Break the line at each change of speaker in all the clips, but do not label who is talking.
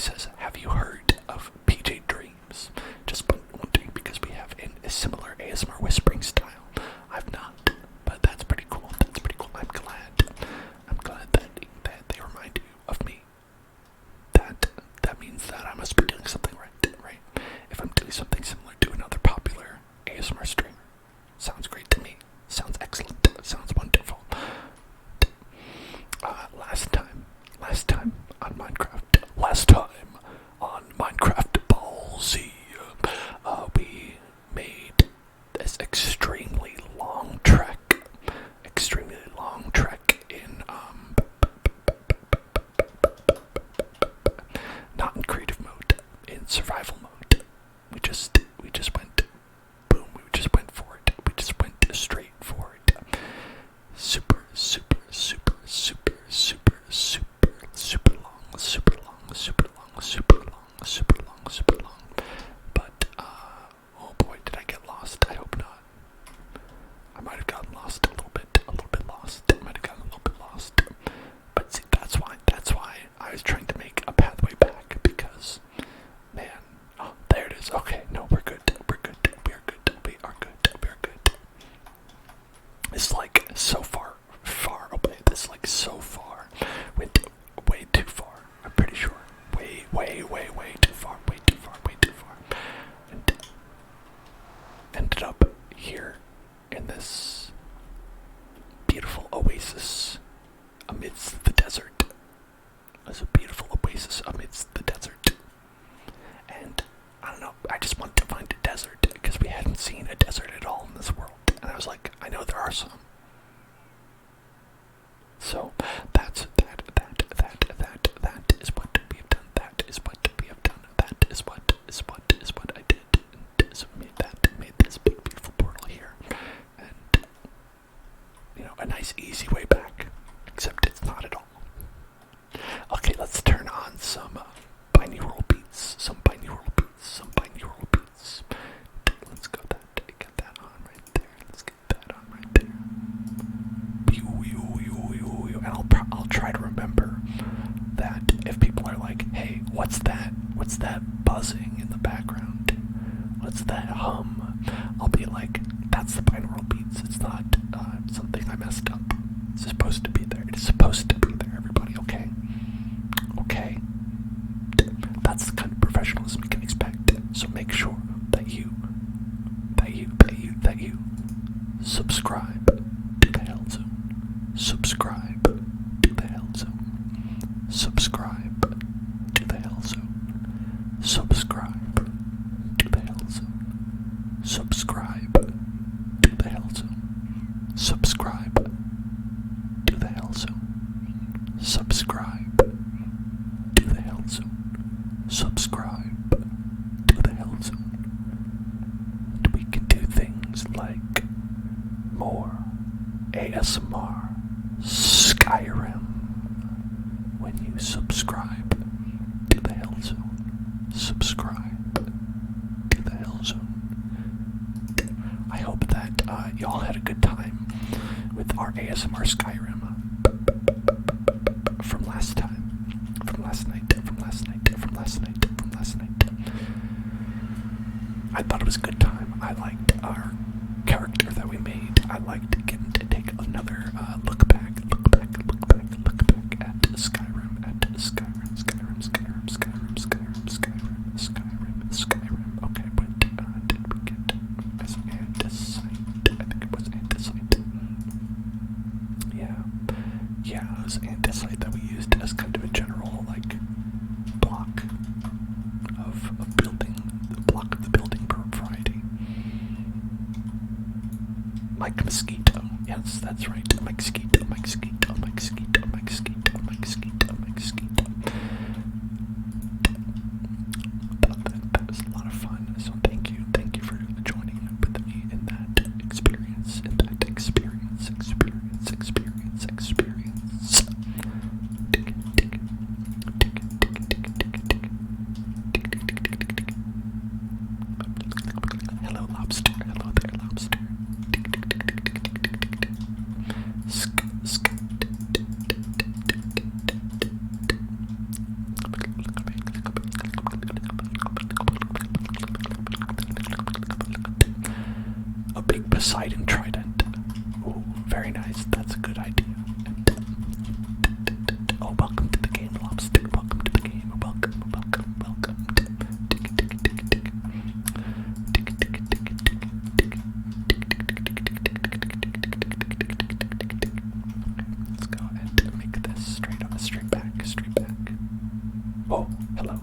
says, have you heard of PJ Dreams? Just wondering because we have a similar ASMR whispering style. I've not, but that's pretty cool. That's pretty cool. I'm glad that they remind you of me. That means that I must be doing something right? If I'm doing something similar to another popular ASMR streamer. Sounds great to me. Sounds excellent. Sounds wonderful. Last time on Minecraft Ball Z, we made this extremely long trek in not in creative mode, in survival mode. We just went boom. We just went for it. We just went straight for it. Super long. But oh boy, did I get lost? I hope not. I might have gotten lost a little bit lost. But see, that's why I was trying to make a pathway back, because man, oh, there it is. Okay, no, we're good. It's like so far away. This like so far. Went way too far. I'm pretty sure. Way too far. And ended up here in this beautiful oasis amidst the desert. It's a beautiful oasis amidst the desert. And I don't know, I just wanted to find a desert because we hadn't seen a desert at all in this world. And I was like, I know there are some. So that is what we have done. That is what I did. And so made this big beautiful portal here. And a nice easy way back. Except it's not at all. Okay, let's turn on some binaural beats. Let's go get that on right there. Let's get that on right there. And I'll try to remember that if people are like, hey, what's that? What's that buzzing in the background? What's that hum? I'll be like, that's the binaural beats. It's not something I messed up. It's supposed to be there. It is supposed to be there, everybody, okay? Okay? That's the kind of professionalism you can expect. So make sure that you subscribe to the Hell Zone. Subscribe to the Hell Zone. Subscribe to the Hell Zone. Subscribe to the Hell Zone. Subscribe to the Hell Zone. Subscribe to the Hell Zone. Subscribe to the Hell Zone. Subscribe to the Hell Zone. We can do things like more ASMR Skyrim when you subscribe to the Hell Zone. Subscribe to the Hell Zone. I hope that y'all had a good time with our ASMR Skyrim from last night. I thought it was a good time. I liked our character that we made. I liked getting to take another look back at Skyrim, Okay, what did we get as andesite? I think it was andesite. Yeah, it was andesite that we used as kind of a general, like, block of building, the block of the building variety. Mike Mosquito. Yes, that's right. Mike Mosquito. That was a lot of fun. So thank you for joining with me in that experience. Hello, lobster. Hello there, lobster. Poseidon Trident. Ooh, very nice. That's a good idea. Oh, welcome to the game, Lobster. Welcome to the game. Welcome. Let's go ahead and make this straight back. Oh, hello.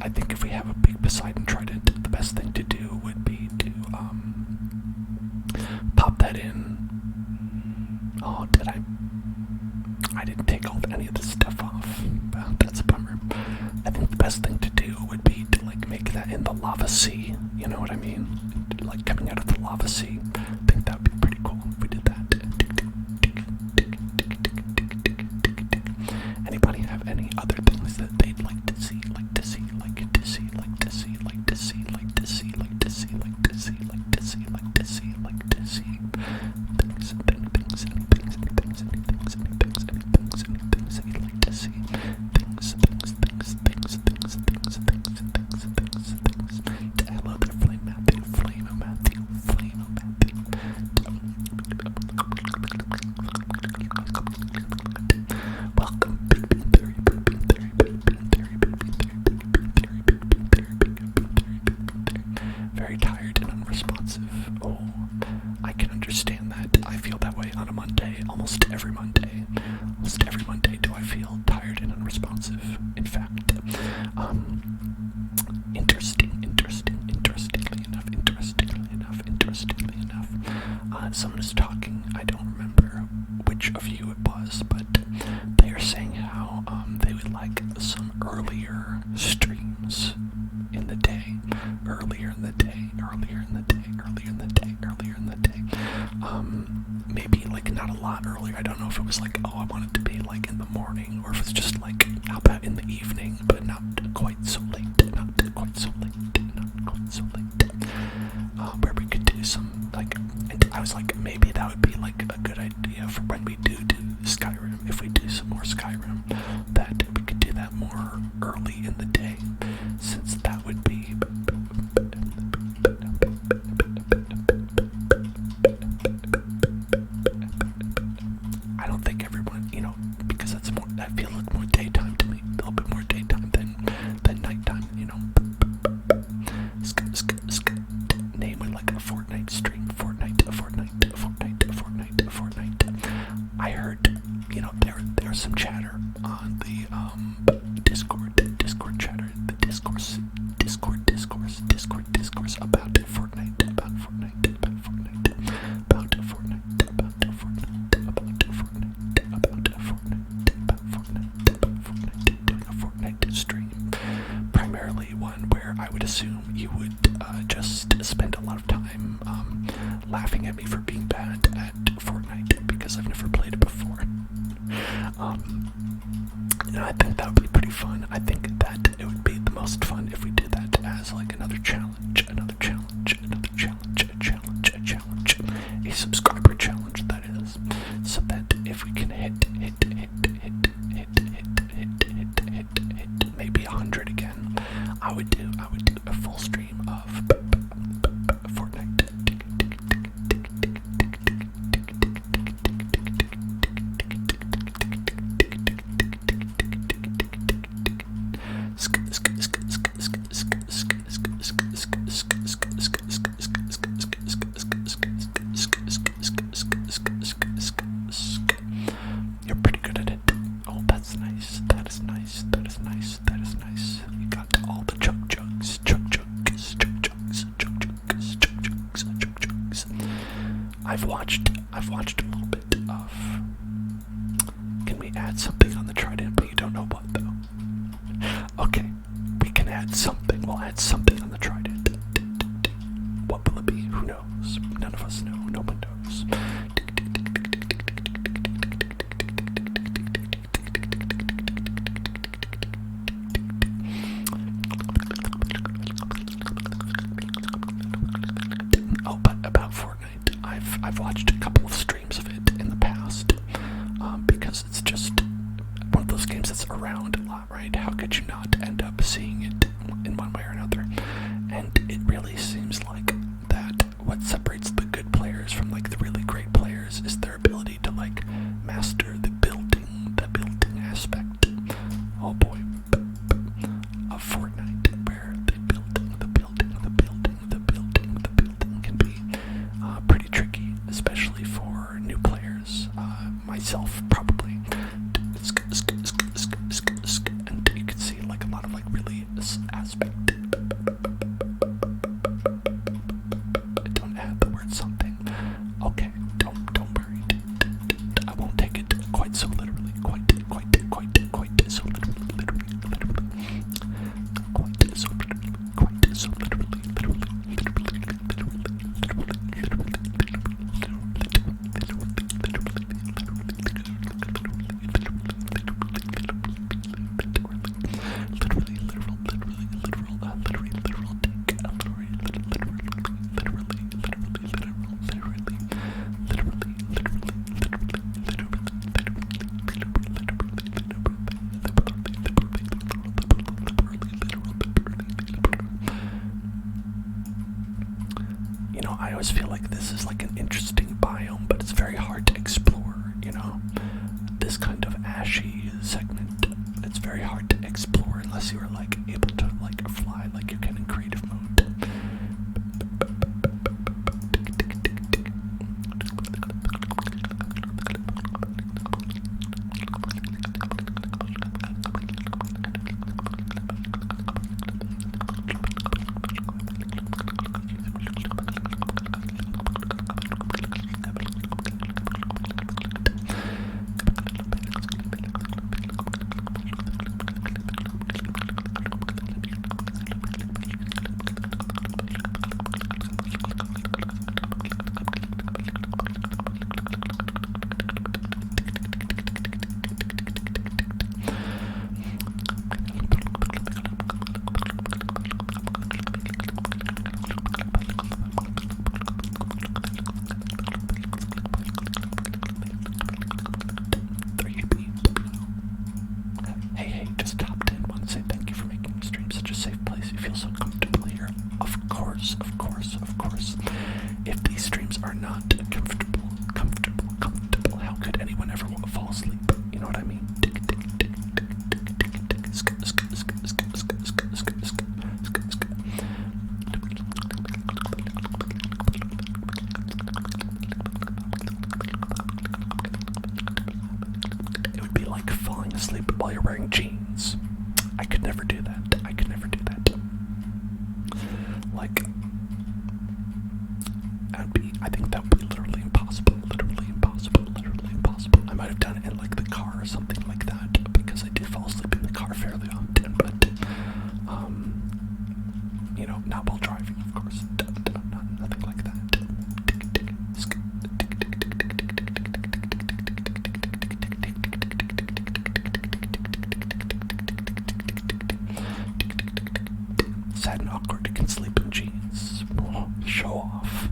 I think if we have a big Poseidon Trident, the best thing to do would be to pop that in. Oh, did I didn't take any of this stuff off. Well, that's a bummer. I think the best thing to do would be to like make that in the lava sea. You know what I mean? Like coming out of the lava sea. I think that would be pretty cool if we did that. Anybody have any other things that they'd like to see? Hello there, Flame Matthew. Welcome. Very tired and unresponsive. Oh, I can understand that. I feel that way on a Monday, almost every Monday. Almost every Monday do I feel tired and unresponsive. In fact, interestingly enough, someone was talking, I don't remember which of you it was, but they are saying how they would like some earlier streams in the day, maybe like not a lot earlier. I don't know if it was like, oh, I want it to be like in the morning, or if it's just like, how about in the evening, but not quite so late, where we could do some like, and I was like, maybe that would be like a good idea for when we do Skyrim. If we do some more Skyrim, that we could do that more early in the day, since that would be. I don't think everyone, because that's more. I feel like more daytime to me, a little bit more daytime than nighttime. Name it like a Fortnite stream, Fortnite. I heard, there was some chatter on the Discord chatter, the discourse about Fortnite, doing a Fortnite stream, primarily one where I would assume you would just spend a lot of time laughing at me for being bad at Fortnite, because I've never played it before. And I think that would be pretty fun. I think that it would be the most fun if we did that as like another challenge, a subscriber challenge, that is, so that if we can hit maybe 100 again, I would do a full stream of Fortnite. You're pretty good at it. Oh, that's nice. That is nice. You got all the chug jugs. I've watched a little bit of. Can we add something on the Trident? But you don't know what though. Okay, we can add something. We'll add something on the Trident. What will it be? Who knows? None of us know. No one knows. I've watched a couple of streams of it in the past, because it's just one of those games that's around a lot, right? How could you not end up seeing it in one way or another? And it really seems like that what separates the good players from like the really great players is their ability to like master the building aspect. Oh boy, of Fortnite, where the building can be pretty tricky, especially for new players. Myself, probably. And you can see like a lot of like really aspect. Don't add the word something. Okay, don't worry. I won't take it quite so literally. Quite so literally. Quite so literally. You know, I always feel like this is like an interesting biome, but it's very hard to explore, you know? This kind of ashy segment, it's very hard to explore unless you are like able to like fly like you can in creative mode. Of course. If these streams are not comfortable, how could anyone ever fall asleep? You know what I mean? It would be like falling asleep while you're wearing jeans. I could never do that. Like, I think that would be literally impossible. I might have done it in like the car or something like that, because I do fall asleep in the car fairly often, but you know, not while driving, of course. Nothing like that. Sad and awkward, you can sleep in jeans. Show off.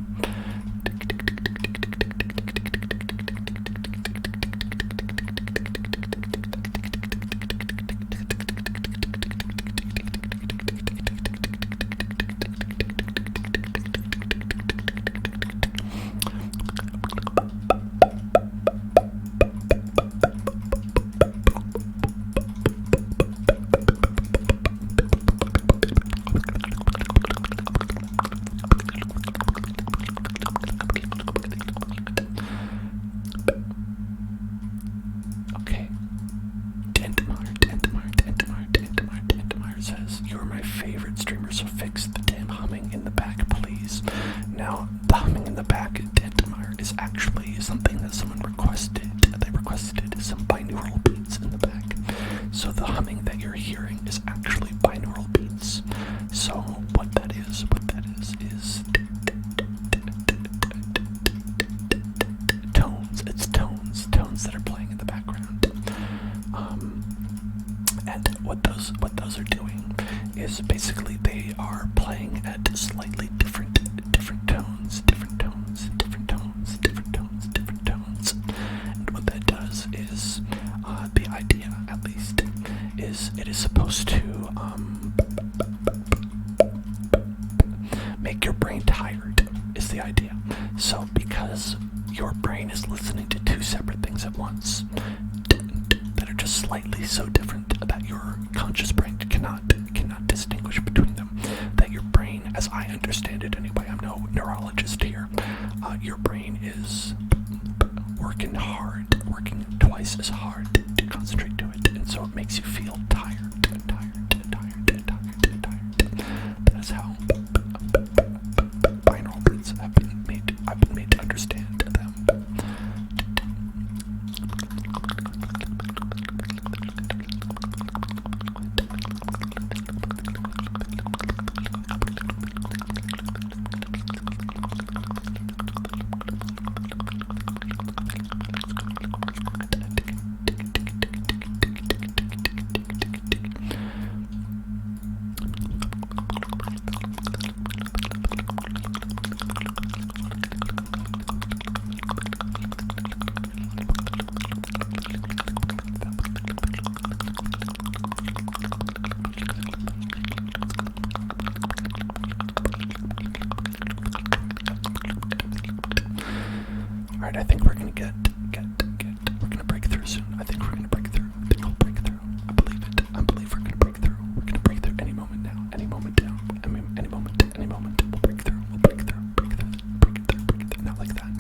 Says, "You're my favorite streamer, so fix the damn humming in the back, please." Now, the humming in the back, Dentmire, is actually something that someone requested. They requested some binaural beats in the back. So the humming that you're hearing is actually binaural beats. So what that is tones. It's tones that are playing in the background. And what those are doing is basically they are playing at slightly different tones, because your brain is listening to two separate things at once that are just slightly so different that your conscious brain cannot distinguish between them. That your brain, as I understand it anyway, I'm no neurologist here, your brain is working hard, working twice as hard to concentrate to it, and so it makes you feel tired. That is how binaural beats have been made to understand them. Alright, I think we're gonna we're gonna break through soon. I think we're gonna break through. I think we'll break through. I believe it. I believe we're gonna break through. We're gonna break through any moment now. Any moment now. I mean, any moment. We'll break through. We'll break through. Break through. Not like that.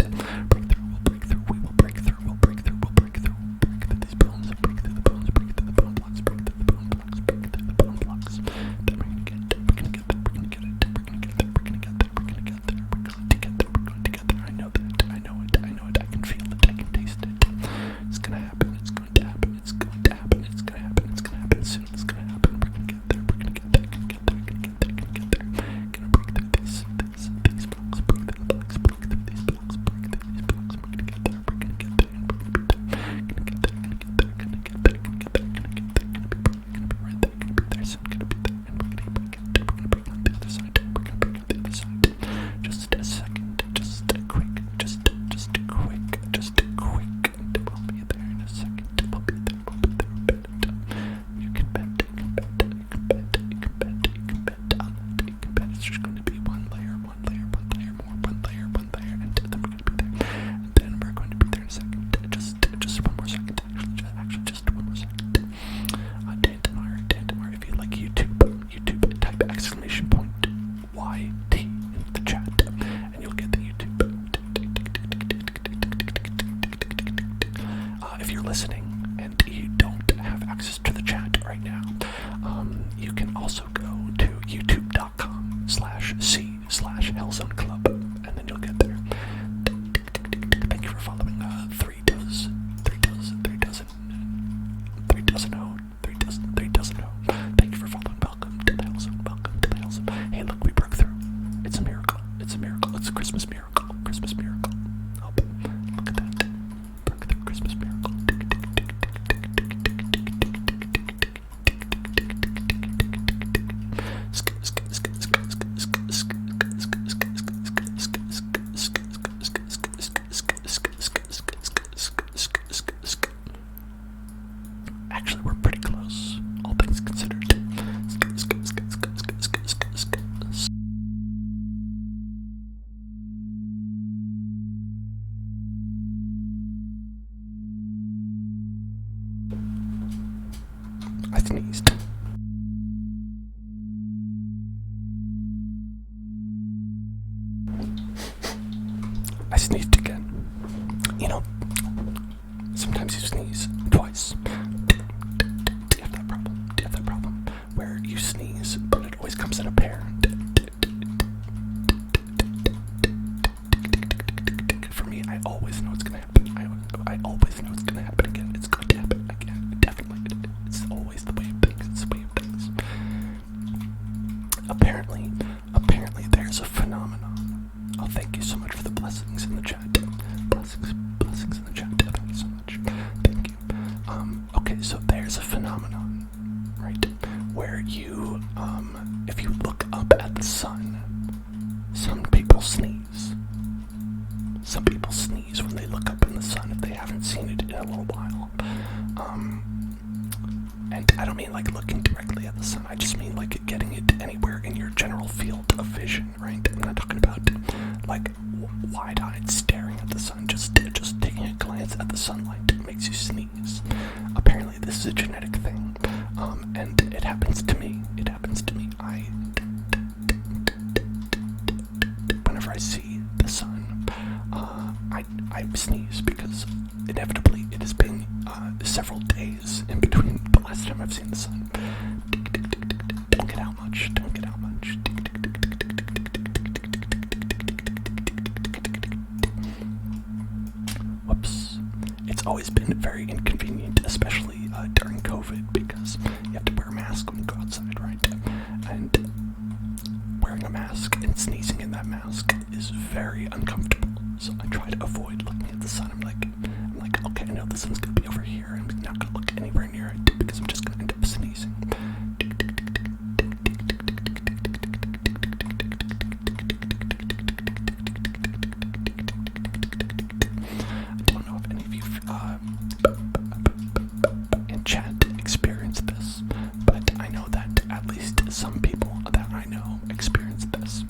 Break through. We'll break through. We will break through. We'll break through. We'll break through. Break through these bones. Break through the bones. Break through the bone blocks. Break through the bone blocks. Break through the bone blocks. Then we're gonna get there. We're gonna get there. We're gonna get it. We're gonna get there. We're gonna get there. We're gonna get there. We're going to get there. We're going to get there. I know that. I know it. I know it. I can feel it. I can taste it. It's gonna happen. It's going to happen. It's going to happen. It's gonna happen. It's gonna happen soon. It's gonna happen. We're gonna get there. We're gonna get there. Gonna get there. Gonna get there. Gonna get there. Gonna break through these blocks. Break through the blocks. Break through these blocks. Break through these blocks. We're gonna get there. We're gonna get there. And we're gonna be there. Gonna get there. Gonna get there. Gonna get there. Gonna get there. Gonna get there. Gonna be right there. Gonna be there soon. Gonna be there. And we're gonna break it. We're gonna break on the other side. We're gonna break on the other side. Just a second. Just a quick. Just a quick. We'll be there in a second. We'll be there. We'll be there. You can bet. You can bet. You can bet. You can bet. You can bet. You can bet. It's just going to be one layer, more, one layer, and then we're going to be there. And then we're going to be there in a second. Just one more second. Actually, just one more second. Tantamar, if you like YouTube, type exclamation point YT in the chat, and you'll get the YouTube. If you're listening and you don't have access to the chat right now, you can also go to youtube.com/c/hellzoneclub, and then you'll get there. Thank you for following 3 dozen. Thank you for following. Welcome to the Hellzone. Welcome to the Hellzone. Hey, look, we broke through. It's a miracle. It's a miracle. It's a Christmas miracle. Christmas miracle. Oh, look at that. Broke through. Christmas miracle. Actually, we're pretty close, all things considered. I sneezed. I sneezed again. You know, sometimes you sneeze twice. Do you have that problem? Where you sneeze, but it always comes in a pair. For me, I always know it's gonna happen. I always know it's gonna happen again. It's going to happen again. Definitely. It's always the way of things. It's the way of things. Apparently there's a phenomenon. Oh, thank you so much for the blessings in the chat. Blessings in the chat. Thank you so much. Thank you. Okay, so there's a phenomenon, right? Where you, if you look up at the sun, some people sneeze. Some people sneeze when they look up in the sun if they haven't seen it in a little while. And I don't mean like looking directly at the sun. I just mean like getting it anywhere in your general field of vision, right? I'm not talking about like wide-eyed staring at the sun. Just taking a glance at the sunlight makes you sneeze. Apparently, this is a genetic thing, and it happens to me. Whenever I see the sun, I sneeze because inevitably it has been several days in between the last time I've seen the sun. Don't get out much. Whoops. It's always been very inconvenient, especially during COVID, because you have to wear a mask when you go outside, right? And wearing a mask and sneezing in that mask is very uncomfortable. So I try to avoid looking at the sun. I'm like, okay, I know the sun's gonna be over here. I'm not gonna look anywhere near it because I'm just gonna end up sneezing. I don't know if any of you in chat experienced this, but I know that at least some people that I know experienced this.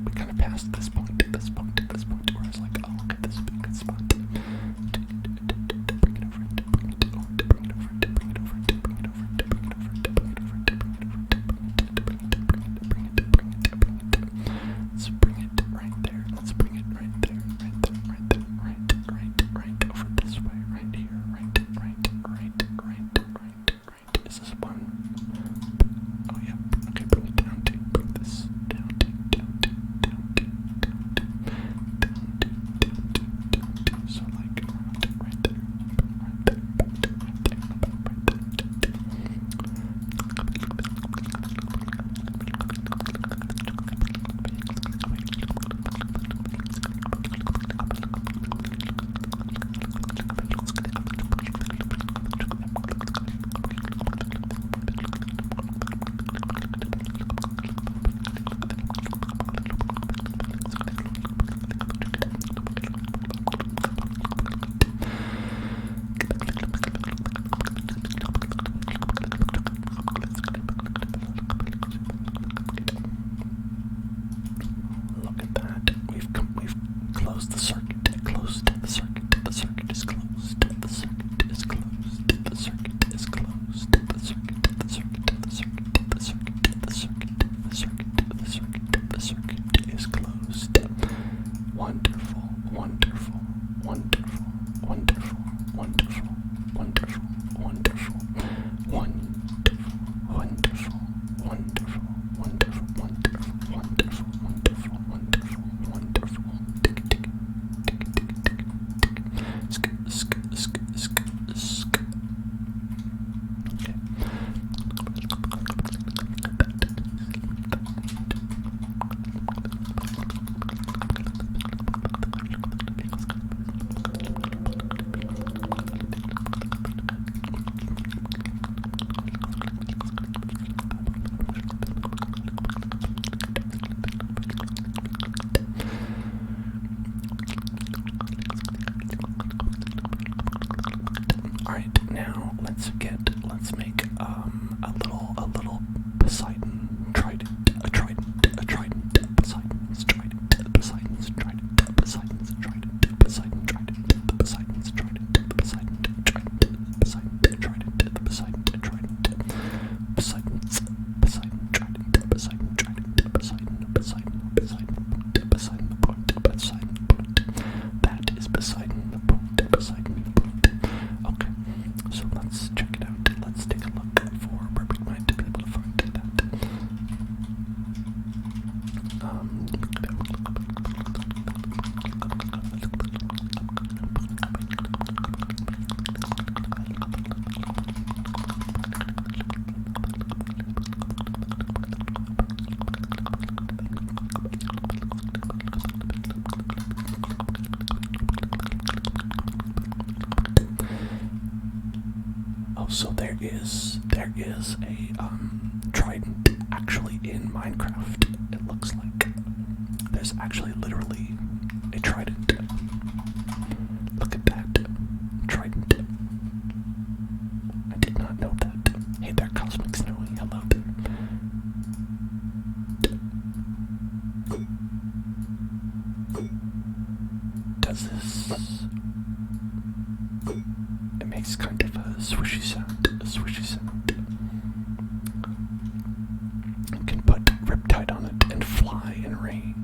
We kind of passed this point where I was like, oh, okay, this would be a good spot. Bring it over. Let's bring it right there. Right over this way, right here, right. Is this one? Oh yeah. Okay, bring it down. Bring this down. So like right there. Look at that. We've closed the circuit. The circuit is closed. The circuit is closed. The circuit is closed. The circuit is closed. Wonderful. Alright, now let's make a little Poseidon trident. A trident. Poseidon's trident. Poseidon's trident. Poseidon's trident. Poseidon trident. Poseidon's trident. Poseidon trident. Poseidon trident. The Poseidon trident. Poseidon's Poseidon trident. Poseidon trident. Poseidon the point. That is Poseidon the point. Poseidon the point. Okay, so let's check it out. Let's take a look for where we might be able to find that. So there is a trident actually in Minecraft. It looks like there's actually literally a does this. It makes kind of a swishy sound. You can put Riptide on it and fly in rain.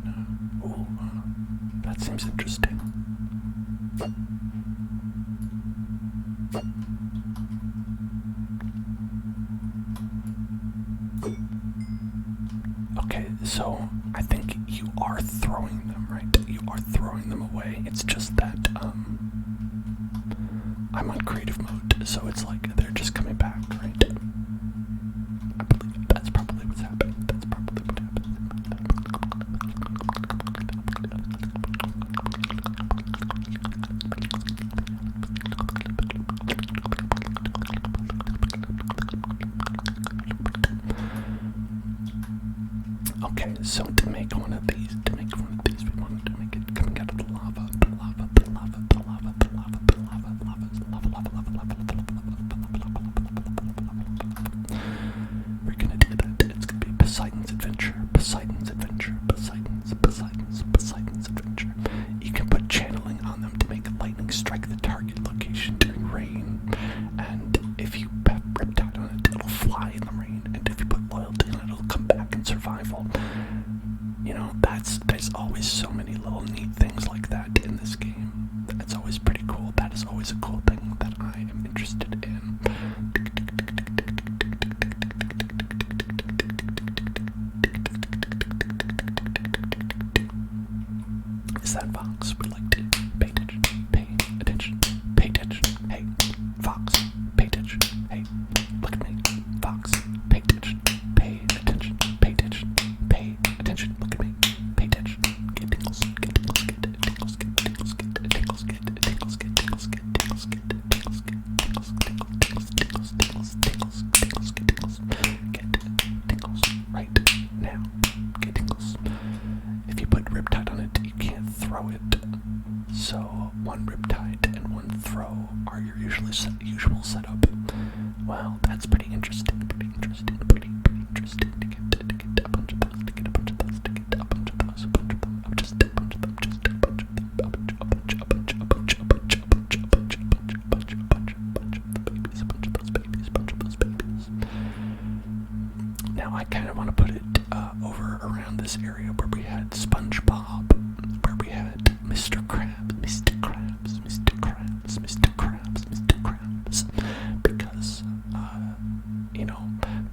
Ooh, that seems interesting. Okay, so I think you are throwing them, right? You are throwing them away. It's just that I'm on creative mode, so it's like they're just coming back, right? I believe that's probably what's happening. That's probably what happened. Okay, so to make one of these, we wanted to make it coming out of the lava. We're gonna do that. It's gonna be Poseidon's Adventure. You can put channeling on them to make lightning strike the target location during rain. And if you have Riptide on it, it'll fly in the rain. And if you put loyalty on it, it'll come back in survival. You know, there's always so many little neat things like that in this game. That's always pretty cool. That is always a cool thing that I am interested in. Is that Fox? Would like to pay attention. Hey, Fox, pay attention. Hey, look at me. Fox, pay attention. Pay attention. Look at me. Pay attention. Get tingles. Right now. Get tingles. If you put Riptide on it, you can't throw it. So one Riptide and one throw are your usual setup. Well, that's pretty interesting. Pretty interesting to get a bunch of those. Now I kind of want to put it over around this area where we had SpongeBob, where we had Mr. Krabs, because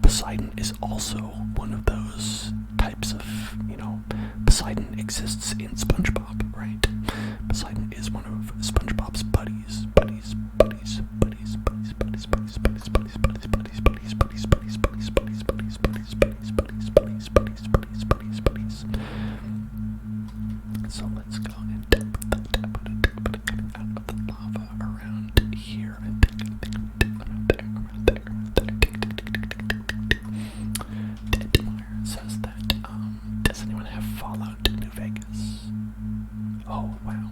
Poseidon is also one of those types of, Poseidon exists in SpongeBob, right? Poseidon is one of SpongeBob's buddies. So let's go and put it out of the lava around here and Deadmire says that does anyone have Fallout New Vegas? Oh wow.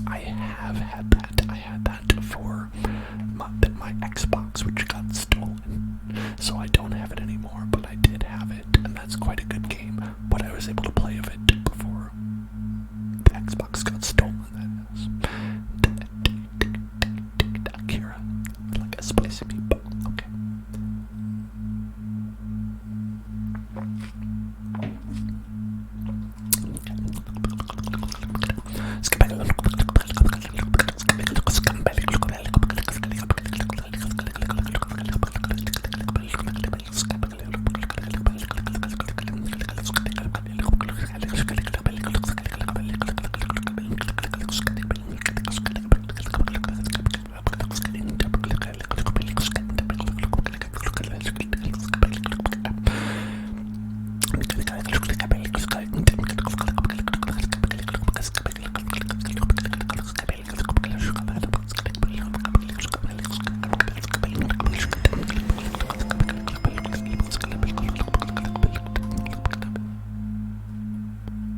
I have had that. I had that for my Xbox, which got stolen. So I don't have it anymore, but I did have it, and that's quite a good game. But I was able to play of it before the Xbox got stolen, that is. Akira, like a spicy meatball. Okay.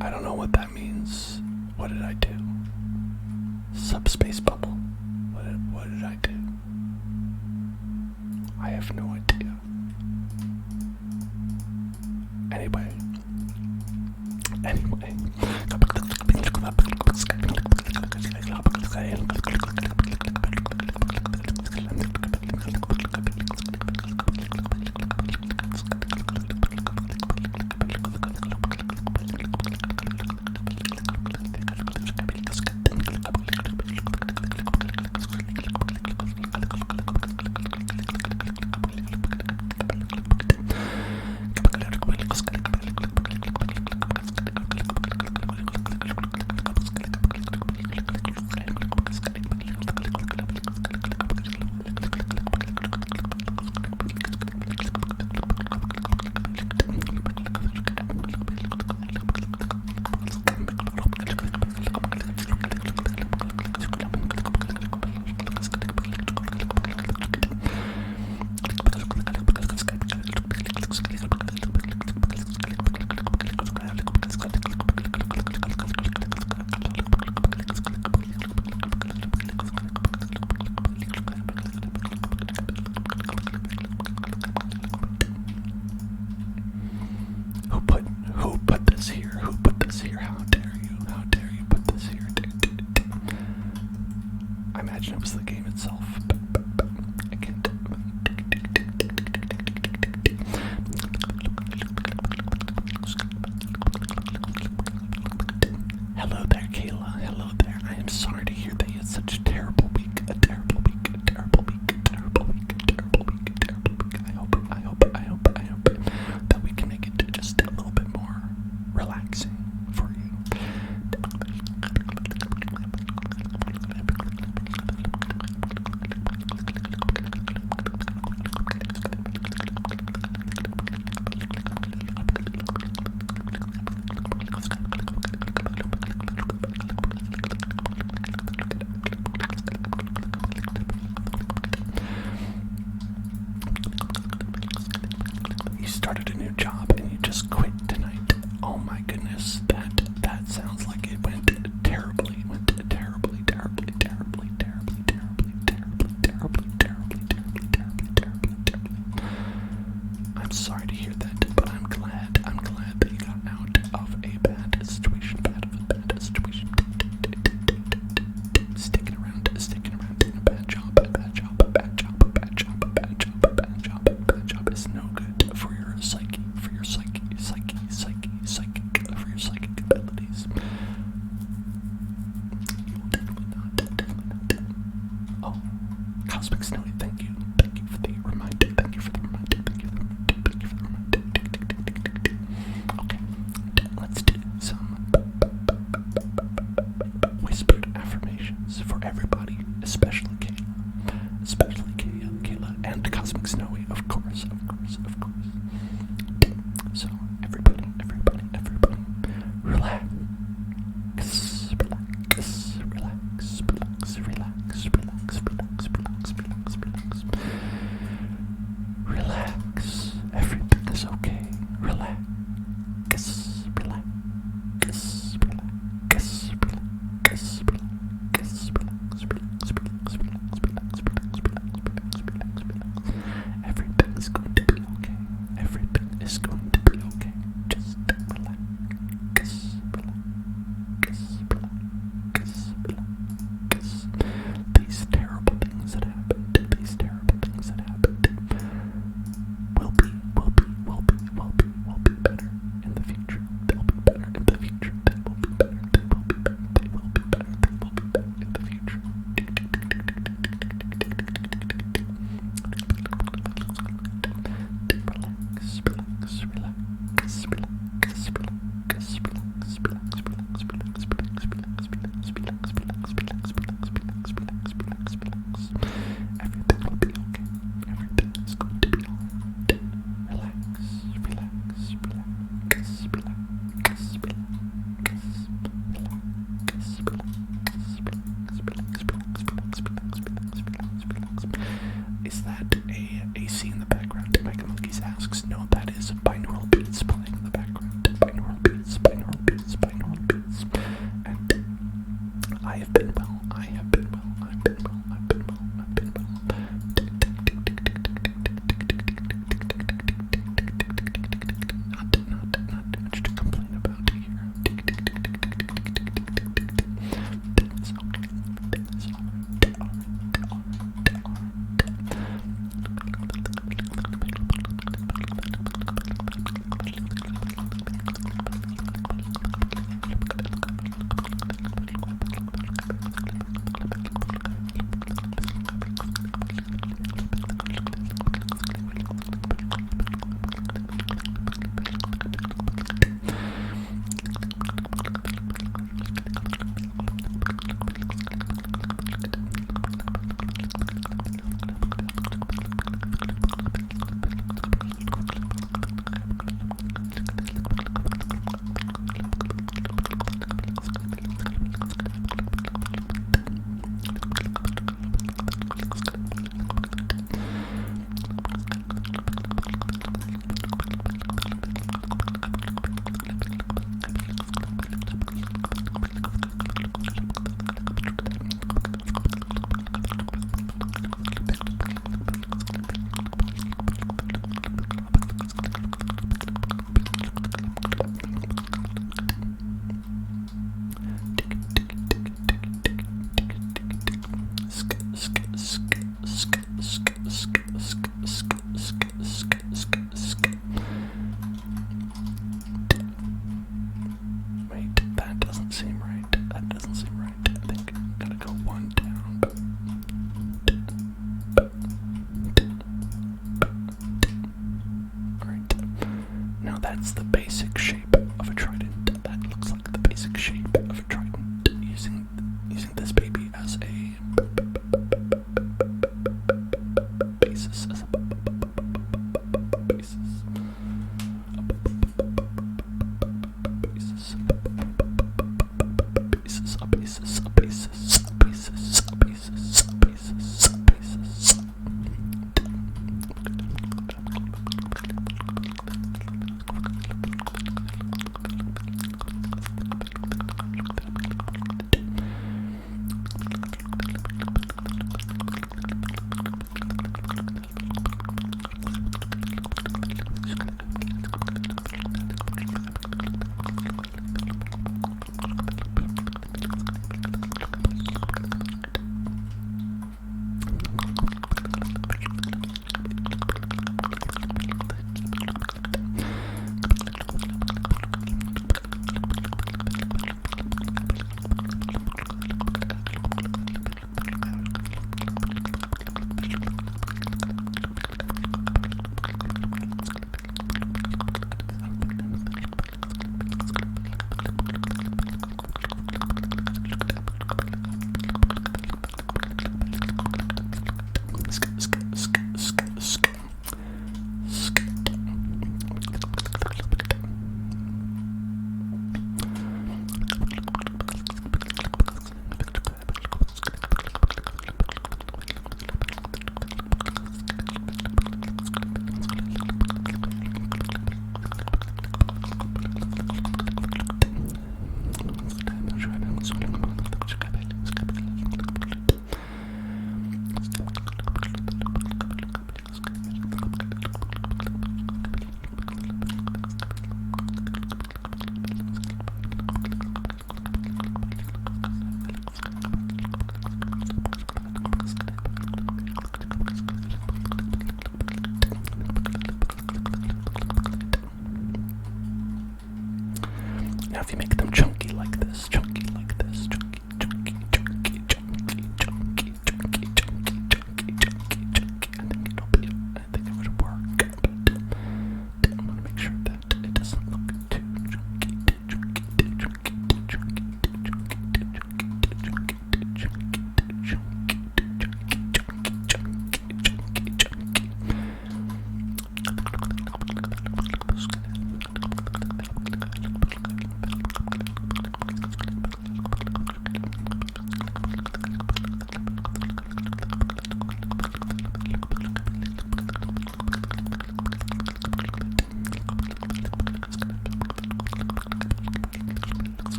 I don't know what that means. What did I do? Subspace bubble. What did I do? I have no idea. Anyway. imagine it was the game itself. I can't. Hello there, Kayla. Hello there. I am sorry to hear that you had such a terrible week. A terrible week. A terrible week. A terrible week. A terrible week. A terrible week. I hope that we can make it just a little bit more relaxing for you. You started a new job and you just quit tonight. Oh my goodness, that sounds like it went terribly. It went terribly. I'm sorry to hear that, but I'm glad that you got out of a bad situation. Sticking around in a bad job is no good for your psyche, for your psychic abilities. You will definitely not. Oh, Cosmic Snowy, thank you for the reminder. Okay, let's do some whispered affirmations for everybody, especially Kayla, and Cosmic Snowy, of course. So, everybody, relax. Relax. Everything is okay. Relax. Everything is going to be okay. Everything is going to be okay. Just relax. These terrible things that happened will be better in the future. They'll be better in the future. They will be better in the future. Everything will be okay. Everything is going to be alright. Relax. Is that a AC in the background? Mega Monkeys asks. No, that is Binaural Beats playing in the background. Binaural Beats. And I have been well. Not much to complain about here. It's okay. It's alright.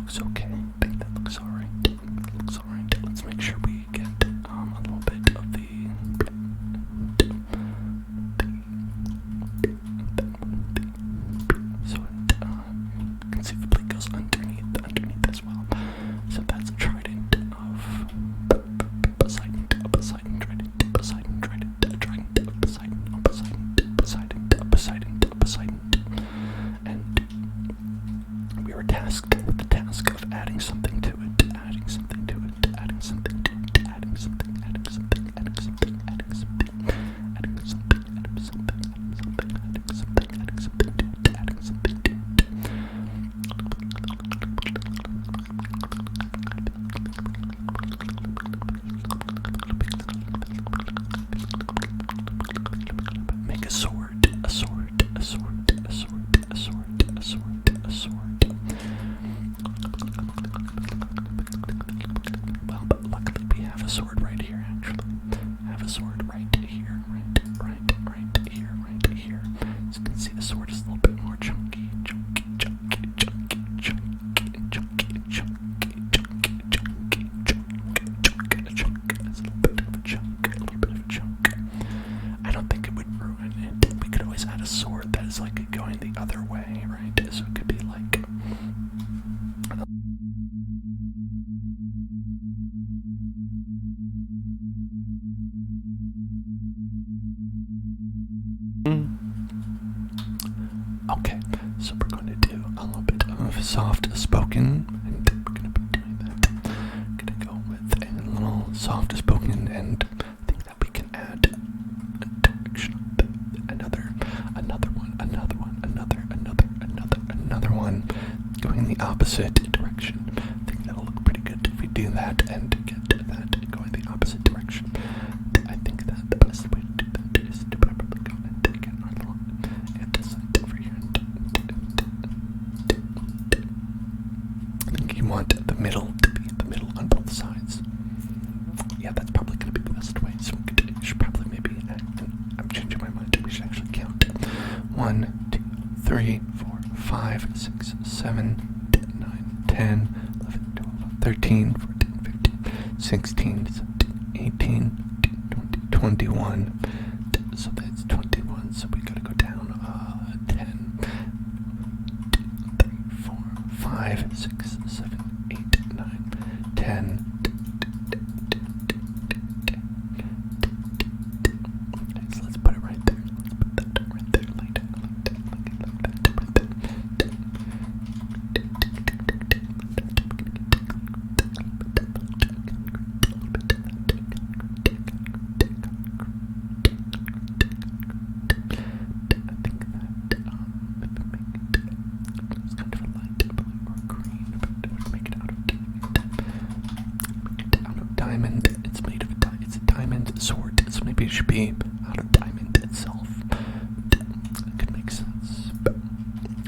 looks okay. I think that looks alright. Let's make sure we get a little bit of the so it conceivably goes underneath as well. So that's a trident of Poseidon, trident, Poseidon, and we were tasked with the task of adding something to it. Make a sword. Well, but luckily we have a sword right here, actually. I have a sword right here, right here. As you can see, the sword is a little bit more chunky. It's a little bit of a chunk. I don't think it would ruin it. We could always add a sword that is like going the other way, right? So it could be like okay, so we're going to do a little bit of soft spoken, and we're going to be doing that. I'm going to go with a little soft spoken, and I think that we can add a direction, another one, going in the opposite direction. I think that'll look pretty good if we do that and get that going the opposite direction. I think that the best way to do that is to probably go and again our little and this side over here. I think you want the middle to be the middle on both sides. Yeah, that's probably going to be the best way. So we should probably maybe, I'm changing my mind, we should actually count. 1, 2, 3, 4, 5, 6, 7, 8, 9, 10, 11, 12, 13, 14, 15, 16, 17, 18, 19, 20, 21. So that's 21, so we gotta go down 10, 2, 3, 4, 5, 6, 7, 8, 9, 10. So let's put it right there. Let's put that right there, like that, right there. Diamond. It's made of it's a diamond sword, so maybe it should be out of diamond itself. It could make sense.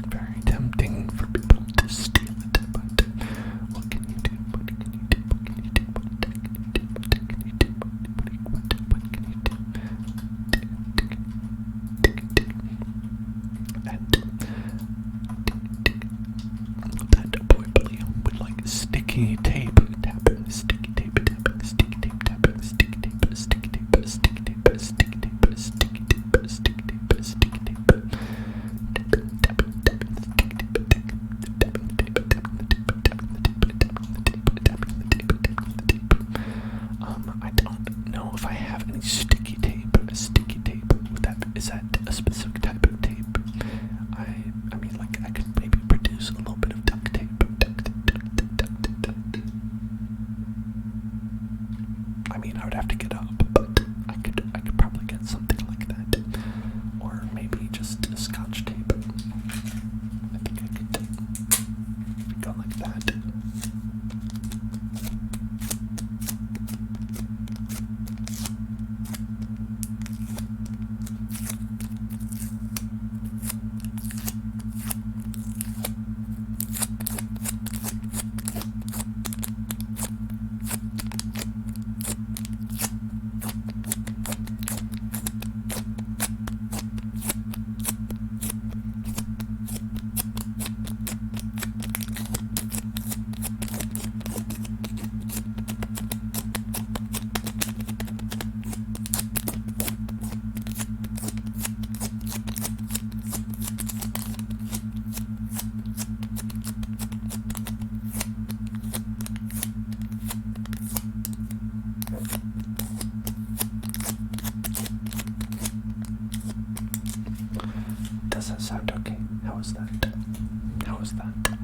Very tempting for people to steal it, but what can you do? What can you do? What can you do? What can you do? What can you do? What can you do? And that boy Billy would like sticky tape tapping, sticky tape tapping, sticky tape tapping, sticky tape, sticky tape, sticky tape, sticky tape, sticky tape, sticky tape, sticky tape. I don't know if I have any sticky tape. Sticky tape. Is that a specific type of tape? I mean, like I could maybe produce a little bit of duct tape. says that.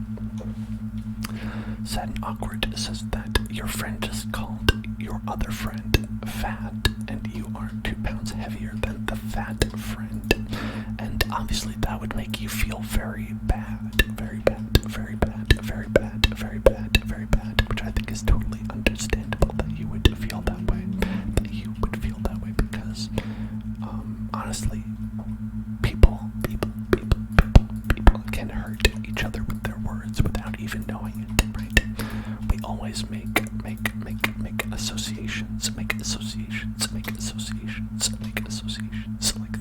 Sad and awkward says that your friend just called your other friend fat, and you are 2 pounds heavier than the fat friend. And obviously that would make you feel very bad, very bad, very bad, very bad, very bad, very bad, which I think is totally understandable that you would feel that way, because honestly, people can hurt each other with their words without even knowing it, right? We always make associations like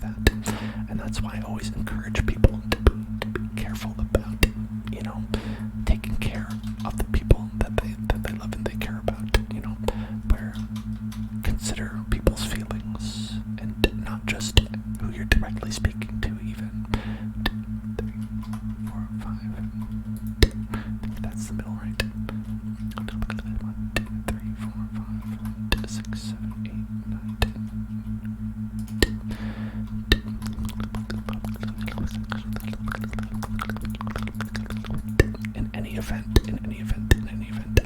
that. And that's why I always encourage people to be careful about, taking care of the people that they love and they care about, where consider people's feelings and not just who you're directly speaking to even. 2, 3, 4, 5. That's the middle, right? 1, 2, 3, 4, 5, 6, 7, 8, 9, 10. In any event,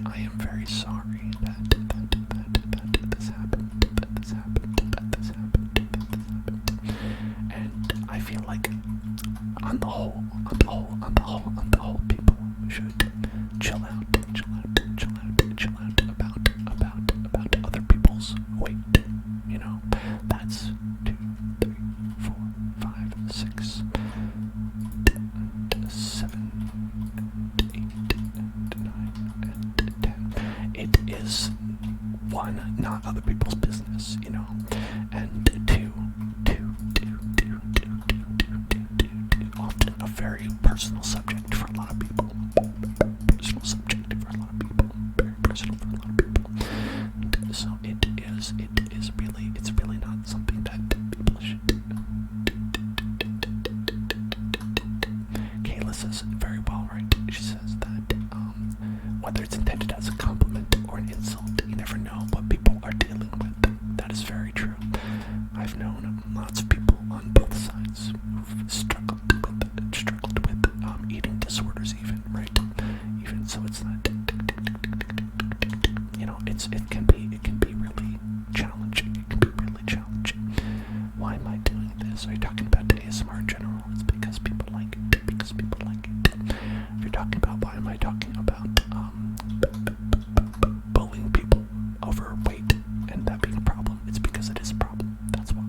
I am very sorry that this happened. And I feel like on the whole, people should chill out about other people's weight. That's 2, 3, 4, 5, 6, 7, 8, 9, and 10. It is 1, not other people's business, and 2, often a very personal subject for a lot of people. Very personal for a lot of people. So it's really not something that people should do. Kayla says it very well, right? She says that whether it's intended as a compliment or an insult, you never know what people are dealing with. That is very true. I've known lots of people on both sides who've struggled with eating disorders, even, right? Even so, it's not. It can be really challenging. Why am I doing this? Are you talking about ASMR in general? It's because people like it. If you're talking about why am I talking about bullying people over weight and that being a problem, it's because it is a problem. That's why.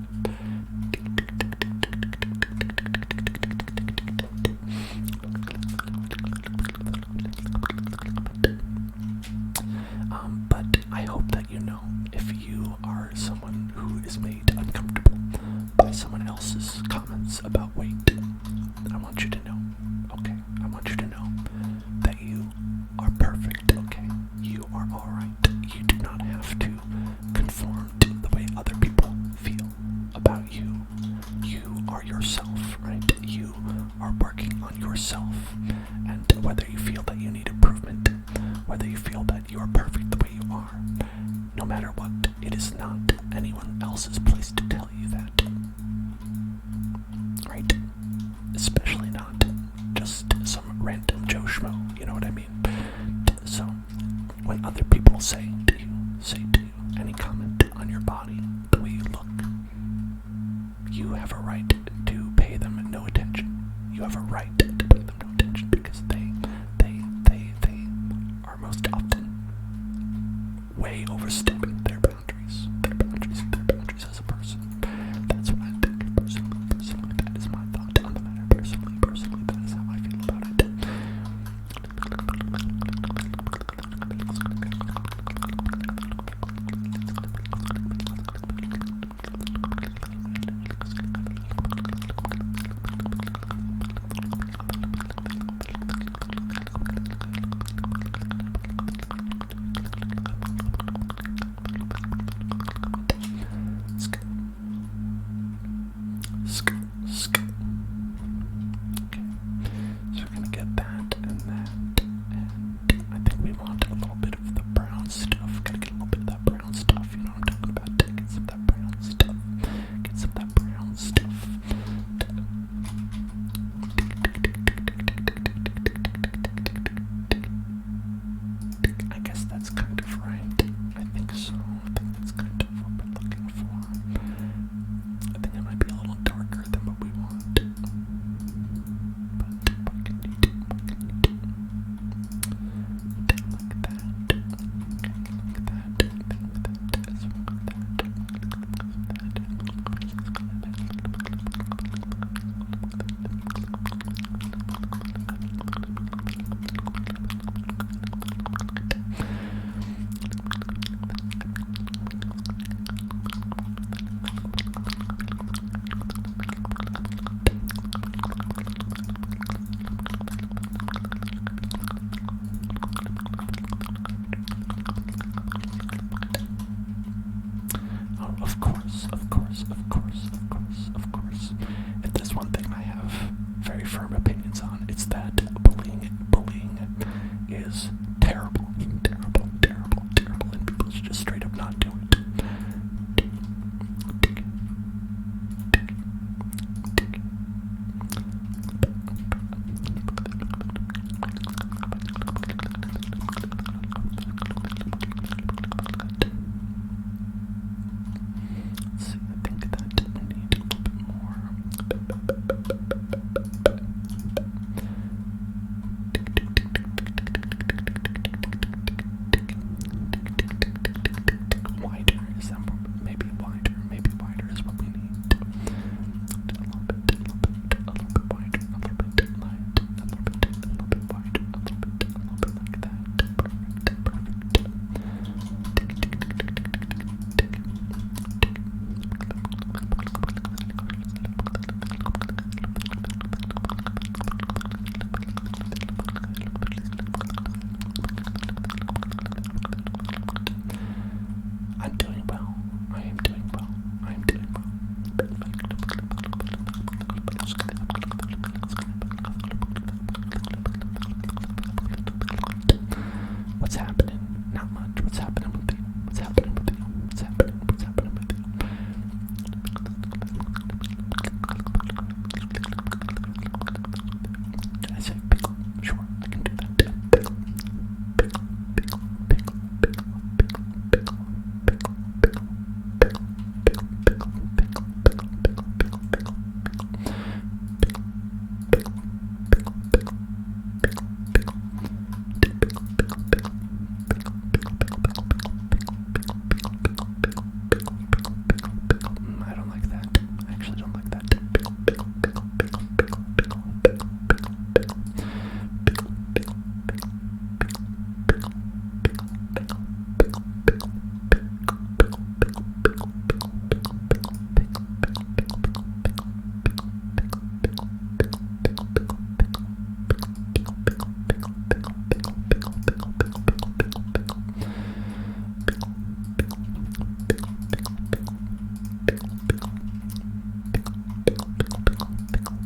But I hope that if you are someone who is made uncomfortable by someone else's comments about weight, I want you to know, okay? I want you to know that you are perfect, okay? You are alright. You do not have to conform to the way other people feel about you. You are yourself, right? You are working on yourself. And whether you feel that you need improvement, whether you feel that you are perfect the way you are, no matter what, it is not anyone else's place to tell you that. Right? Especially not just some random Joe Schmo, you know what I mean? So, when other people say to you any comment on your body, the way you look, you have a right to pay them no attention. You have a right to pay them no attention because they are most often way overstepping their boundaries as a person. That's what I think personally, that is my thought on the matter. Personally, that is how I feel about it. What's happening? Not much. What's happening with you? What's happening with you? What's happening? What's happening with you? Did I say pickle? Sure, I can do that. Pickle, pickle, pickle, pickle, pickle, pickle, pickle, pickle, pickle, pickle, pickle, pickle, pickle, pickle, pickle, pickle, I don't like that. I actually don't like that. Pickle, pickle, pickle, pickle, pickle, pickle, pickle, pickle, pickle, pickle, pickle, pickle,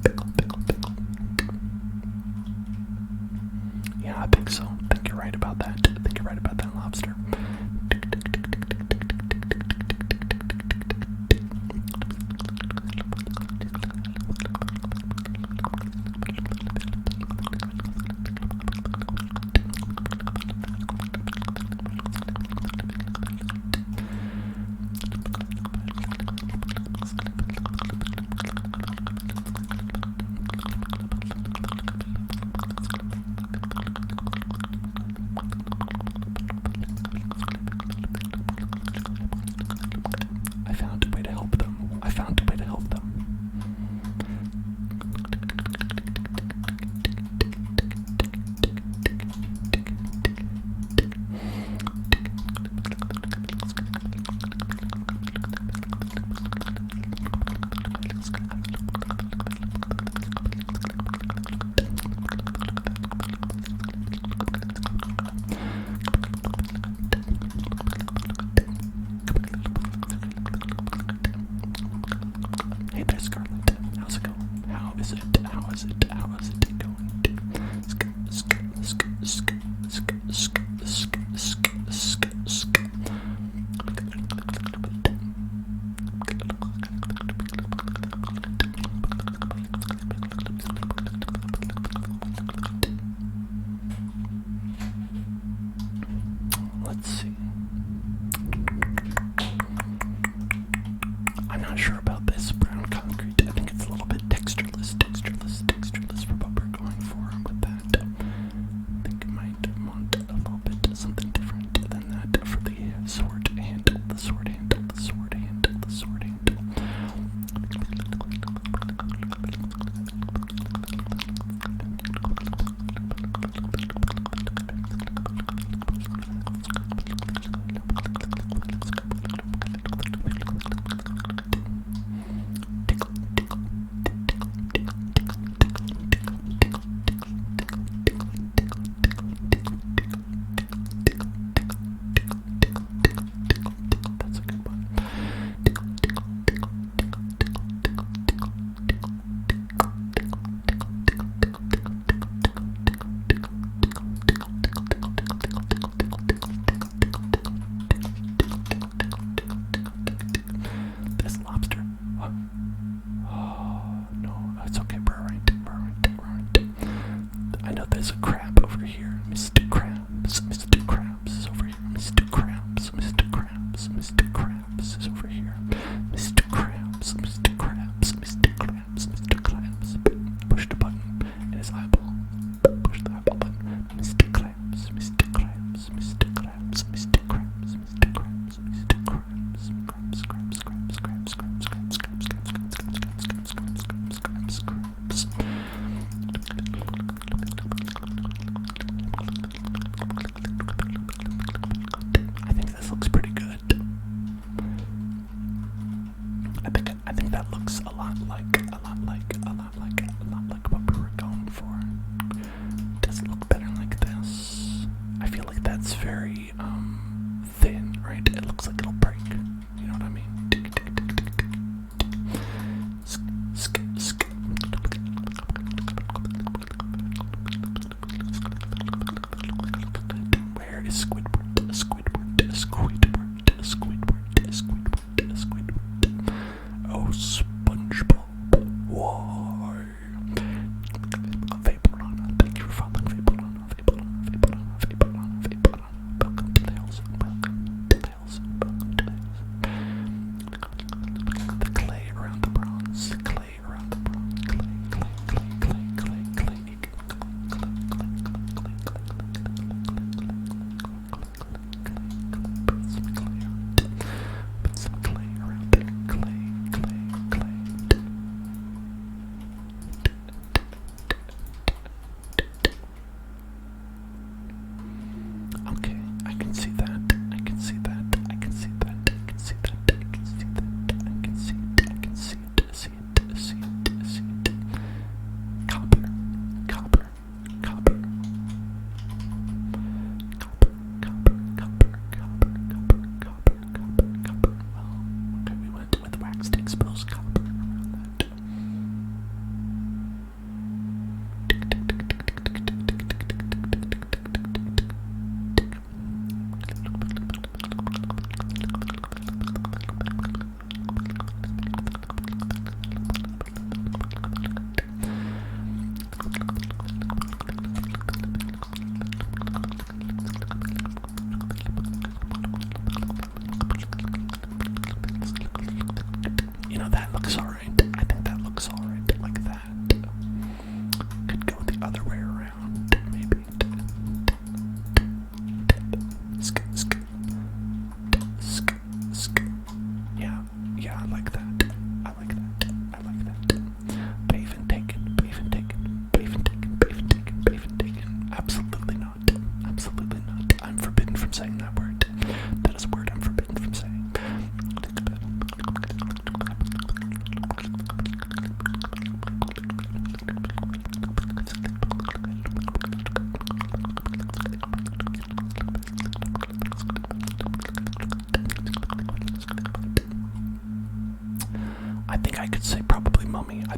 pickle, pickle, pickle, yeah, I think so. I think you're right about that. I think you're right about that, lobster. I found a way to help them. I found a way to help them. Hey there, Scarlet. How's it going? How is it? How is it? How is it going? Let's see. I'm not sure about this brown concrete. I think it's a little bit textureless for what we're going for with that. I think I might want a little bit something different than that for the sword handle, the sword handle, the sword handle, the sword handle. That's a good one. This lobster. Oh no, it's okay. We're alright. I know there's a crab over here. Mr. Krabs is over here. Mr. Krabs is over here. Mr. Krabs. Push the button in his eyeball. Push the eyeball button. Mr. Krabs.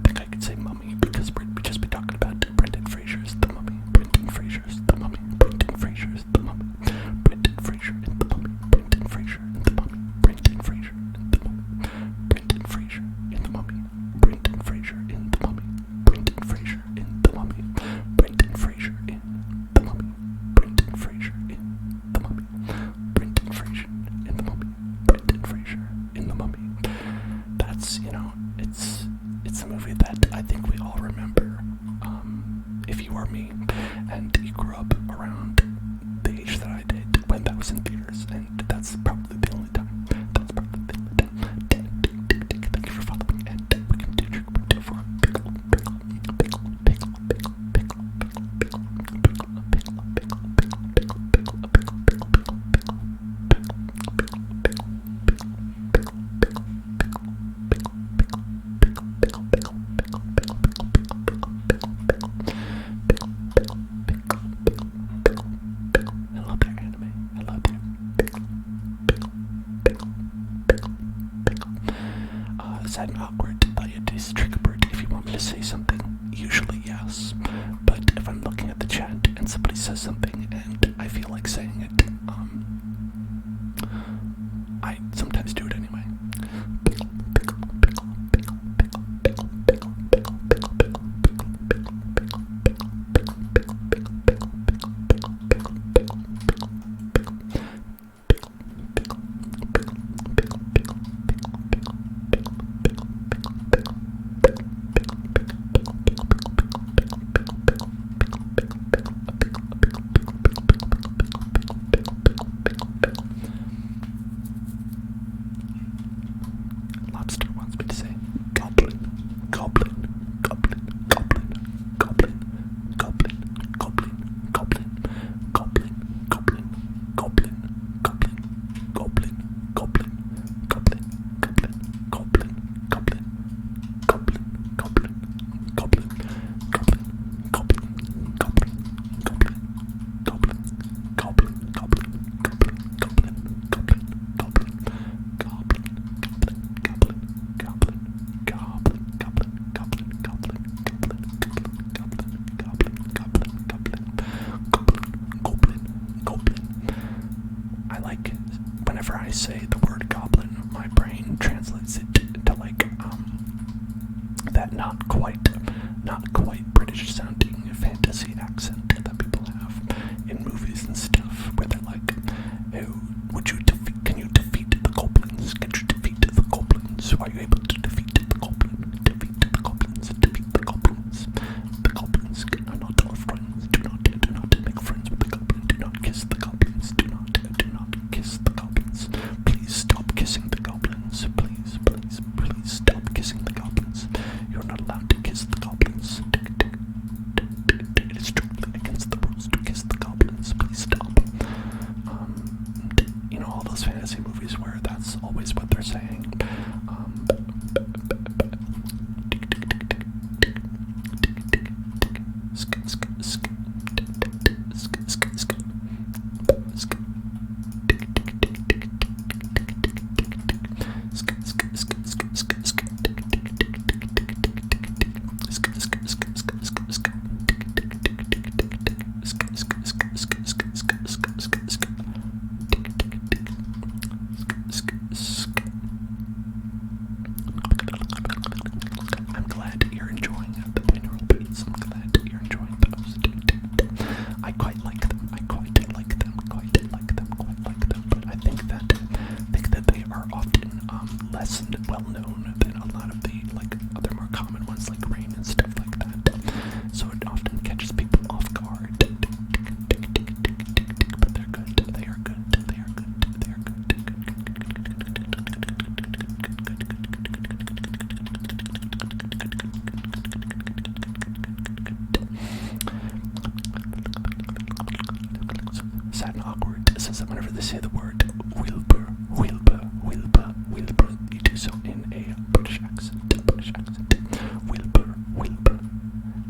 think I could say mummy because we'd just be talking about Brendan Fraser's The Mummy. Brendan Fraser's The Mummy. Brendan Fraser's The Mummy. Brendan Fraser in The Mummy. Brendan Fraser in The Mummy. Brendan Fraser in The Mummy. Brendan Fraser in The Mummy. Brendan Fraser in The Mummy. Brendan Fraser in The Mummy. Brendan Fraser in The Mummy. Brendan Fraser in The Mummy. Brendan Fraser in The Mummy. Brendan Fraser in The Mummy. That's, it's a movie that I think we all remember. If you are me and you grew up around the age that I did when that was in theaters, and that's probably the only time. That's probably the only time. Thank you for following, and we can do trick for pickle. Sad and awkward, it is trigger bird. If you want me to say something, usually yes. But if I'm looking at the chat and somebody says something and I feel like saying it, I sometimes do it anyway. I say the word goblin, my brain translates it to that not quite British sounding fantasy accent that people have in movies and stuff, where they're like, oh, can you defeat the goblins? Can you defeat the goblins? Are you able to defeat the goblin? Defeat the goblins, defeat the goblins. The goblins are not our friends. Do not make friends with the goblin. Do not kiss the goblins. Do not kiss the goblins. Please stop kissing the goblins. Please stop kissing the goblins. You're not allowed to kiss the goblins. It is strictly against the rules to kiss the goblins. Please stop. All those fantasy movies where that's always what they're saying. I'm glad you're enjoying the binaural beats. I'm glad you're enjoying those. I quite like them. But I think that they are often less well known than a lot of the other more common ones like rain and stuff like that. So it often catches people off guard. But they're good. They are good. Sad and awkward says that whenever they say the word Wilbur, you do so in a British accent. Wilbur.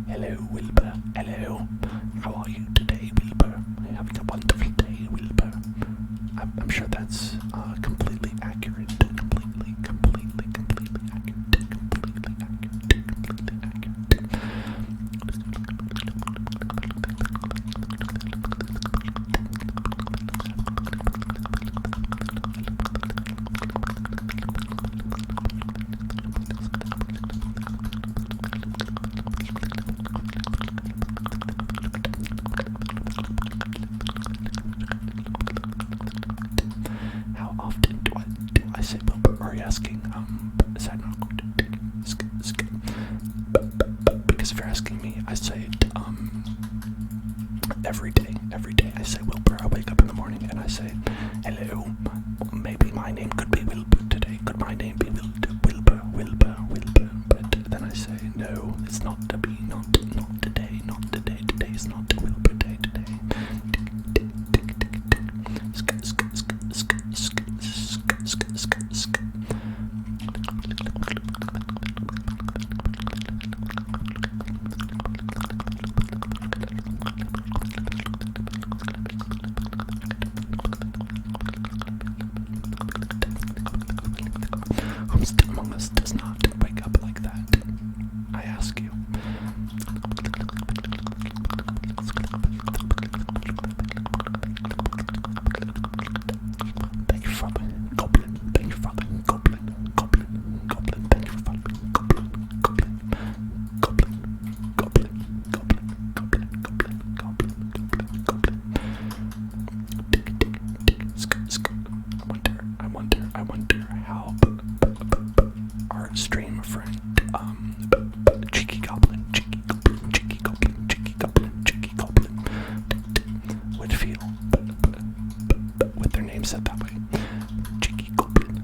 Hello, Wilbur. Hello. How are you today, Wilbur? Having a wonderful day, Wilbur. I'm sure that's completely accurate. Completely accurate. because if you're asking me, I say it every day. Every day I say Wilbur. I wake up in the morning and I say, hello. Maybe my name could be Wilbur today. Could my name be Wilbur? But then I say, no, it's not to be. Not today. Not today. Today is not Wilbur day today. Who still among us does not wake up like that? I ask you. Thank you for following, Goblin. Thank you for following, Goblin. Thank you for following, Goblin. I wonder how our stream friend, Cheeky Goblin, would feel with their name said that way. Cheeky Goblin.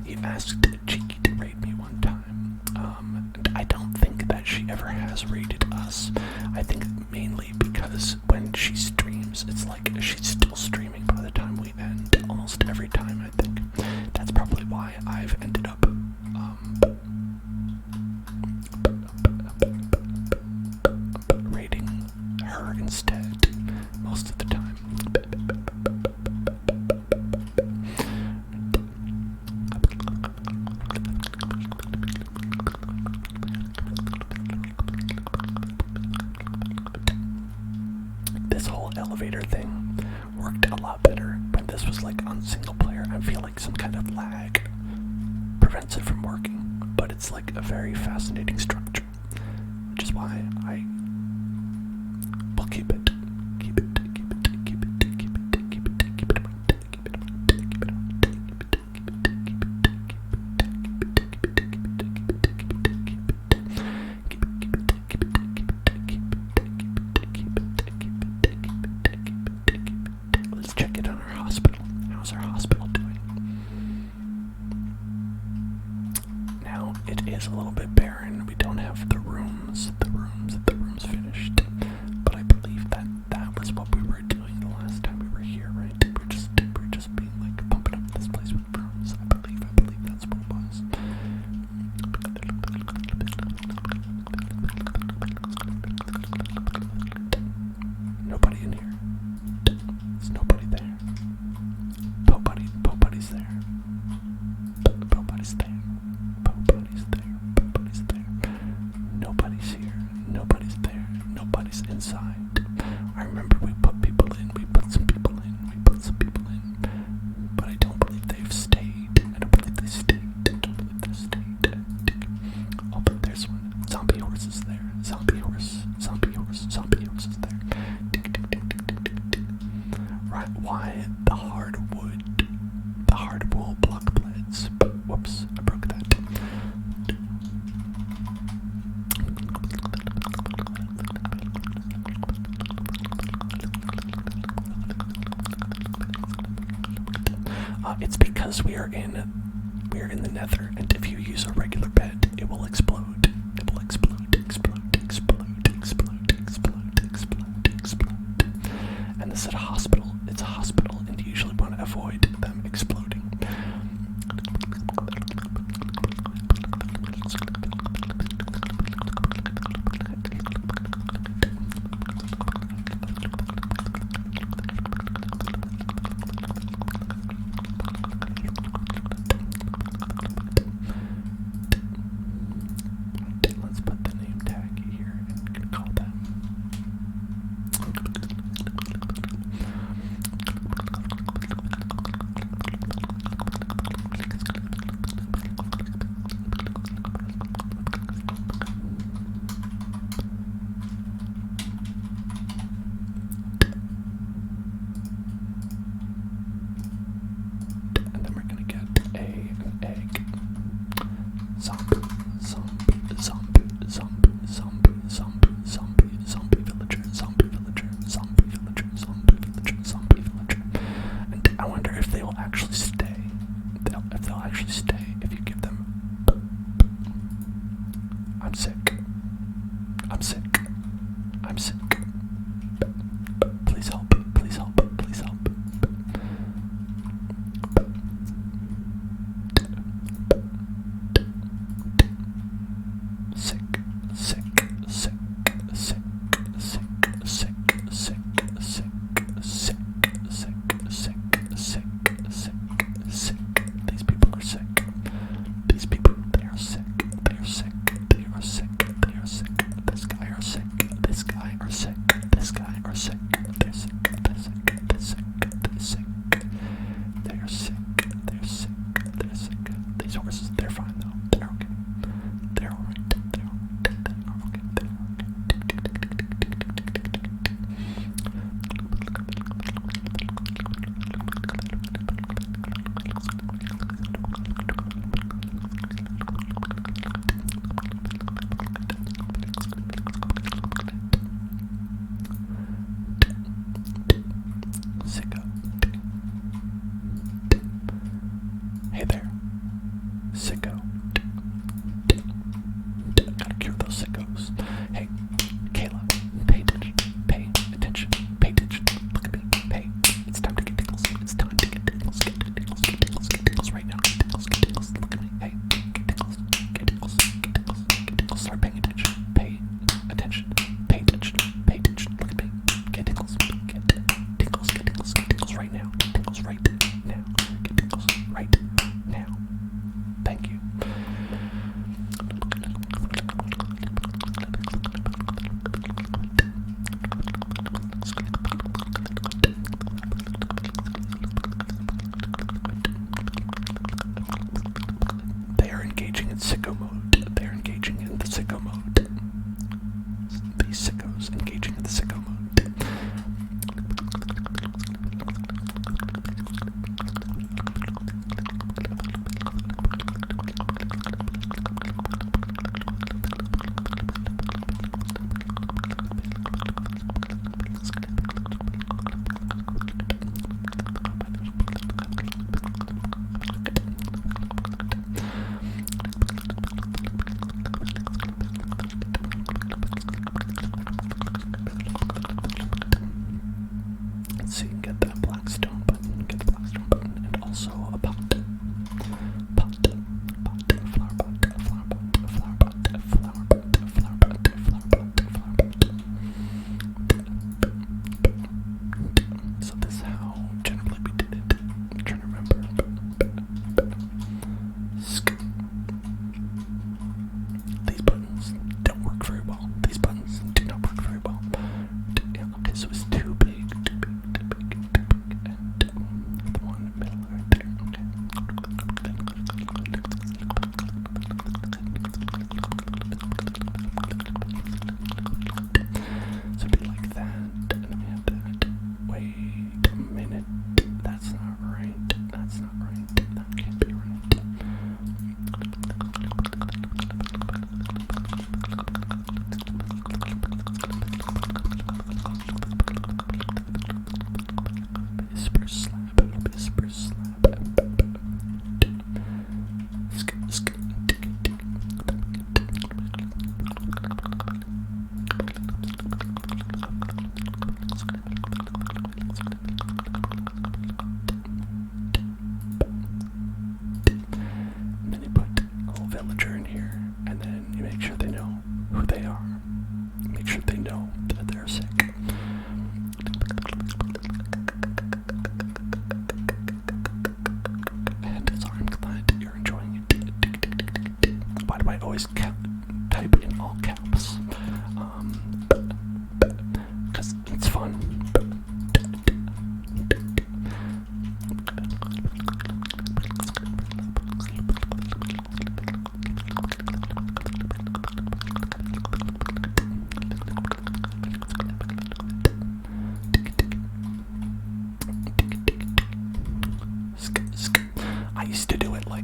You asked Cheeky to rate me one time. I don't think that she ever has rated us. I think mainly because when she streams, it's like she's still streaming by the time we end. Almost every time, I think. That's probably why I've ended up rating her instead most of the time. This whole elevator thing worked a lot better when this was like on single player. I feel like some kind of lag prevents it from working, but it's like a very fascinating structure, which is why I will keep it. Let's check it on our hospital. How's our hospital doing? Now it is a little bit barren. We don't have the rooms finished. But I believe that was what we were doing the last time we were here, right? We're just being like pumping up this place with rooms. I believe that's what it was. Nobody in here. There's nobody there. Nobody's there. Nobody's there. Nobody's here. It's because we are in the nether, and if you use a regular bed, it will explode. It will explode, explode, explode, explode, explode, explode, explode. And this is a hospital. It's a hospital, and you usually want to avoid them exploding. Let's put the name tag here and call that. And then we're gonna get an egg. Zombie, zombie, zombie, zombie, zombie, zombie, zombie, zombie villager, zombie villager, zombie villager, zombie villager, zombie villager. And I wonder if they will actually stay. If they'll actually stay if you give them. I'm sick. I'm sick. I'm sick. Please help. Please help. Please help. Sick, sick, sick, sick, sick, sick, sick, sick, sick, sick, sick, sick, sick, sick. These people are sick. These people, they are sick. They are sick. They are sick. They are sick. This guy are sick. This guy are sick. This guy are sick. They're sick. They're sick. They're sick. They're sick. They are sick. They're sick. They're sick. These horses, they're fine though. They're okay. They're alright. They're alright. They're okay. They're Sicko. Hey there. Sicko. Gotta cure those sickos. Hey, Kayla, pay attention. Pay attention. Pay attention. Look at me. Hey, it's time to get tingles. It's time to get tingles. Get tingles. Get tingles. Get tingles right now. Get tingles. Get tingles. Look at me. Hey, get tingles. Get tingles. Get tingles. Get tingles. Start paying attention. Pay attention. Pay attention. Pay attention. Look at me. Get tingles. Get tingles. Get tingles. Get tingles right now. Get tingles right now. Get tingles right now. Thank you. They are engaging in sicko mode. They are engaging in the sicko mode. These sickos engaging in the sicko mode.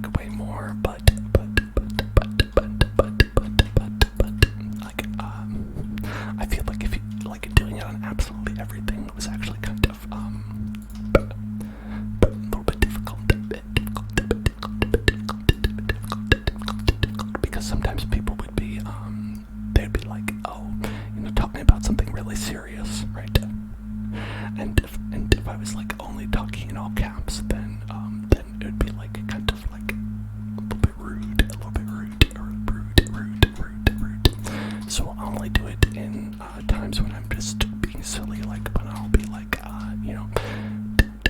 like way more, but like I feel like if you like doing it on absolutely everything was actually kind of a little bit difficult, because sometimes people would be they'd be like, oh, talking about something really serious, right? And if I was like only talking in all caps, then it would be like kind of like a little bit rude, So I'll only do it in times when I'm just being silly, like when I'll be like,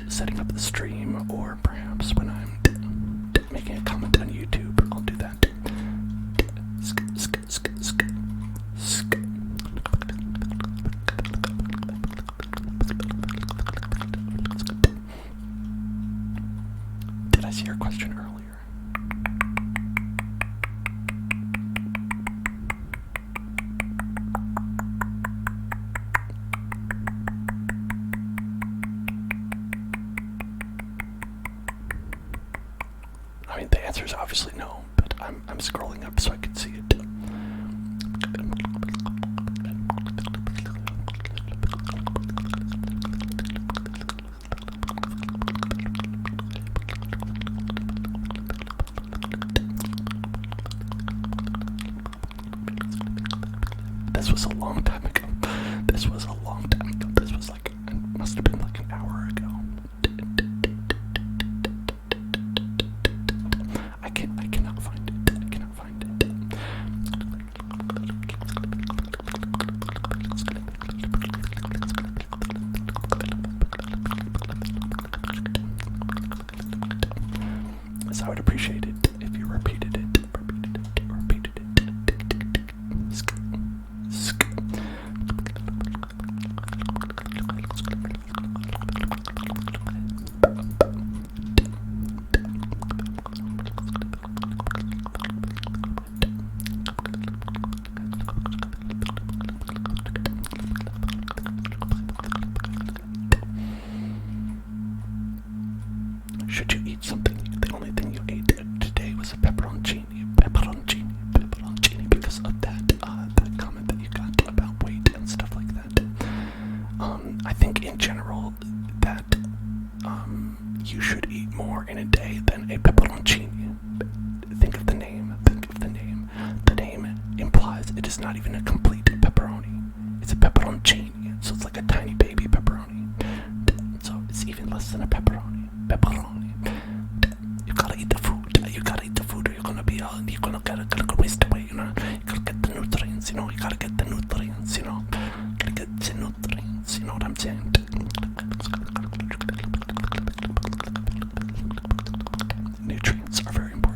setting up the stream, or perhaps when I'm making a comment on YouTube, I'll do that. Did I see your question earlier? I mean, the answer is obviously no, but I'm scrolling up so I can see it. This was a long time ago. This was like, it must have been like an hour ago. I cannot find it. So I would appreciate it if you repeated it. Should you eat something? The only thing you ate today was a pepperoncini, because of that comment that you got about weight and stuff like that. I think in general that you should eat more in a day than a pepperoncini. Think of the name. The name implies it is not even a complete pepperoni. It's a pepperoncini, so it's like a tiny baby pepperoni. So it's even less than a pepperoni. You gotta eat the food, or you're gonna get waste away, you gotta get the nutrients, you gotta get the nutrients, you know what I'm saying? Nutrients are very important.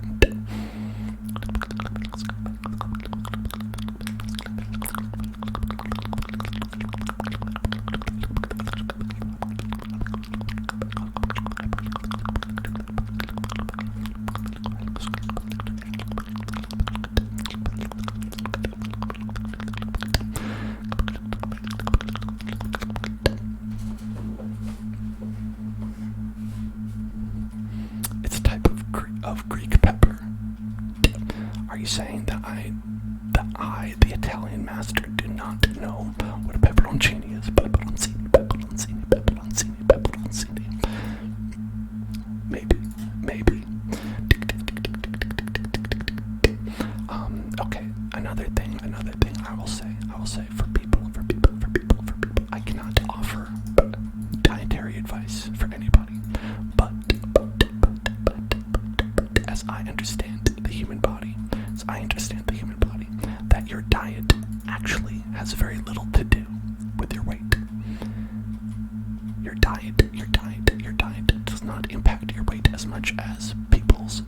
Of Greek pepper. Are you saying that I, the Italian master, do not know what a pepperoncini is? Pepperoncini. Maybe. Okay. Another thing. I will say for people. I cannot offer dietary advice for anybody, but as I understand the human body, that your diet actually has very little to do with your weight. Your diet does not impact your weight as much as people's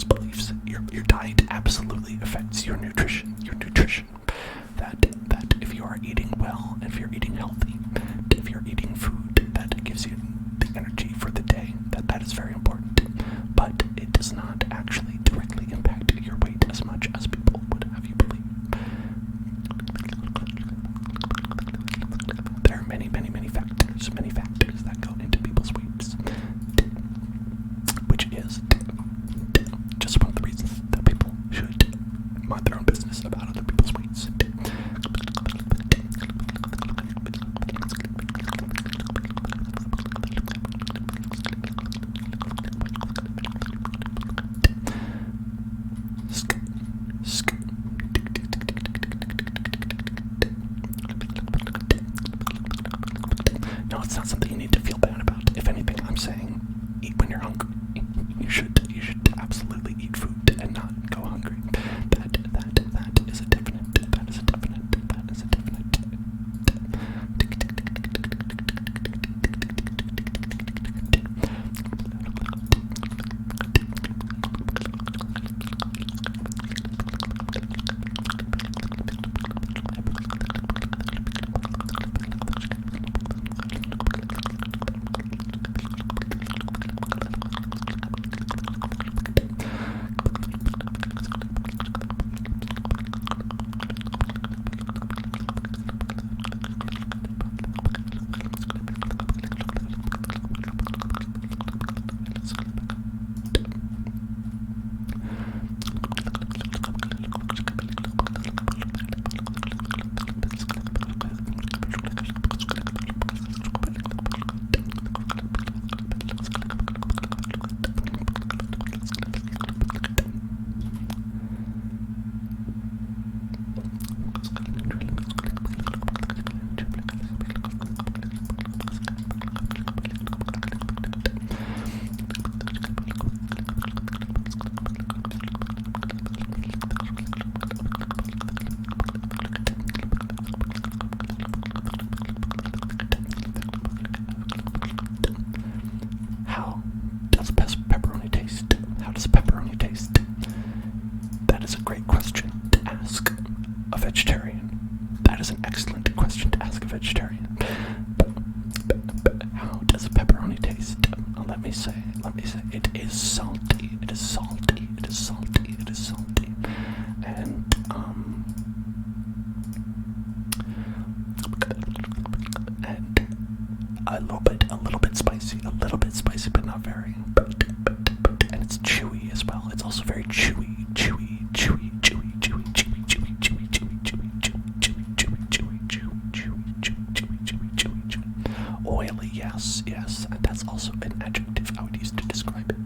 beliefs. Your diet absolutely affects your nutrition. That if you are eating well, if you're eating healthy, if you're eating food that gives you the energy for the day, that is very important. But it does not actually directly impact your weight as much as people would have you believe. There are many factors that go into people's weights, which is eat when you're hungry. You should absolutely eat food and not go hungry. That is a definite. That is a definite. That is a definite. Let me say, it is salty. It is salty. It is salty. It is salty. And a little bit spicy, but not very. And it's chewy as well. It's also very chewy. Oily, yes. That's also an adjective I would use to describe it.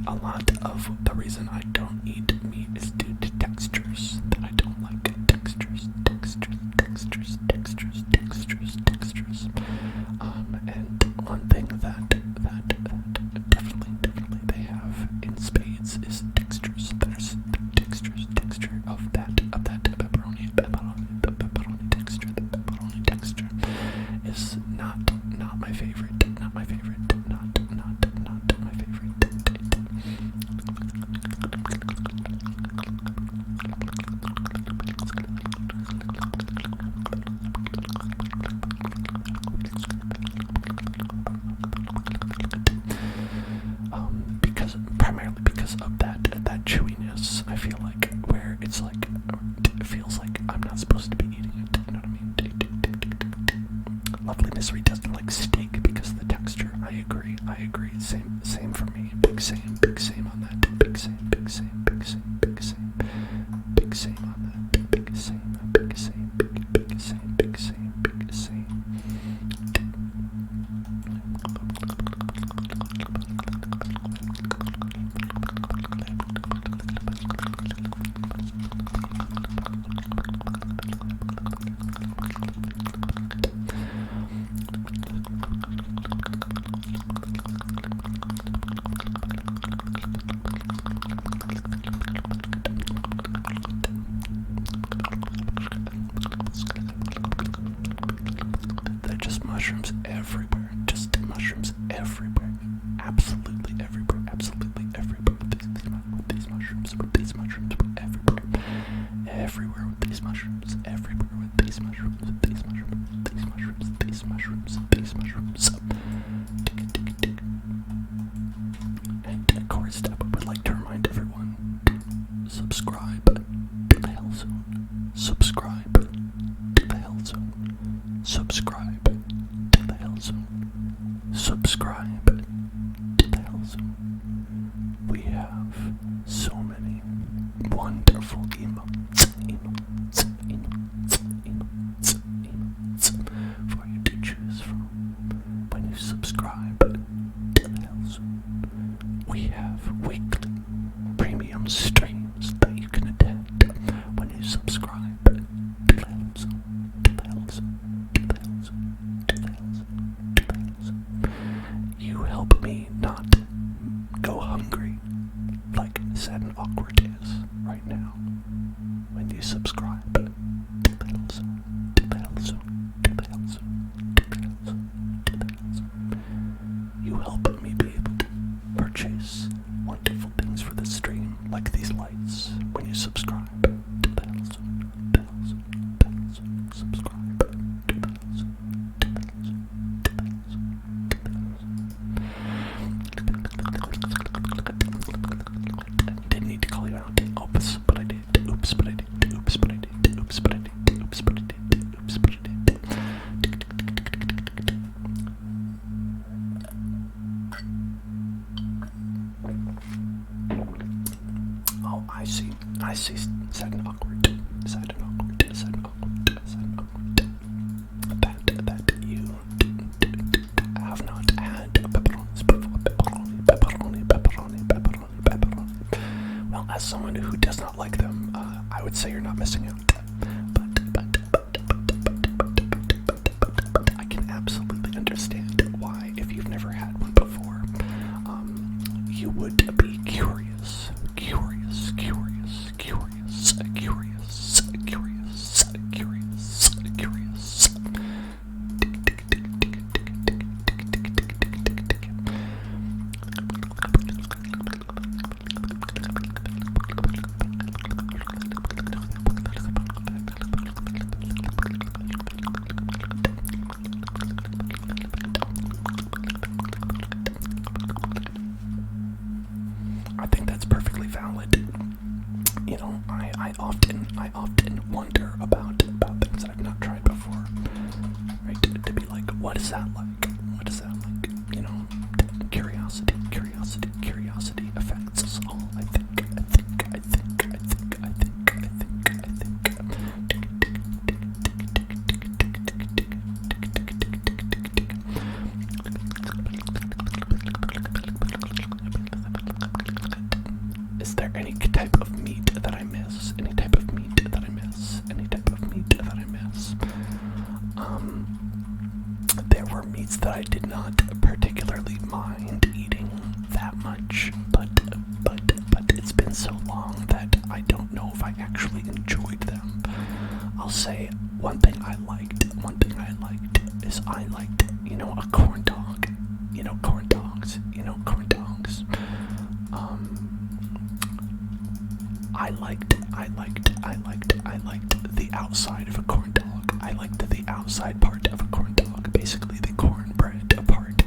A lot of the reason I don't eat meat is due to textures that I don't like. Textures. And one thing that definitely they have in spades is textures. There's texture of that pepperoni texture. The pepperoni texture is not my favorite. Not my favorite. Primarily because of that chewiness, I feel like, where it feels like I'm not supposed to be eating it, you know what I mean? Lovely Misery doesn't like steak because of the texture. I agree, same for me, big same on that, big same on that, big same. so many wonderful emotes for you to choose from when you subscribe to the house. We have weekly premium streams that you can attend when you subscribe to the house. You help me not go hungry like sad and awkward is right now when you subscribe to the house. You help me be able to purchase wonderful things for the stream like these lights when you subscribe to the house. Subscribe to the house. Didn't need to call you out. Oops, but I did. Oops, but I did. Oops, but I did. Oops, but I did. Oops, but I did. Oops, but I did. Oh, I see. I see. Sad and awkward. Sad and awkward. Sad and awkward. Sad and awkward. That you have not had pepperonis before. Pepperoni. Well, as someone who does not like them, I would say you're not missing out. But I can absolutely understand why, if you've never had one before, you would be curious. I think that's perfectly valid. You know, I often wonder about things that I've not tried before. Right? To be like, what is that like? What is that like? You know, curiosity affects us all. I think. Is there any type of meat that I miss? Any type of meat that I miss? There were meats that I did not particularly mind eating that much, but it's been so long that I don't know if I actually enjoyed them. I'll say one thing I liked is I liked, a corn dog. Corn dogs. I liked the outside of a corn dog. I liked the outside part of a corn dog, basically the cornbread part.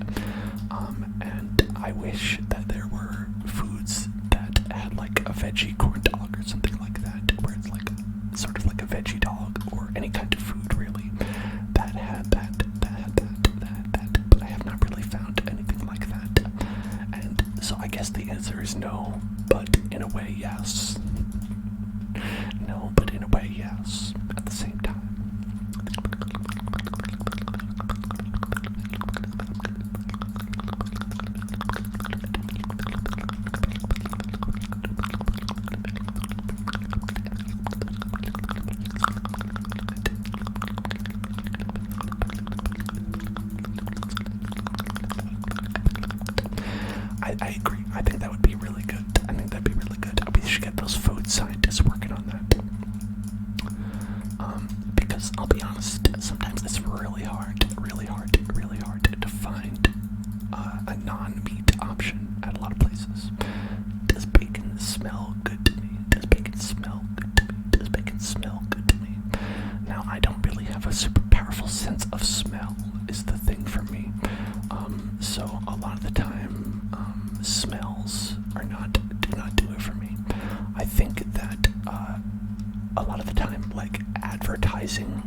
And I wish that there were foods that had like a veggie corn dog or something like that, where it's like sort of like a veggie dog or any kind of food really that had that. But I have not really found anything like that. And so I guess the answer is no, but in a way, yes. No, but in a way, yes, at the same time. I agree. I think that would be really good. We should get those food scientists working on that. Because I'll be honest, sometimes it's really hard to find a non-meat option at a lot of places. Does bacon smell good to me? Now, I don't really have a super powerful sense of smell, is the thing for me. So a lot of the time, smells do not do it for me. I think that a lot of the time, like, advertising,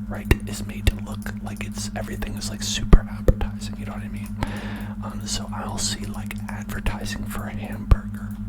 right, is made to look like everything is like super advertising, you know what I mean? So I'll see like advertising for a hamburger,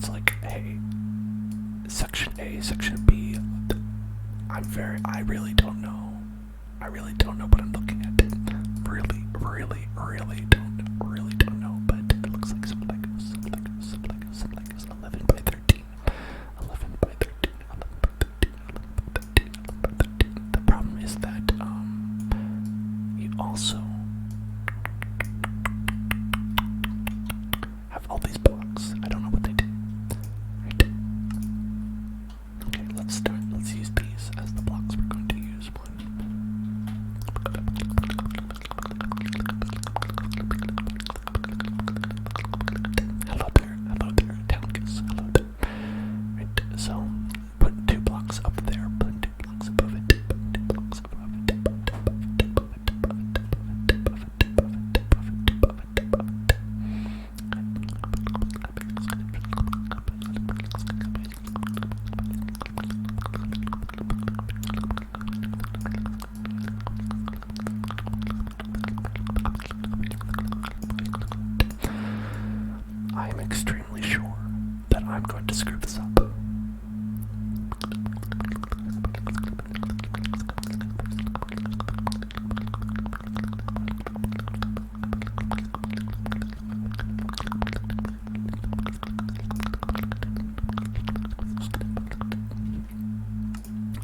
it's like, hey, section A, section B. I really don't know. I really don't know what I'm looking at. Really don't know. But it looks like some Legos. 11 by 13. 11 by 13. 11 by 13. 11 by 13. 11 by 13. The problem is that you also have all these blocks. I don't know what they do. Right. Okay, let's start. Let's use these as the blocks we're going to use. Hello there, tingles. Hello there. Right, so put 2 blocks up there, put 2 blocks above it, put 2 blocks above it, above it, above it, above it, above it, above it, above it, above it, above it, above it. I am extremely sure that I'm going to screw this up.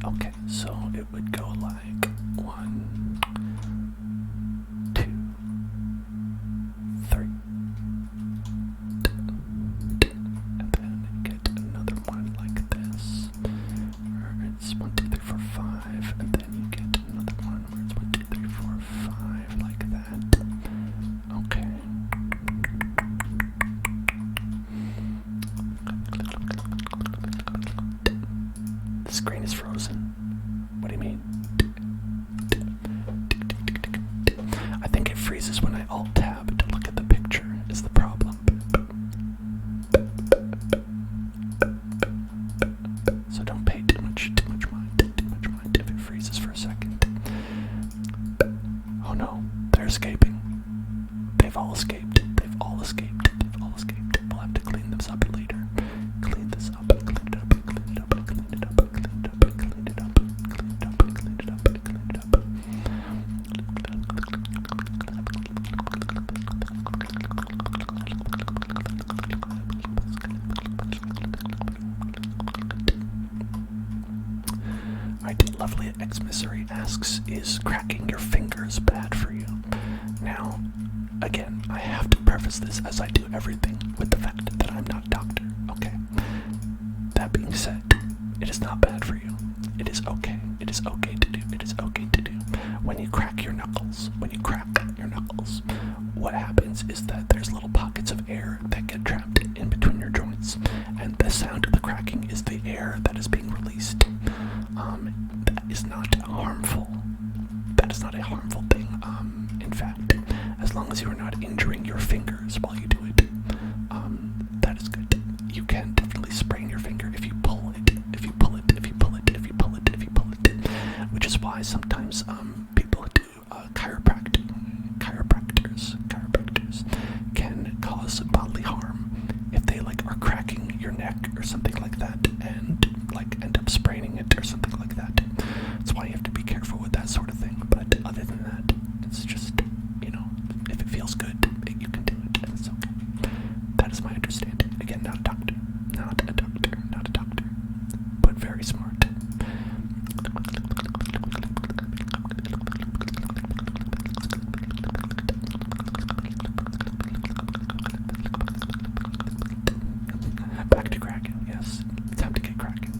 Okay, so it would go like 1, 2, 3. And then get another one like this. Where it's 1, 2, 3, 4, 5. And then you get another one where it's 1, 2, 3, 4, 5, like that. Okay. The screen is frozen. What do you mean? I think it freezes when I alt-tab to look at the picture is the problem. So don't pay too much mind if it freezes for a second. Oh no, they're escaping. They've all escaped. We'll have to clean this up later. Clean this up, clean it up, clean it up, clean it up, clean it up, clean it up, clean it up, clean it up, clean it up. Alright, Lovely at Xmisery asks, is cracking your fingers bad for you? Now, again, I have to preface this as I do everything with the fact that I'm not a doctor, okay? That being said, it is not bad for you. It is okay. It is okay to do. It is okay to do. When you crack your knuckles, what happens is that there's little pockets of air that get trapped in between your joints, and the sound of the cracking is the air that is being released. That is not harmful. That is not a harmful thing. In fact, as long as you are not injuring your fingers while you do it, that is good. You can definitely sprain your finger if you pull it, which is why sometimes people who do chiropractors can cause bodily harm if they are cracking your neck or something like that and end up spraining it or something like that. That's why you have to be careful with that sort of thing. But other than that, it's just, if it feels good, you can do it, and it's okay. That is my understanding. Again, not a doctor, but very smart. Back to cracking, yes. Time to get cracking.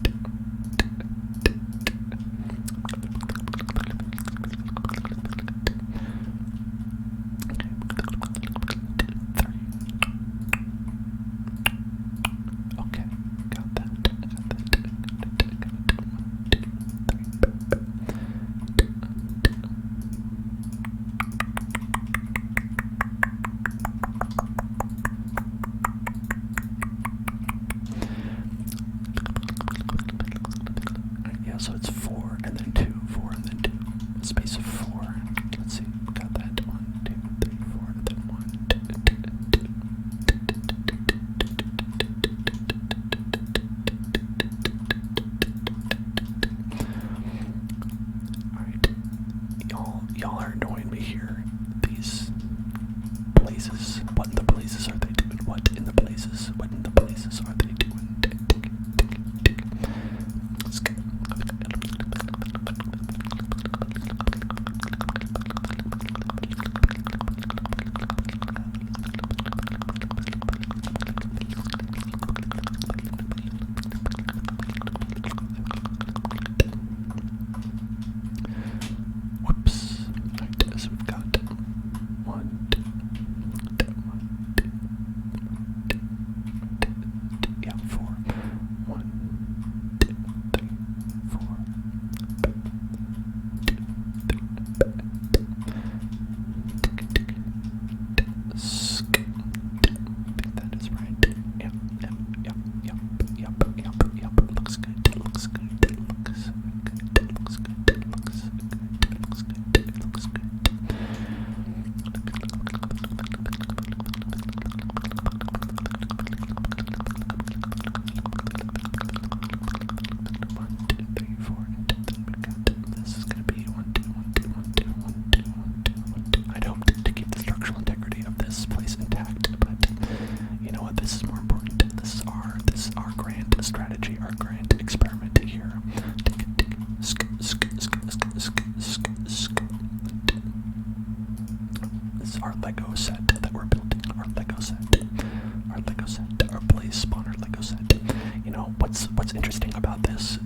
Now, what's interesting about this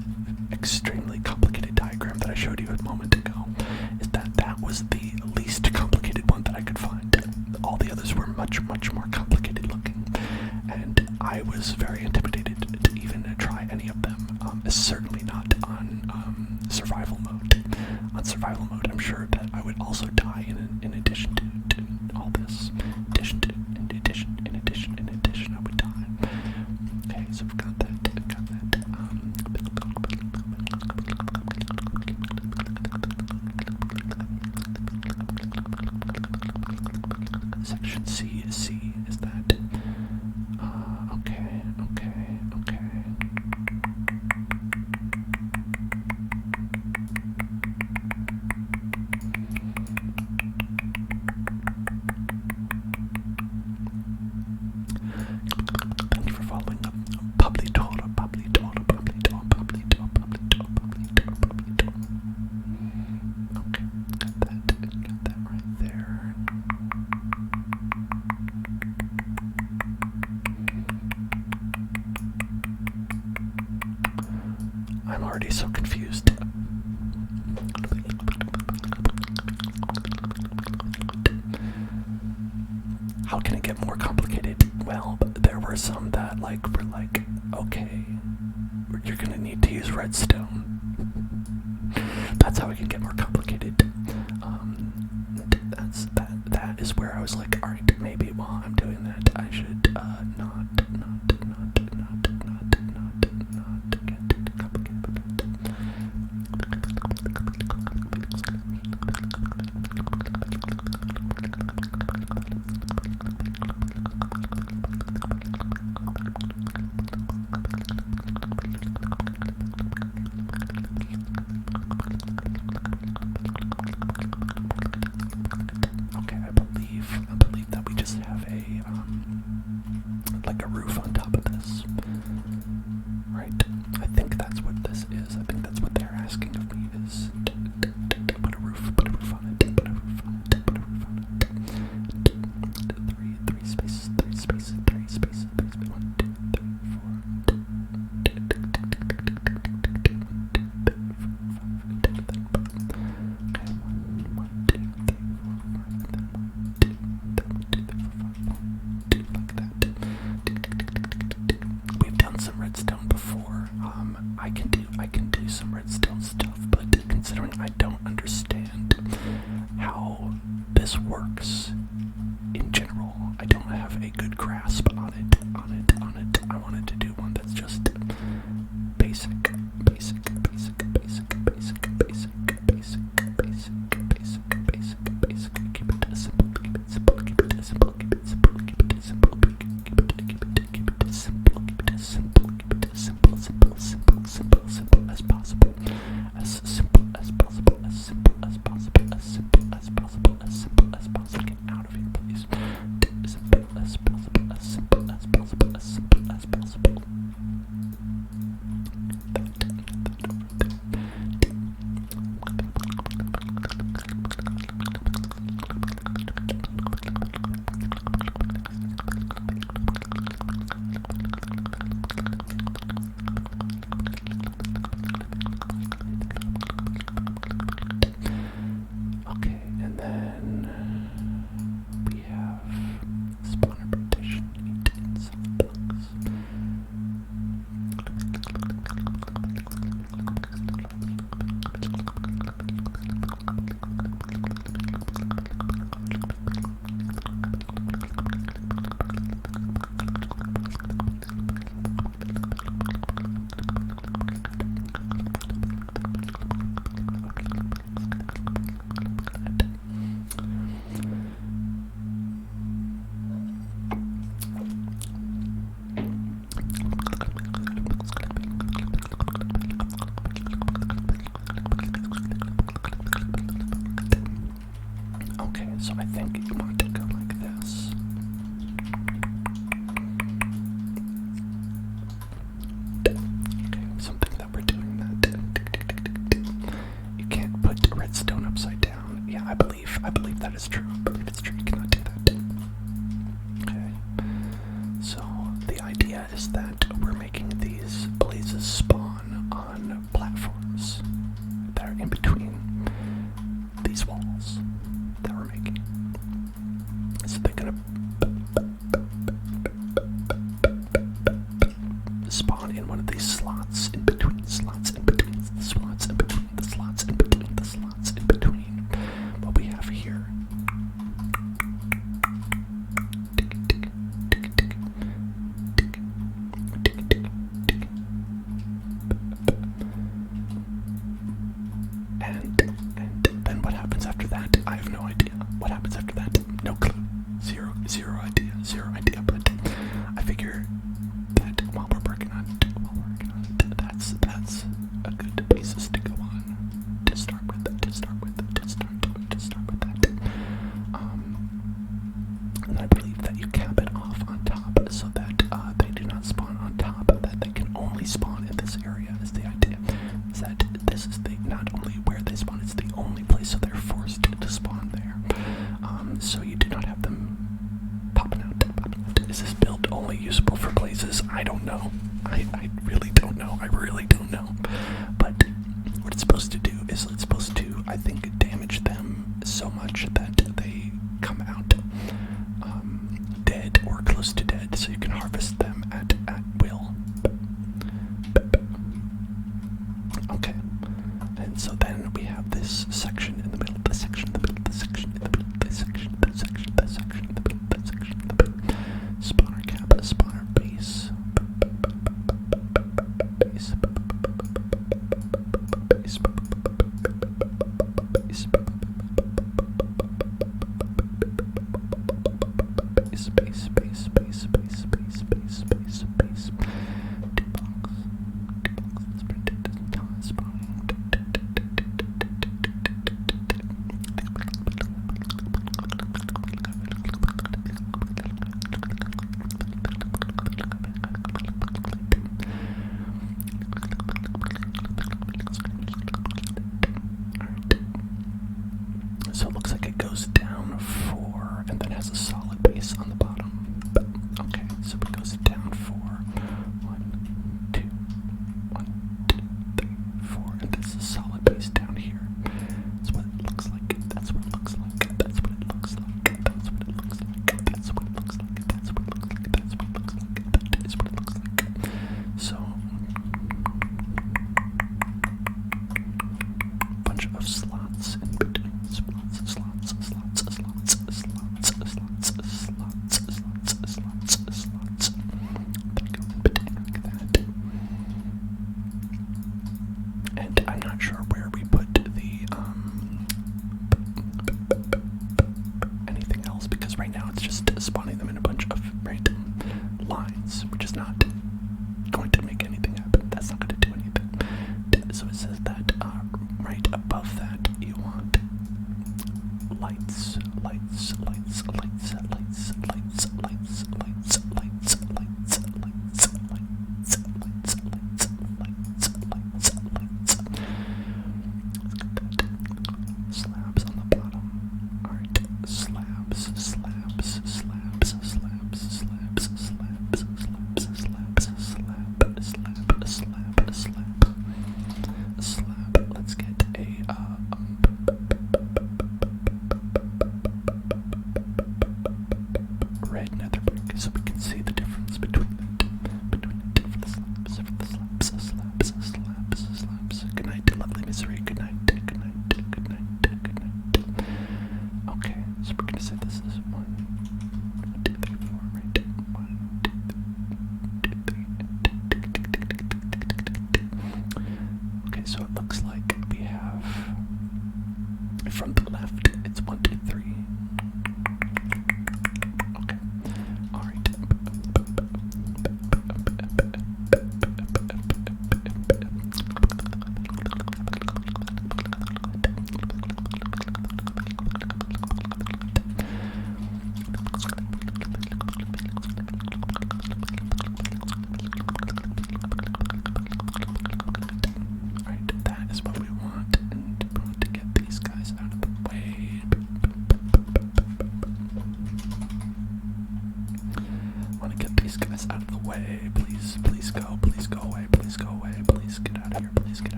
extremely complicated diagram that I showed you a moment ago is that that was the least complicated one that I could find. All the others were much, much more complicated looking, and I was very intimidated to even try any of them. Certainly not on survival mode. On survival mode, I'm sure that I would also die in addition to all this. In addition, I would die. Okay, so we've got that. Section C is that. Okay. Thank you for following up. Okay, got that right there. I'm already so confused. How can it get more complicated? Well, there were some that were like, okay, you're gonna need to use redstone. That's how it can get more complicated. That is where I was like, alright, maybe while I'm doing that, I should not get complicated. Okay, I believe that we just have a like a roof on top of this. Right? I think that's what this is. I think that's what they're asking of me is put a roof on it. Three spaces. 1, 2, 3, 4. We've done some redstone before. I can do some redstone stuff, but considering I don't understand how this works in general, I don't have a good grasp on it. I wanted to do one that's just basic. Keep it simple. Simple as possible. As simple as possible. Get out of here, please. Simple as possible. Okay, and then we have spawner partition in some blocks. Okay, so I think you want to go like this. Okay, something that we're doing that. You can't put redstone upside down. Yeah, I believe that is true. I believe it's true. You cannot do that. Okay. So the idea is that we're making these spawn in one of these slots, in between slots, in between the slots, in between the slots, in between the slots, in between what we have here. And then what happens after that? I have no idea. What happens after that? No clue. Zero idea. But I figure that while we're working on it, that's a good basis to go on. To start with that. And I believe that you cap it off on top so that they do not spawn on top. That they can only spawn in this area is the idea. Is that this is not only where they spawn, it's the only place, so they're forced to spawn there. So you do not have them popping out. Is this build only usable for places? I don't know. I really don't know. But what it's supposed to do is it's supposed to, I think, damage them so much that they come out dead or close to dead, so you can harvest them at will. Okay. And so then we have this section in the middle, this section in the middle, this section in the middle, this section, this section, this section in the middle, this section in the middle. Spawner cap, spawner base.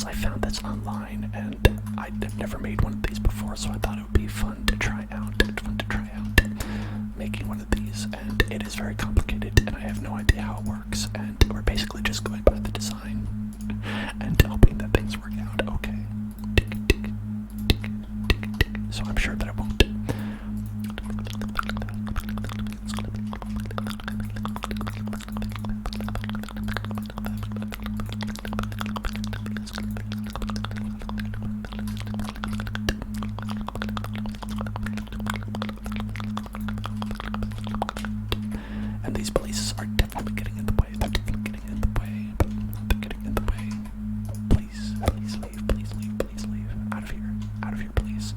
because I found this online and I've never made one of these before, so I thought it would be fun to try out. Making one of these, and it is very complicated, and I have no idea how it works. And we're basically just going by the design and hoping that things work out okay. So I'm sure that it won't. And these places are definitely getting in the way. They're definitely getting in the way. They're getting in the way. Please, please leave. Please leave. Please leave. Out of here. Out of here, please.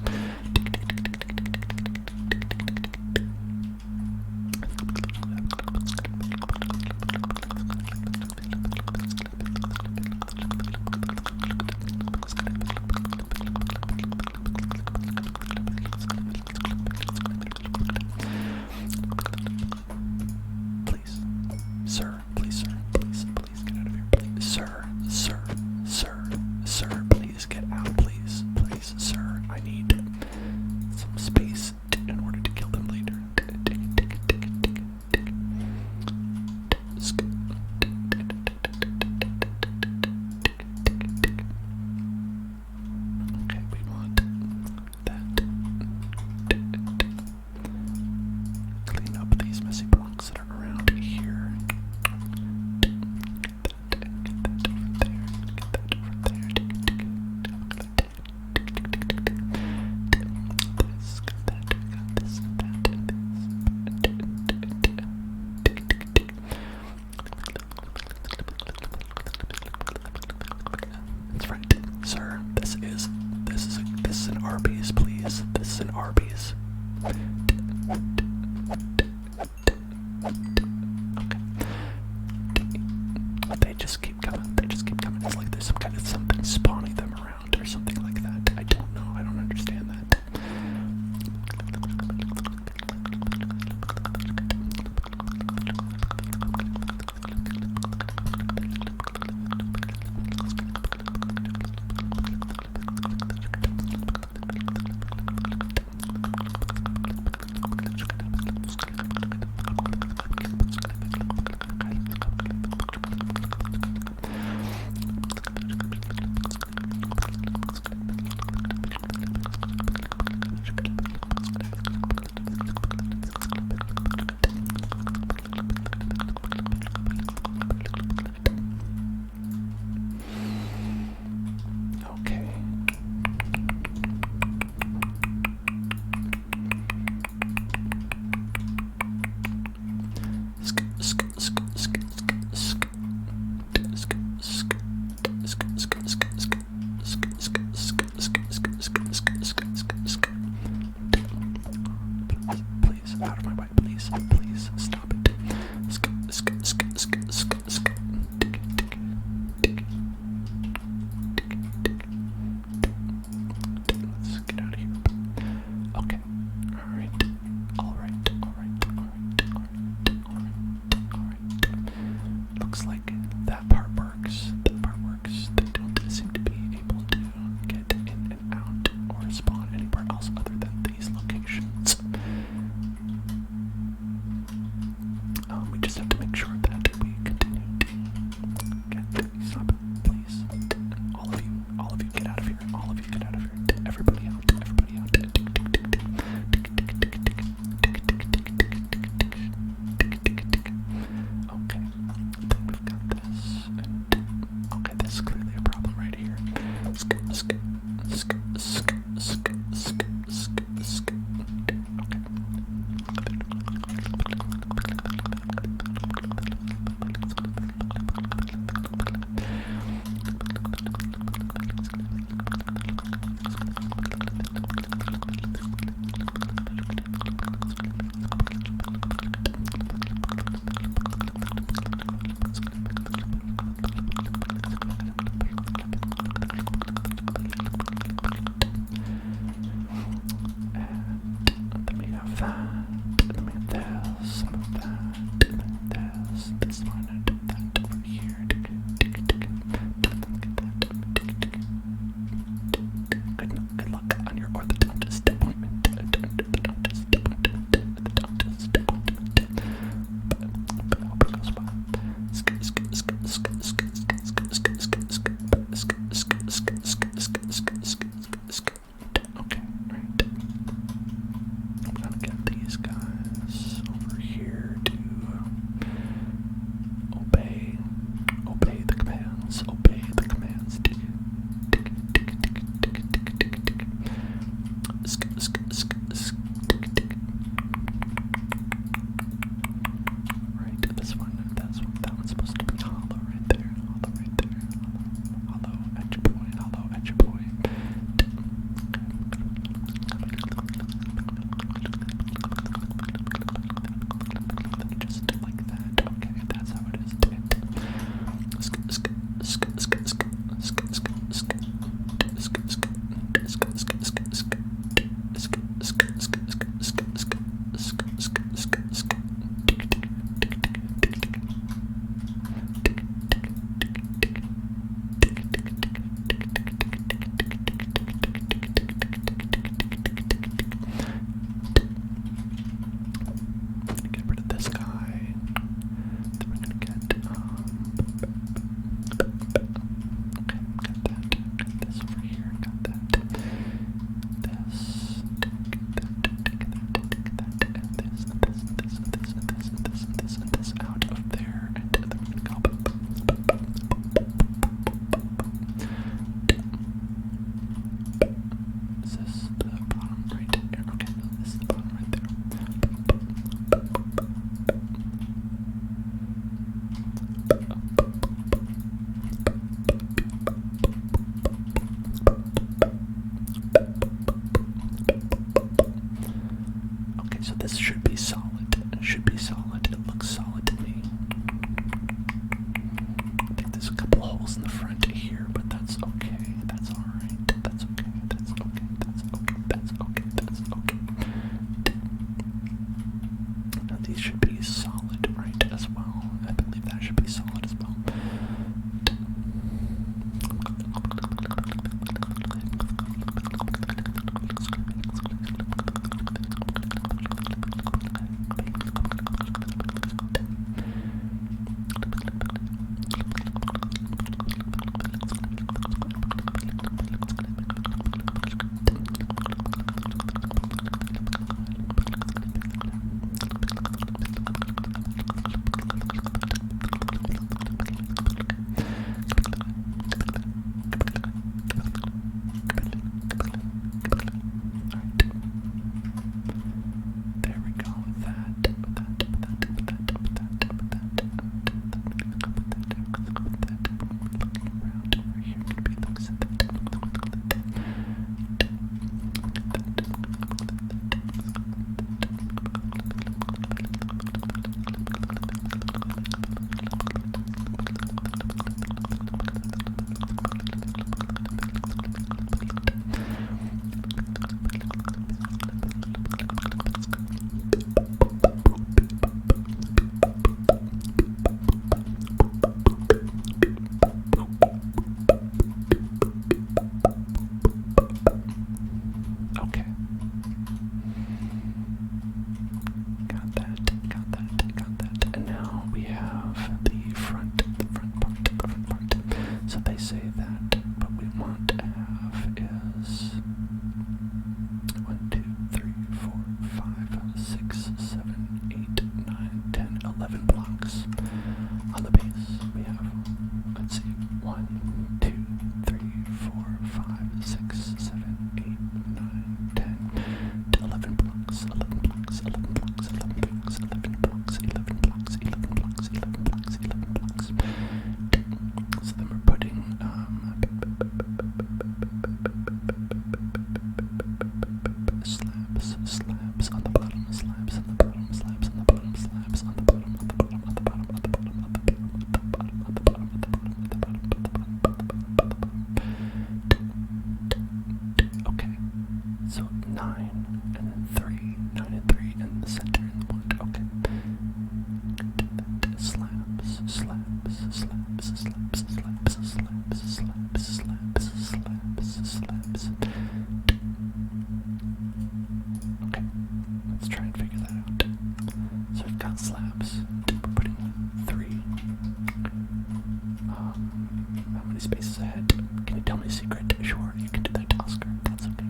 spaces ahead. Can you tell me a secret? Sure, you can do that, Oscar. That's okay.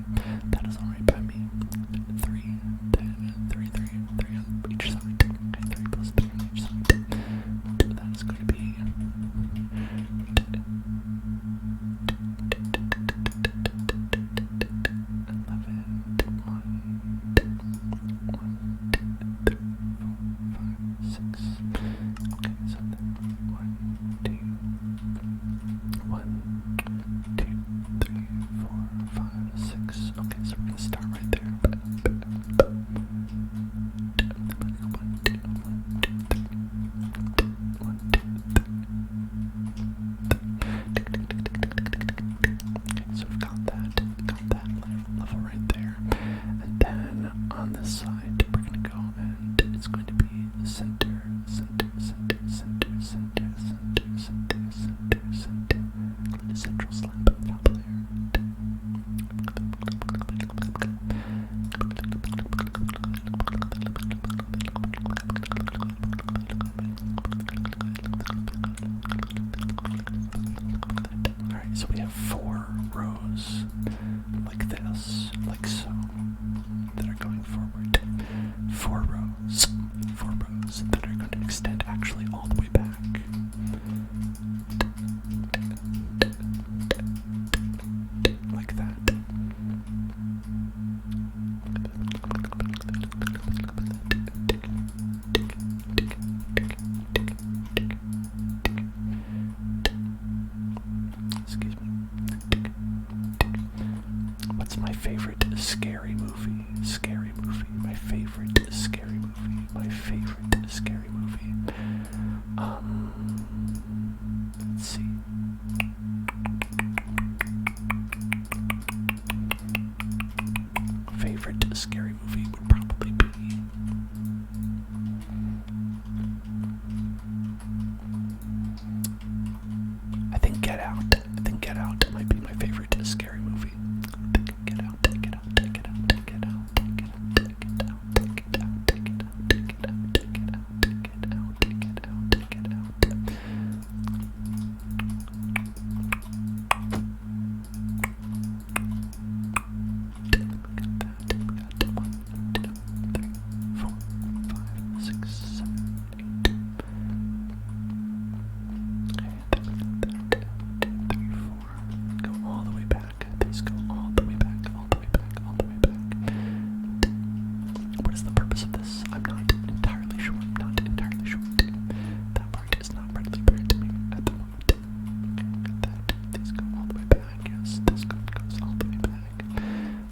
That is alright by me. 3, then 3 on each side. Okay, 3 plus 3 on each side. That is going to be 6. Okay, so we're gonna start right there. Okay, so we've got that level right there. And then on this side, we're gonna go and it's going to be center. Central slab top there. Alright, so we have 4 rows like this, like so, that are going forward. 4 rows that are going to extend actually all the way back. Like that. Excuse me. What's my favorite scary movie? My favorite scary movie. Let's see. Favorite scary movie would probably be I think Get Out. Get Out might be my favorite scary movie. Get Out.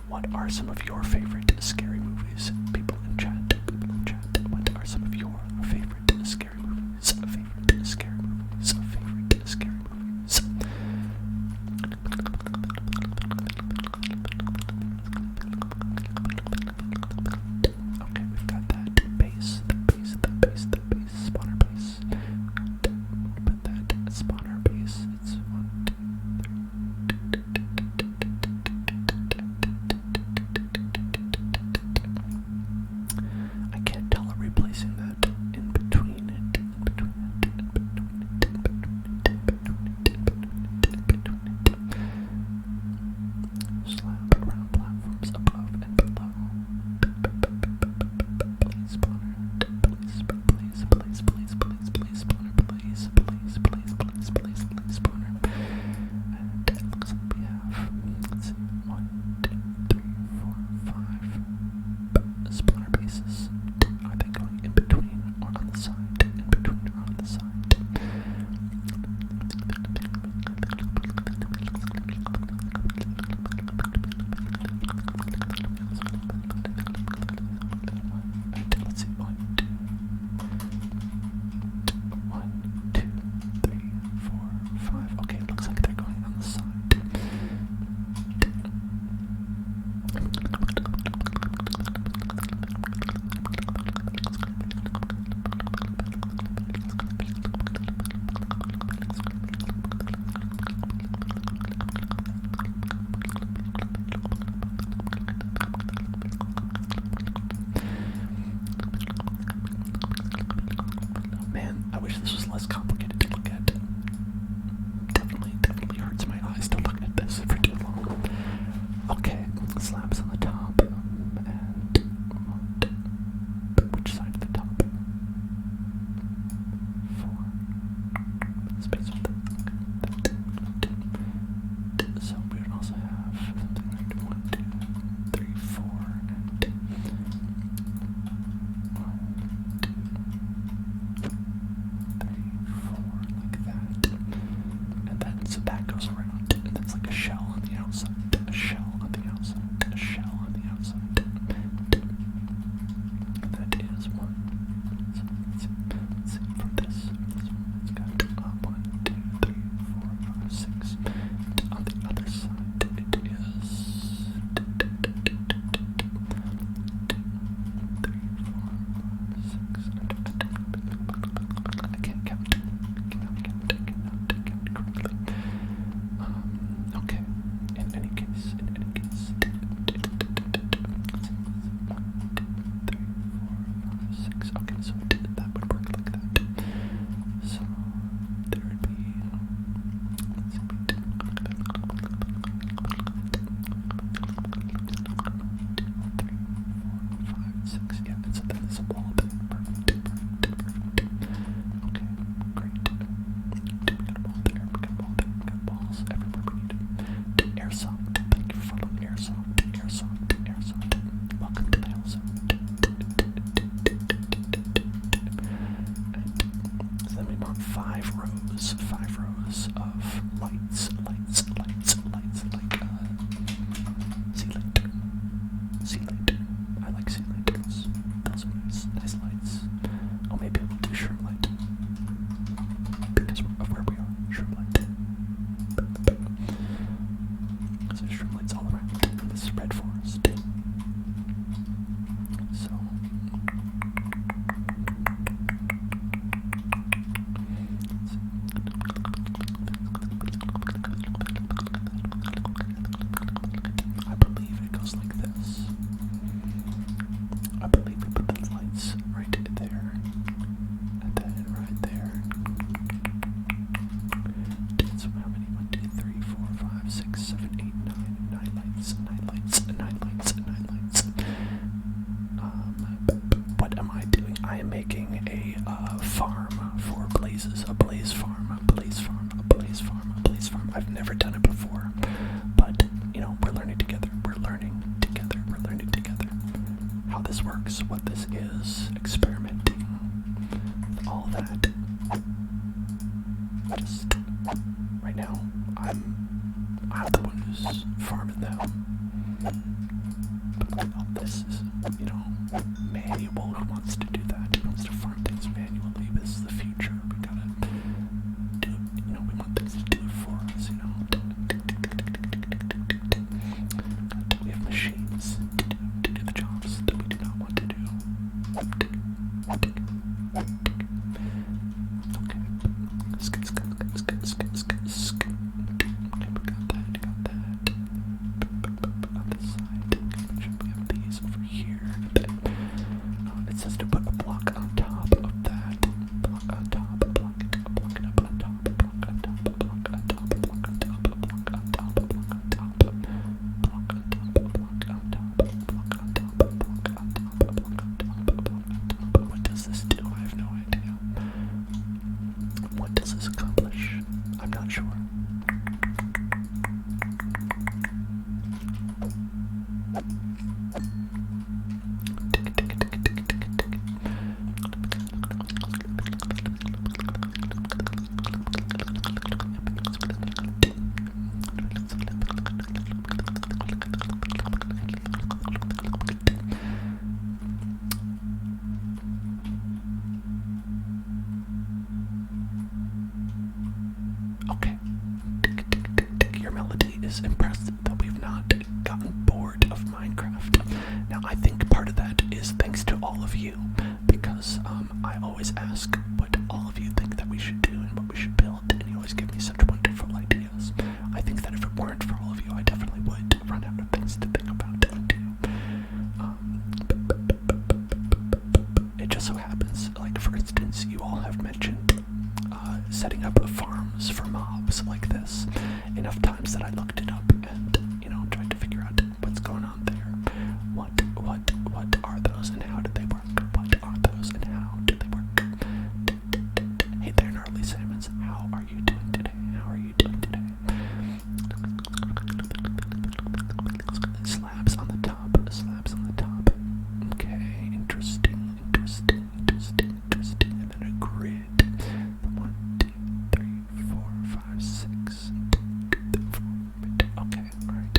What are some of your favorite scary movies? People in chat. What are some of your favorite scary movies? Favorite scary movies. Okay, we've got that base, spawner base. Put that spawner base. It's 1, 2, 3. I can't tell her replacing that in between it. Slab around platforms above and below. Please, spawner. Please, spawner. Please, spawner. And it looks like we have, let's see, 1, 2, 3, 4, 5 spawner bases. Are they going in between or on the side? In between or on the side? Let's see, 1, 2, 3, 4, 5. Okay, it looks like they're going on the side. Man, I wish this was less complicated to look at. Definitely want 5 rows of lights, like, sea light. I like sea lights. Those are nice lights. Oh, maybe we'll do shroom light. Because of where we are, shroom light. Because there's shroom lights all around in this red forest. So, I believe it goes like this. I believe we put the lights right there, and then right there. So how many? 1, 2, 3, 4, 5, 6, 7, 8, 9 lights, 9 lights, 9 lights, 9 lights. What am I doing? I am making a farm for blazes, a blaze farm, a blaze farm, a blaze farm, a blaze farm. I've never done it before, but you know, we're learning together. We're learning together. We're learning together how this works, what this is, experimenting with all that. Just right now, I'm the one who's farming them. But this is, you know, manual. Who wants to do that? Who wants to farm things manually? This is the future. We gotta do, you know, we want things to do it for us, you know. We have machines to do the jobs that we do not want to do. Okay. Okay, we got that. On this side, make sure we have these over here. It says to put a block on top of that. Block on top, block it up on top, block on top, block on top, block on top, block on top, block on top, block on top, block on top, block on top, block on top, block on top. What does this do? I have no idea. What does this accomplish? I'm not sure. Okay. Your melody is impressive that we've not gotten bored of Minecraft. Now, I think part of that is thanks to all of you, because I always ask what all of you think that we should do and what we should build, and you always give me such wonderful ideas. I think that if it weren't for all of you, I definitely would run out of things to think about and do. It just so happens, like for instance, you all have mentioned setting up farms for mobs like this enough times that I looked it up and, you know, tried to figure out what's going on there. What are those and how do they work? What are those and how do they work? Hey there, gnarly salmons. How are you doing today? How are you doing today? Slabs on the top. Slabs on the top. Okay, interesting. And then a grid. 1, 2, 3, 4, 5, 6. Okay, alright.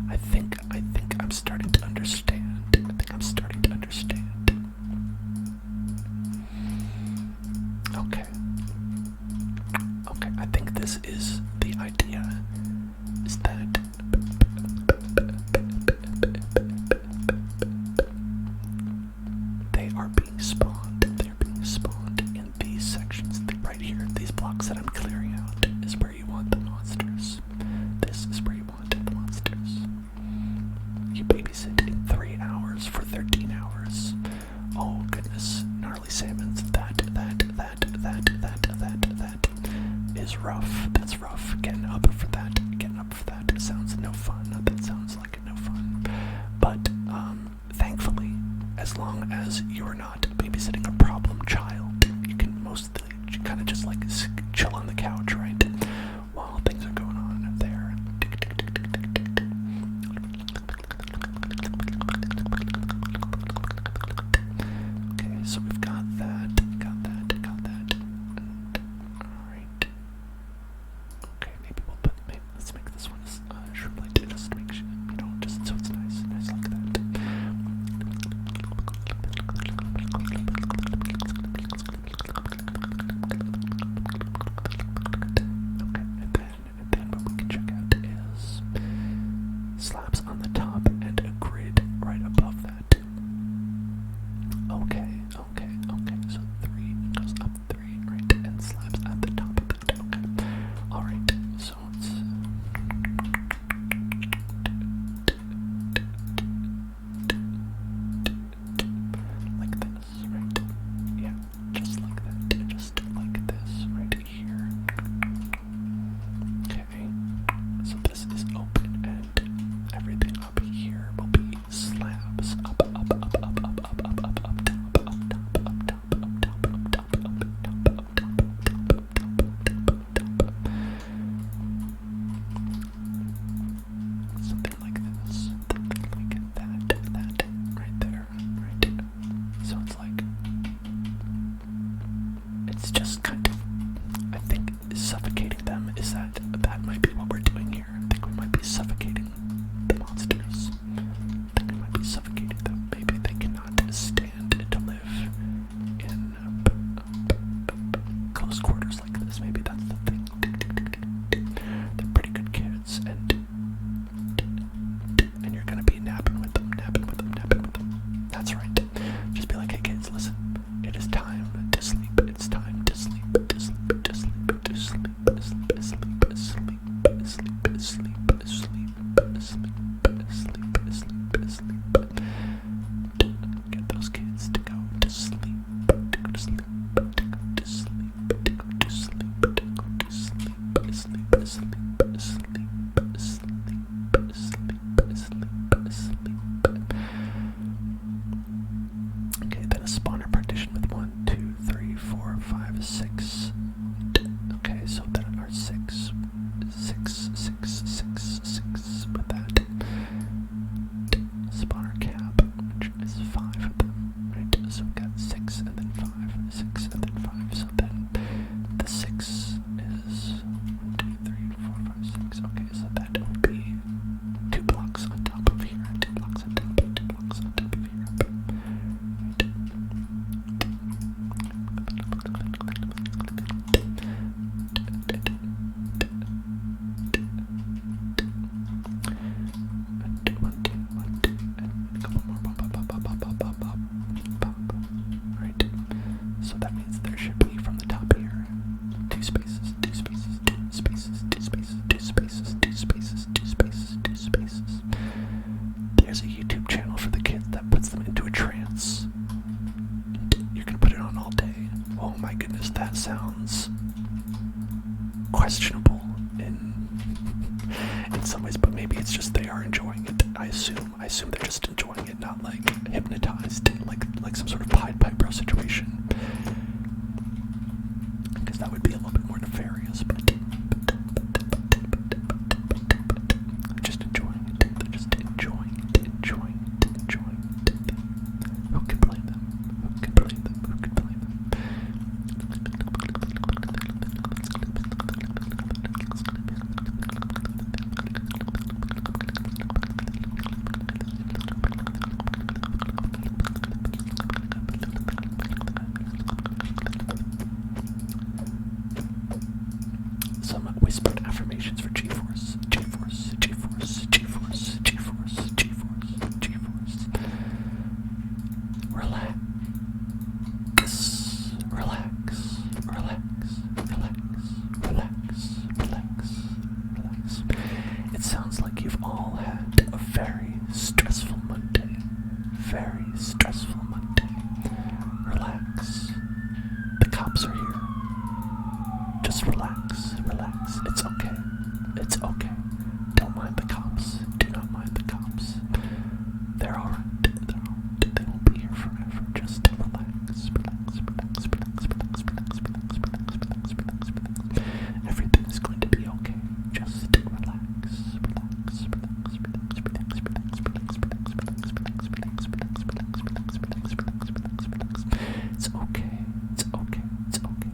I think I'm starting to understand. Okay, I think this is the idea, is that they are being spawned. They're being spawned in these sections right here. These blocks that I'm clearing out is where you want the monsters. This is where you want the monsters. You babysit in 3 hours for 13 hours. Oh goodness, gnarly salmons. That is rough. That's rough. Getting up for that sounds no fun. That sounds like no fun. But thankfully, as long as you're not babysitting a problem child, you can mostly kind of just like chill on the couch, right? While things are going on there. Okay, so we've got that. this. Maybe that's the thing. They're pretty good kids, and you're gonna be napping with them. That's right. Just be like, hey kids, listen. It is time to sleep. It's time to sleep. To sleep. To sleep. To sleep. To sleep. To sleep. To sleep. To sleep. To sleep. To sleep. To sleep. To sleep. To sleep. Get those kids to go to sleep. To go to sleep. To go to sleep. To go to sleep. To go to sleep. To sleep. To sleep. To sleep. To sleep. To sleep. To sleep. To sleep. Okay, then a spawner partition with 1, 2, 3, 4, 5, 6. Okay, so then our 6 with that. Spawner cap, which is 5 of them, right? So we got 6 and then 5, 6 and then 5. So then the 6 is 1, 2, 3, 4, 5, 6. Okay, so that would be 2 blocks on top of here, 2 blocks on top of here, 2 blocks on top of here. Right. So that means there should be from the top here 2 spaces, 2 spaces, 2 spaces, 2 spaces, 2 spaces, 2 spaces, 2 spaces, 2 spaces. There's a YouTube channel for the kids that puts them into a trance. You can put it on all day. Oh my goodness, that sounds questionable in some ways, but maybe it's just they are enjoying it. I assume they're just enjoying it, not like hypnotized, like some sort of Pied Piper situation. Because that would be a little bit more nefarious, but they're just enjoying it. They're just enjoying it. Who can blame them? Who can blame them? Who can blame them? Some whispered affirmations for G-Force. G-Force, G-Force, G-Force, G-Force, G-Force, G-Force. Relax. Relax. Relax. Relax. Relax. Relax. Relax. It sounds like you've all had a very stressful Monday. Very stressful Monday. Relax. The cops are here. Just relax, relax. It's okay. It's okay. Don't mind the cops. Do not mind the cops. They're alright. They're alright. They won't be here forever. Just relax, relax, relax, relax, relax, relax, relax, relax, relax, relax, relax. Everything is going to be okay. Just relax, relax, relax, relax, relax, relax, relax, relax, relax, relax, relax, relax, relax, relax, relax, relax, relax. It's okay. It's okay. It's okay.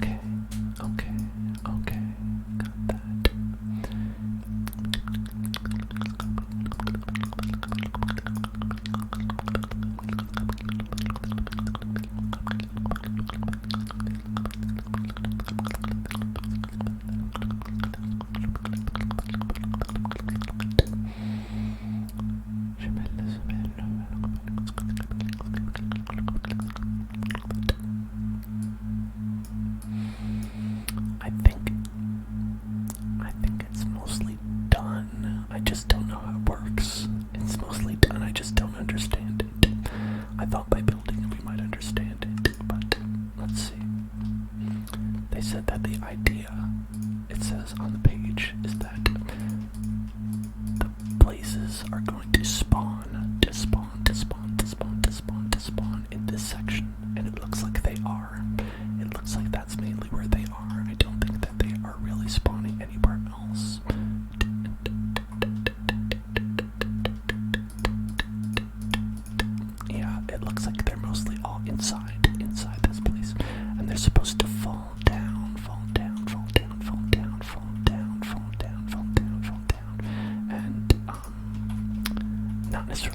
Okay, okay, okay, got that. I think it's mostly done. I just don't know how it works. It's mostly done. I just don't understand it. I thought by building it we might understand it, but let's see. They said that the idea, it says on the page, is that the places are going to spawn in this section, and it looks like they are. It looks like that's mainly where they are. I don't think that they are really spawning anywhere else. Yeah, it looks like they're mostly all inside this place, and they're supposed to fall down, and not necessarily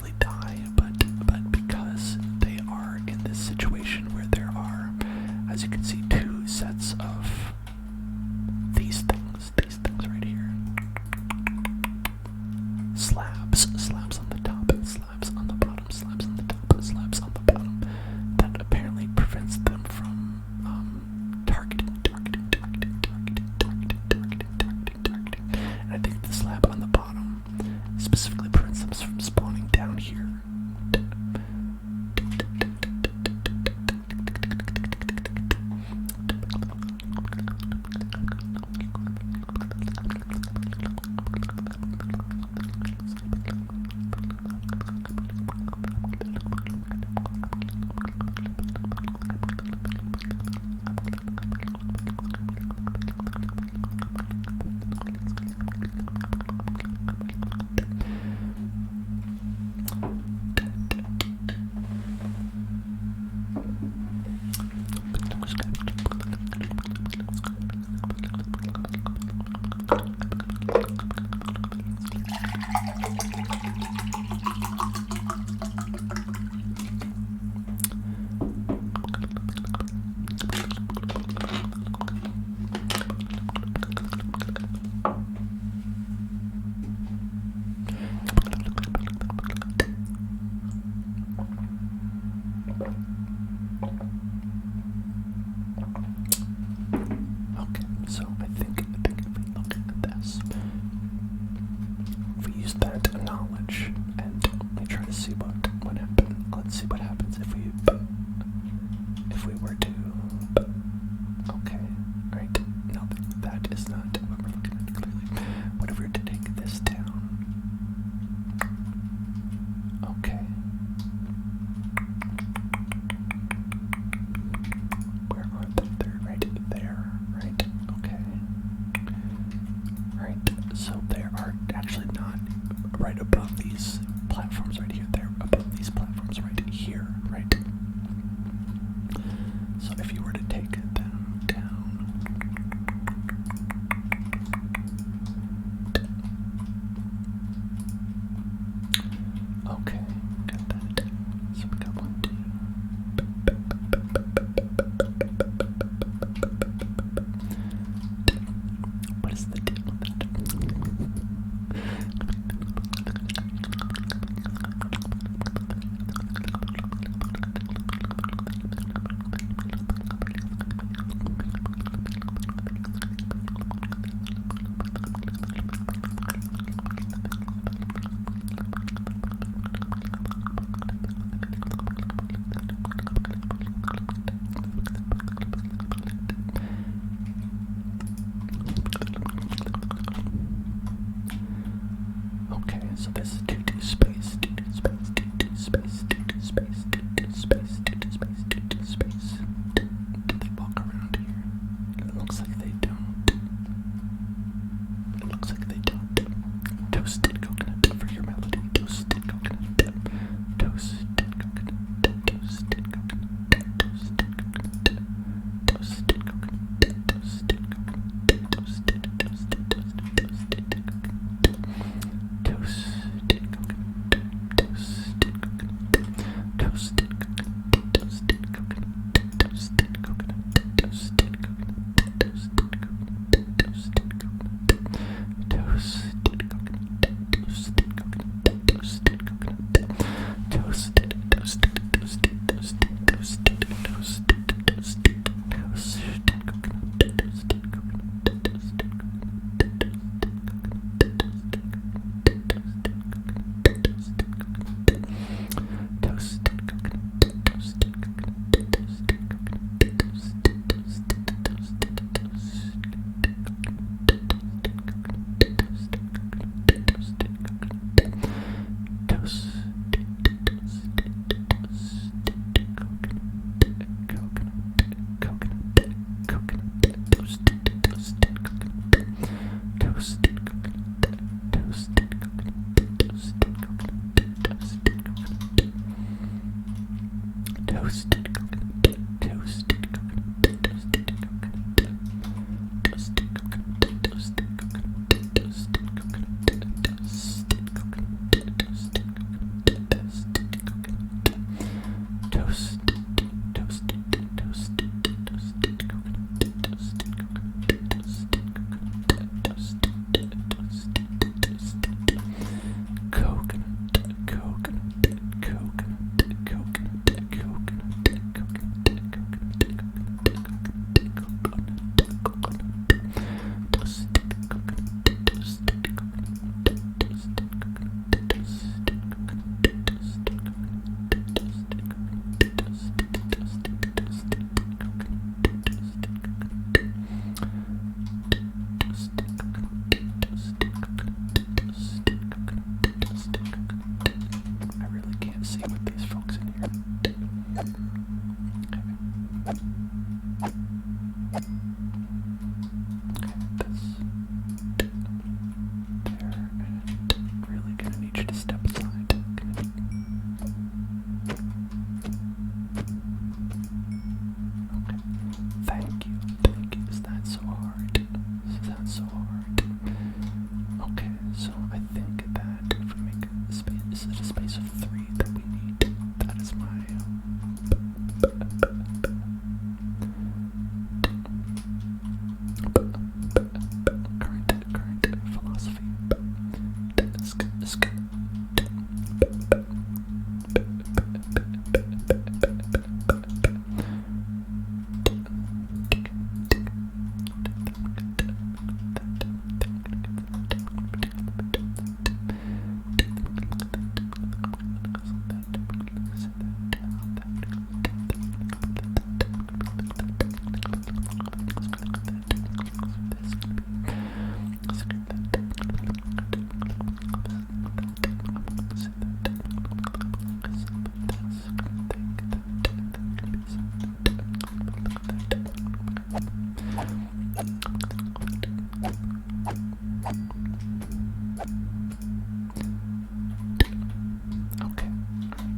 Okay,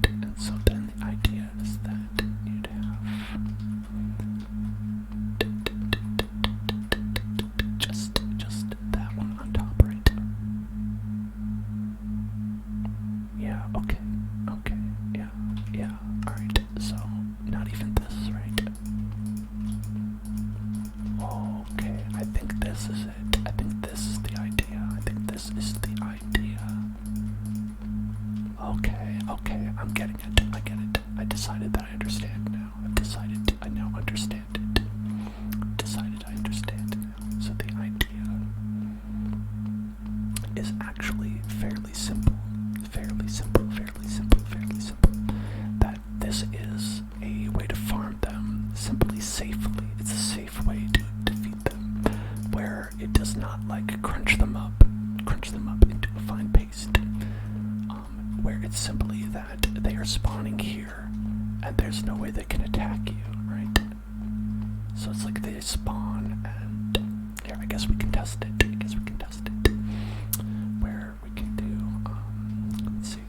and so then the idea is that you'd have just that one on top, right? Yeah, okay, yeah, alright, so not even this, right? Okay, I think this is it. I think this is the idea. Okay, I'm getting it. I get it. I decided that I understand now. I now understand it. I understand it now. So the idea is actually fairly simple. That this is a way to farm them simply safely. It's a safe way to defeat them, where it does not like crunch them up into a fine paste. Where it's simply that they are spawning here, and there's no way they can attack you, right? So it's like they spawn, and here, I guess we can test it. Where we can do, let's see.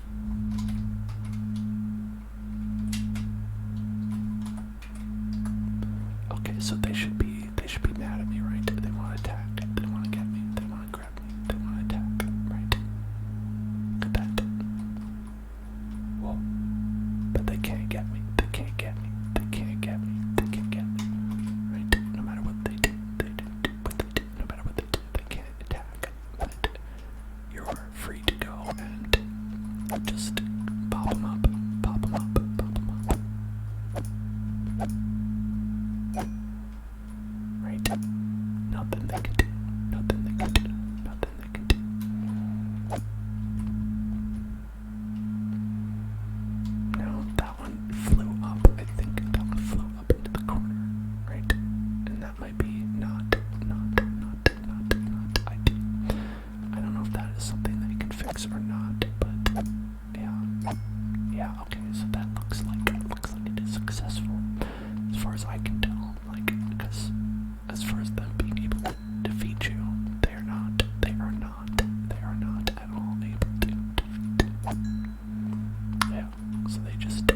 Okay, so they should be mad at me, right? They want to attack. They want to get me. They want to grab me. They want to attack, right? Look at that. Whoa. But they can't get me. Right? No matter what they do. No matter what they do, they can't attack. But you're free to go and just pop them up. Right? Nothing they can do. Now that one flew up. I think that one flew up into the corner, right? And that might be not ideal. I don't know if that is something that you can fix or not, but yeah. Okay, so that looks like it is successful, as far as I can tell. Because as far as them being able to defeat you, they are not at all able to defeat you. Yeah, so they just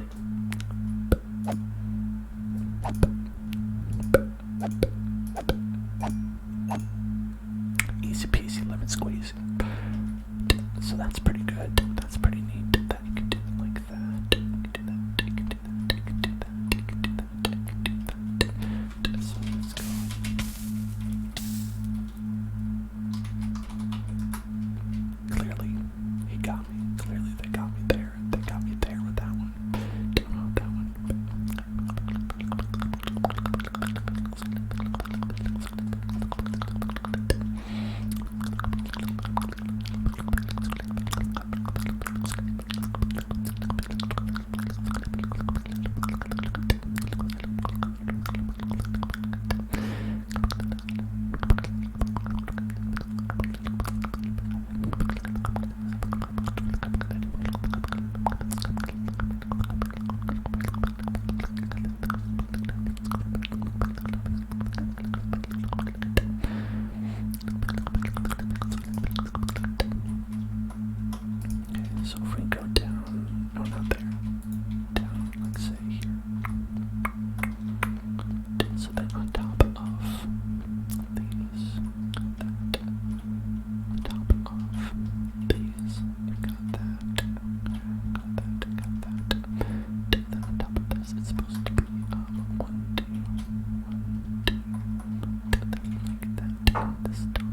easy peasy lemon squeezy. So that's pretty good. That's pretty neat that you can do it like that. You can do that. So let's go. Clearly, he got me. Clearly, they got me there. They got me there with that one. Don't know that one. So if we go down, no, not there, down, let's say here. So then on top of these, on top of these, you got that. Then on top of this, it's supposed to be 1, 2, 1, 2, but then like that, and this top.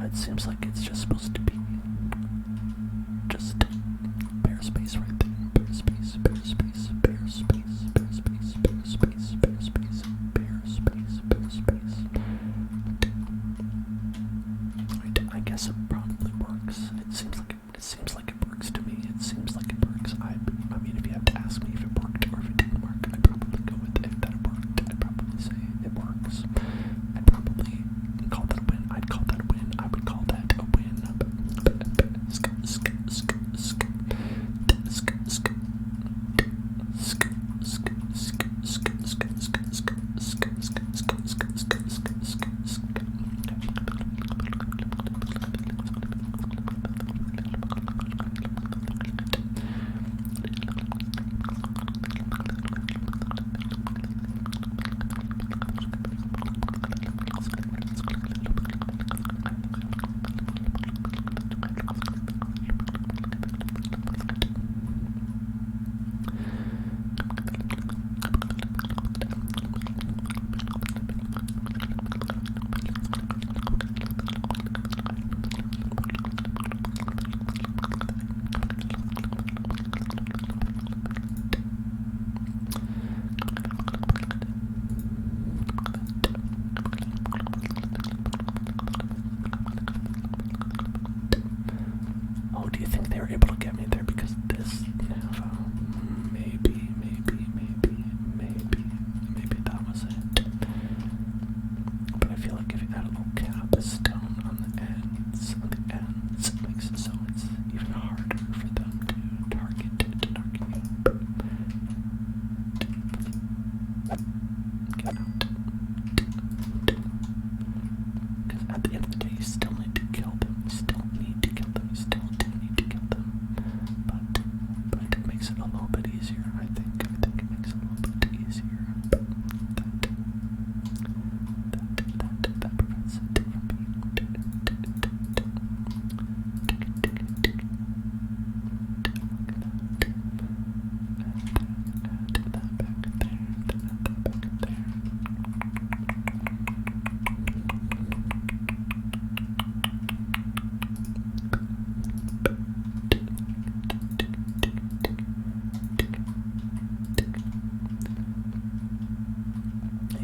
It seems like it's just supposed to be just bare space right there. Bare space.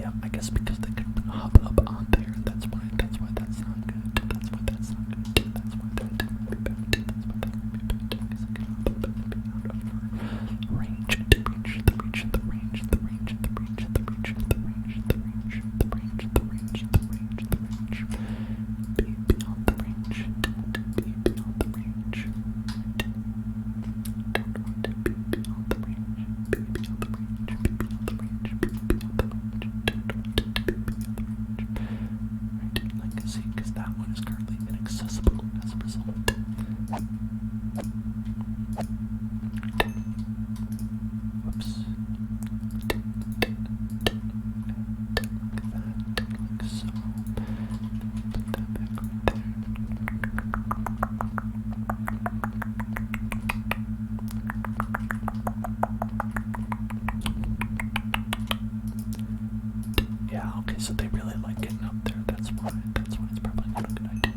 Yeah, I guess because they could hop up on there. That's why that's not good. That's why that's not good. That's why that would be bad. That's why that would be bad. Because it can hop up and be out of range. The range, the range, the range, the range, the range, the range, the range, the range, the range, the range, the range, the range. Be beyond the range. Be beyond the range. Don't want to be beyond the range. Be beyond the range. Be beyond the range. Be beyond the range. Like I see, because that one is currently inaccessible as a result. Whoops. Like that, like so. Put that back right there. Yeah, okay, so they really like getting up there. That's why it's probably not a good idea.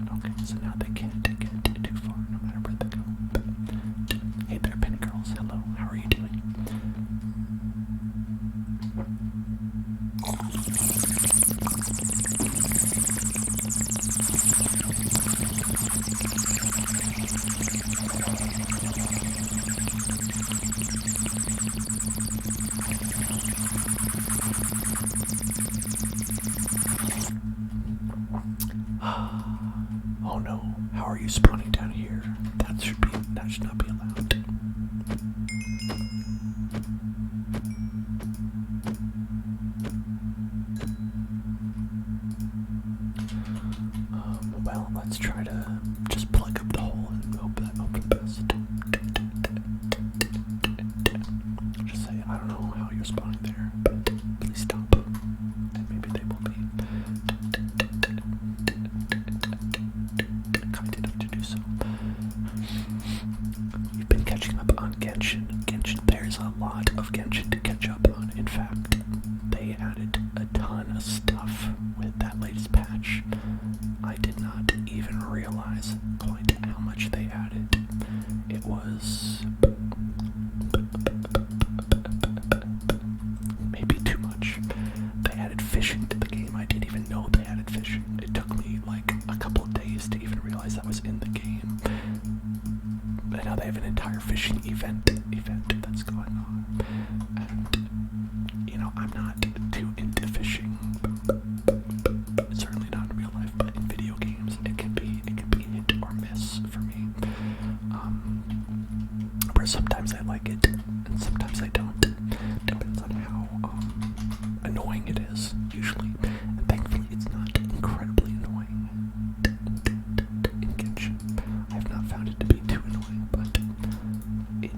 Okay, so now they can't get too far no matter where they go. Hey there, pin girls. Hello, how are you doing? Oh no, how are you spawning down here? That should not be allowed. Well, let's try to just plug up the hole and hope for the best. Just say, I don't know how you're spawning there, but please stop. And maybe they will be kind enough to do so. You've been catching up on Genshin. There's a lot of Genshin to catch up on. In fact, they added a ton of stuff with that latest patch. I did not even realize quite how much they added. It was maybe too much. They added fishing to the game. I didn't even know they added fishing. It took me like a couple of days to even realize that was in the game. But now they have an entire fishing event that's going on. And, you know, I'm not too into fishing. Certainly not in real life, but in video games, it can be hit or miss for me. Where sometimes I like it, and sometimes I don't. Depends on how annoying it is, usually. And thankfully, it's not incredibly annoying in Genshin. I have not found it to be too annoying, but it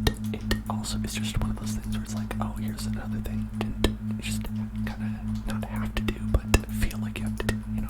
also is just one of those things where it's like, oh, here's another thing. And you just kind of not have to do, but feel like you have to do, you know?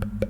sleep.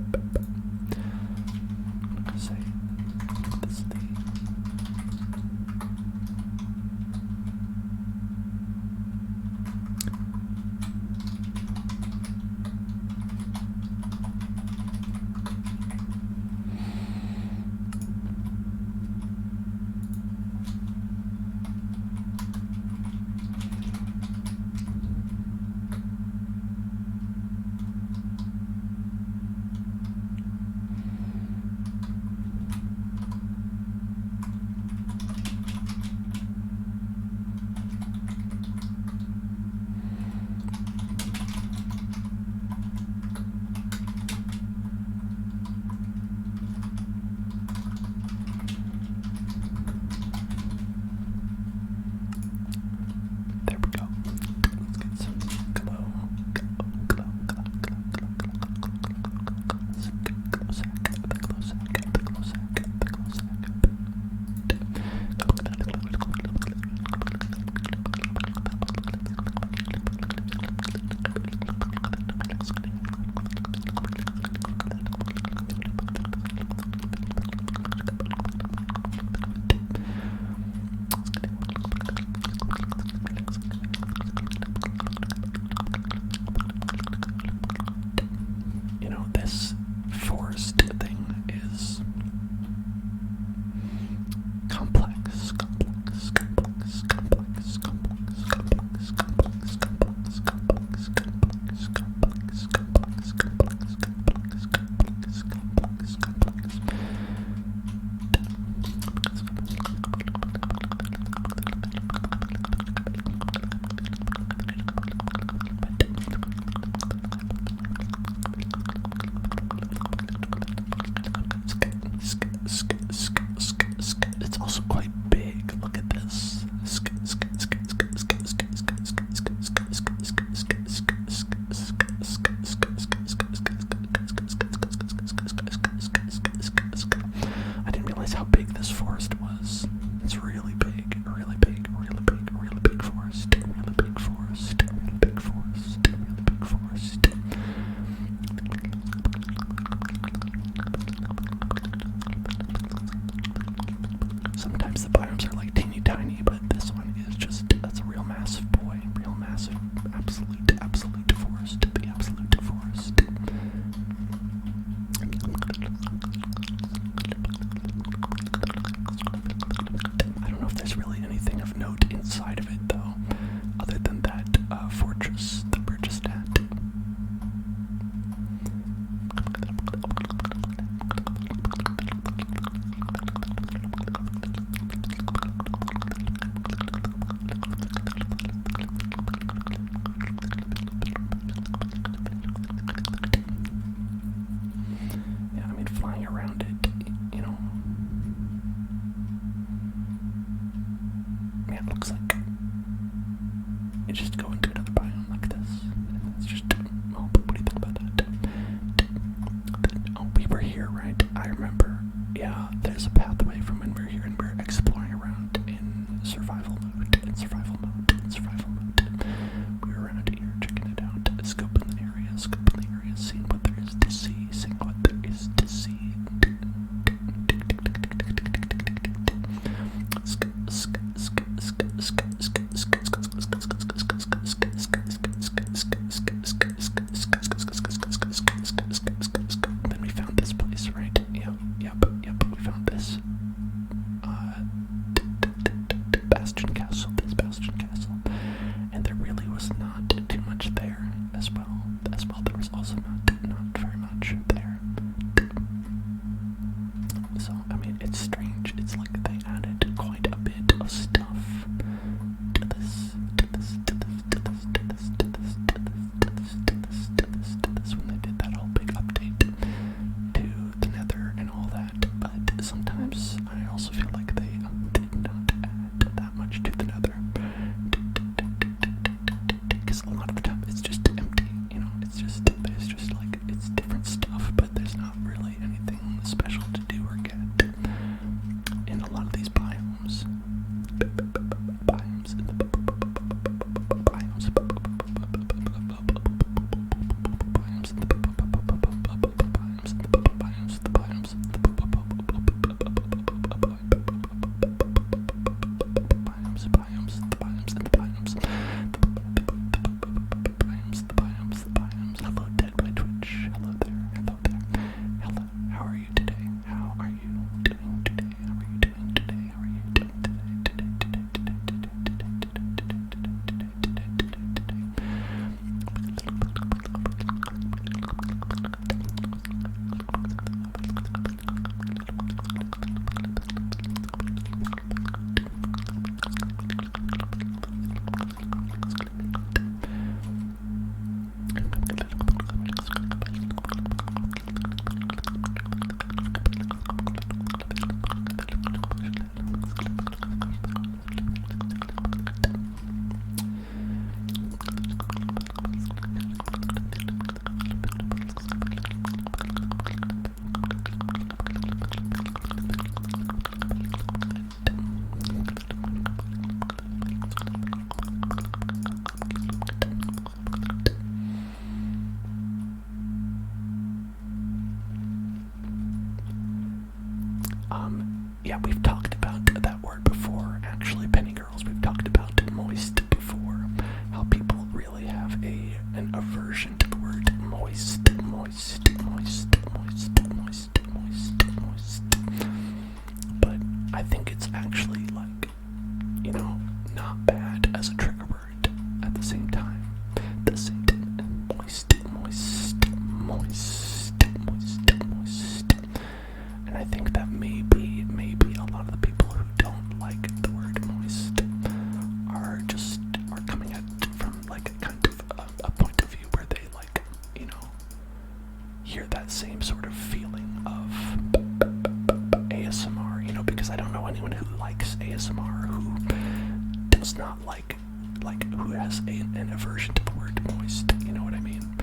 an aversion to the word moist, you know what I mean?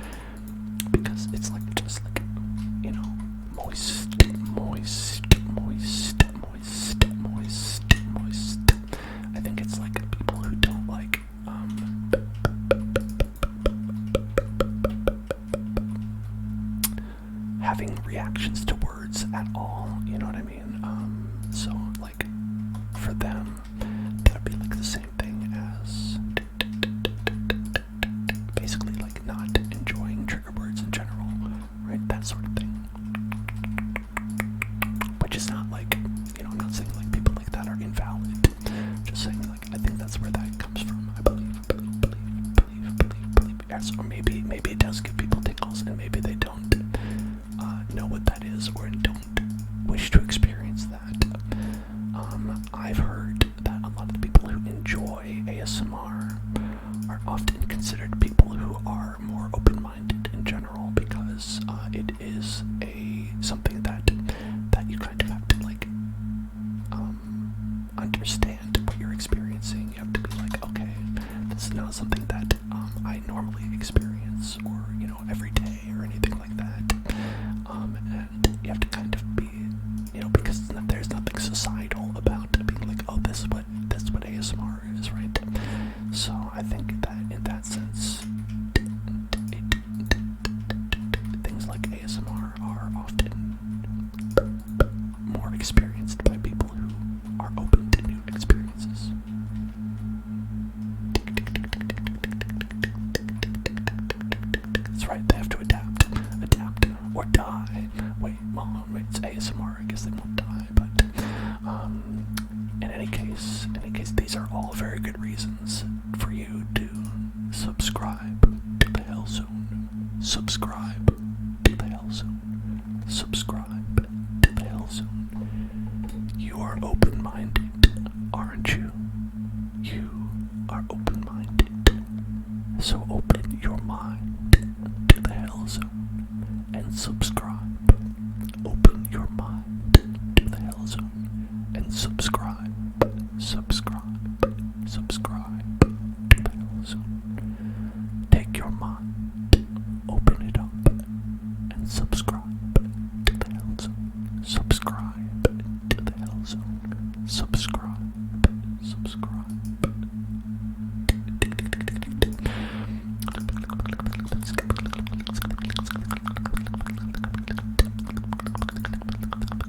Because it's like, just like, you know, moist, moist, moist, moist, moist, moist. I think it's like people who don't like, having reactions to words at all, you know what I mean? So, like, for them, that'd be like the same thing as basically like not enjoying trigger words in general, right? That sort of thing. Which is not like, you know, I'm not saying like people like that are invalid. Just saying like, I think that's where that comes from. I believe. Yes, or maybe it does give people tingles, and maybe they don't know what that is, or don't wish to experience that. I've heard that a lot of the people who enjoy ASMR are often considered people who are more open-minded in general, because it is something that you kind of have to like understand what you're experiencing. You have to be like, okay, this is not something that I normally experience, or, you know, every day or anything like that. And you have to kind of be, you know, because there's nothing societal about being like, oh, this is what ASMR is, right? So I think that in that sense, things like ASMR are often more experienced by people who are open to new experiences. That's right, they have to adapt or die. Wait, it's ASMR, I guess they won't die, but in any case, these are all very good reasons for you to subscribe to the Hell Zone. Subscribe to the Hell Zone. Subscribe to the Hell Zone. You are open-minded, aren't you? You are open-minded. So open your mind to the Hell Zone and subscribe. Open your mind to the Hell Zone and subscribe. Subscribe to the Hell Zone. Take your mind, open it up, and subscribe to the Hell Zone. Subscribe to the Hell Zone. Subscribe.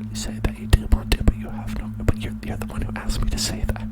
You say that you do want to, but you have no. But you're the one who asked me to say that.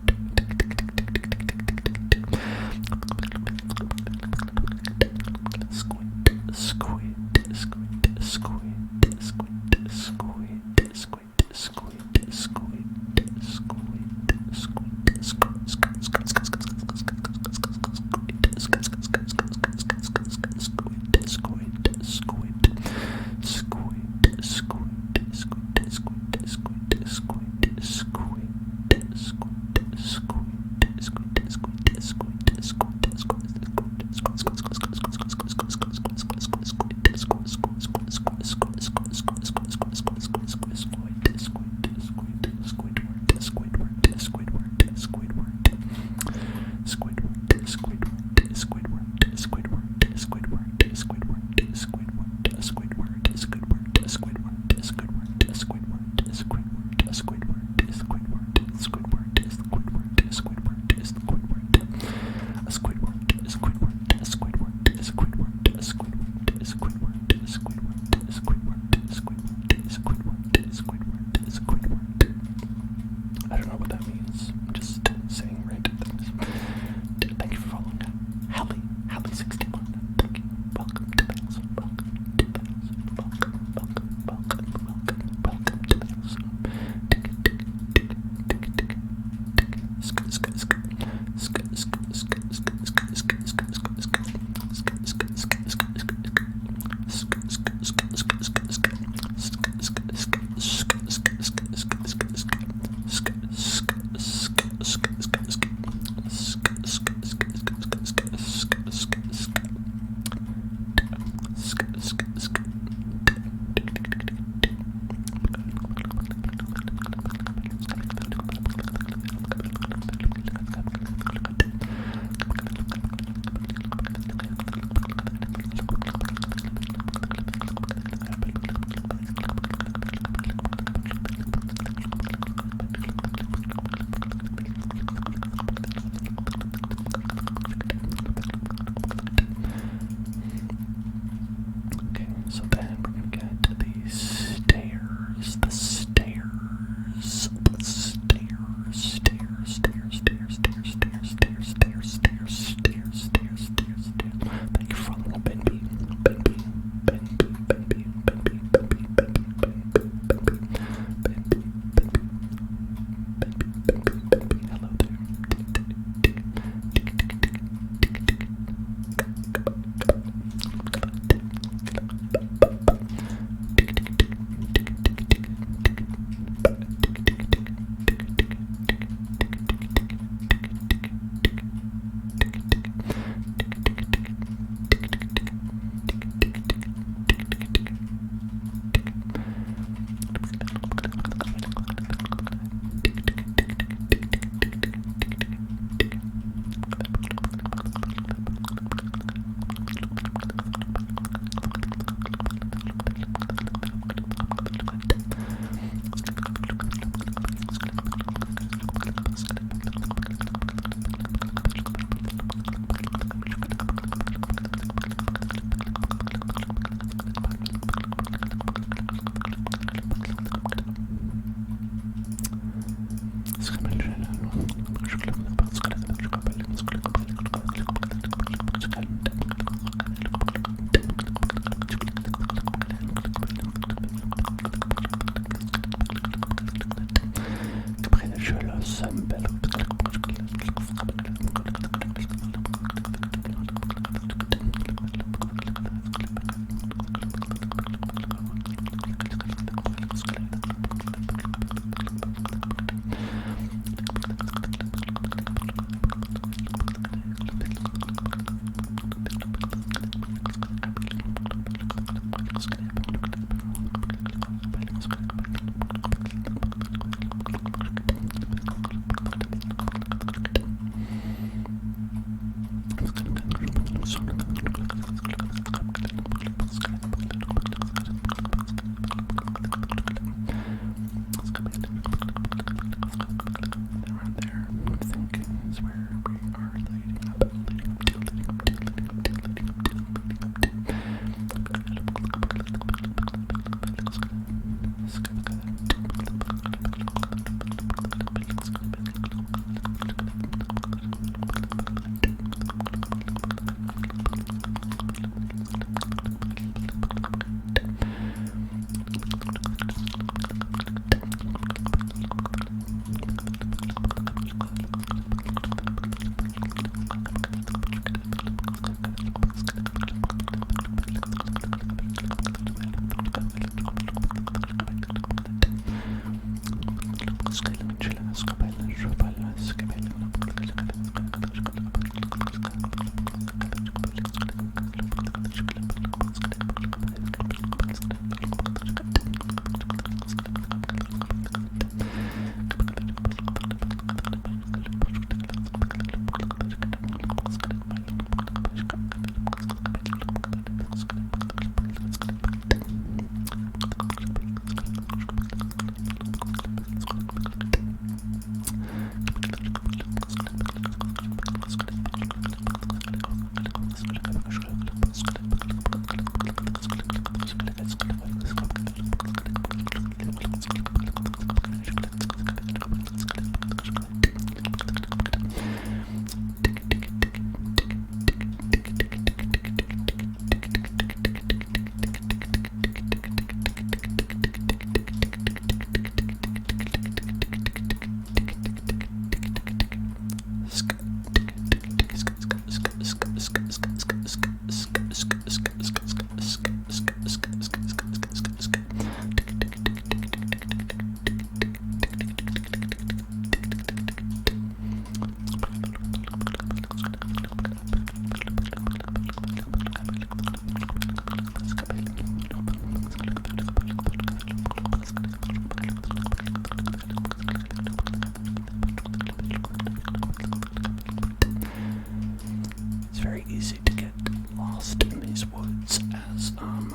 lost in these woods, as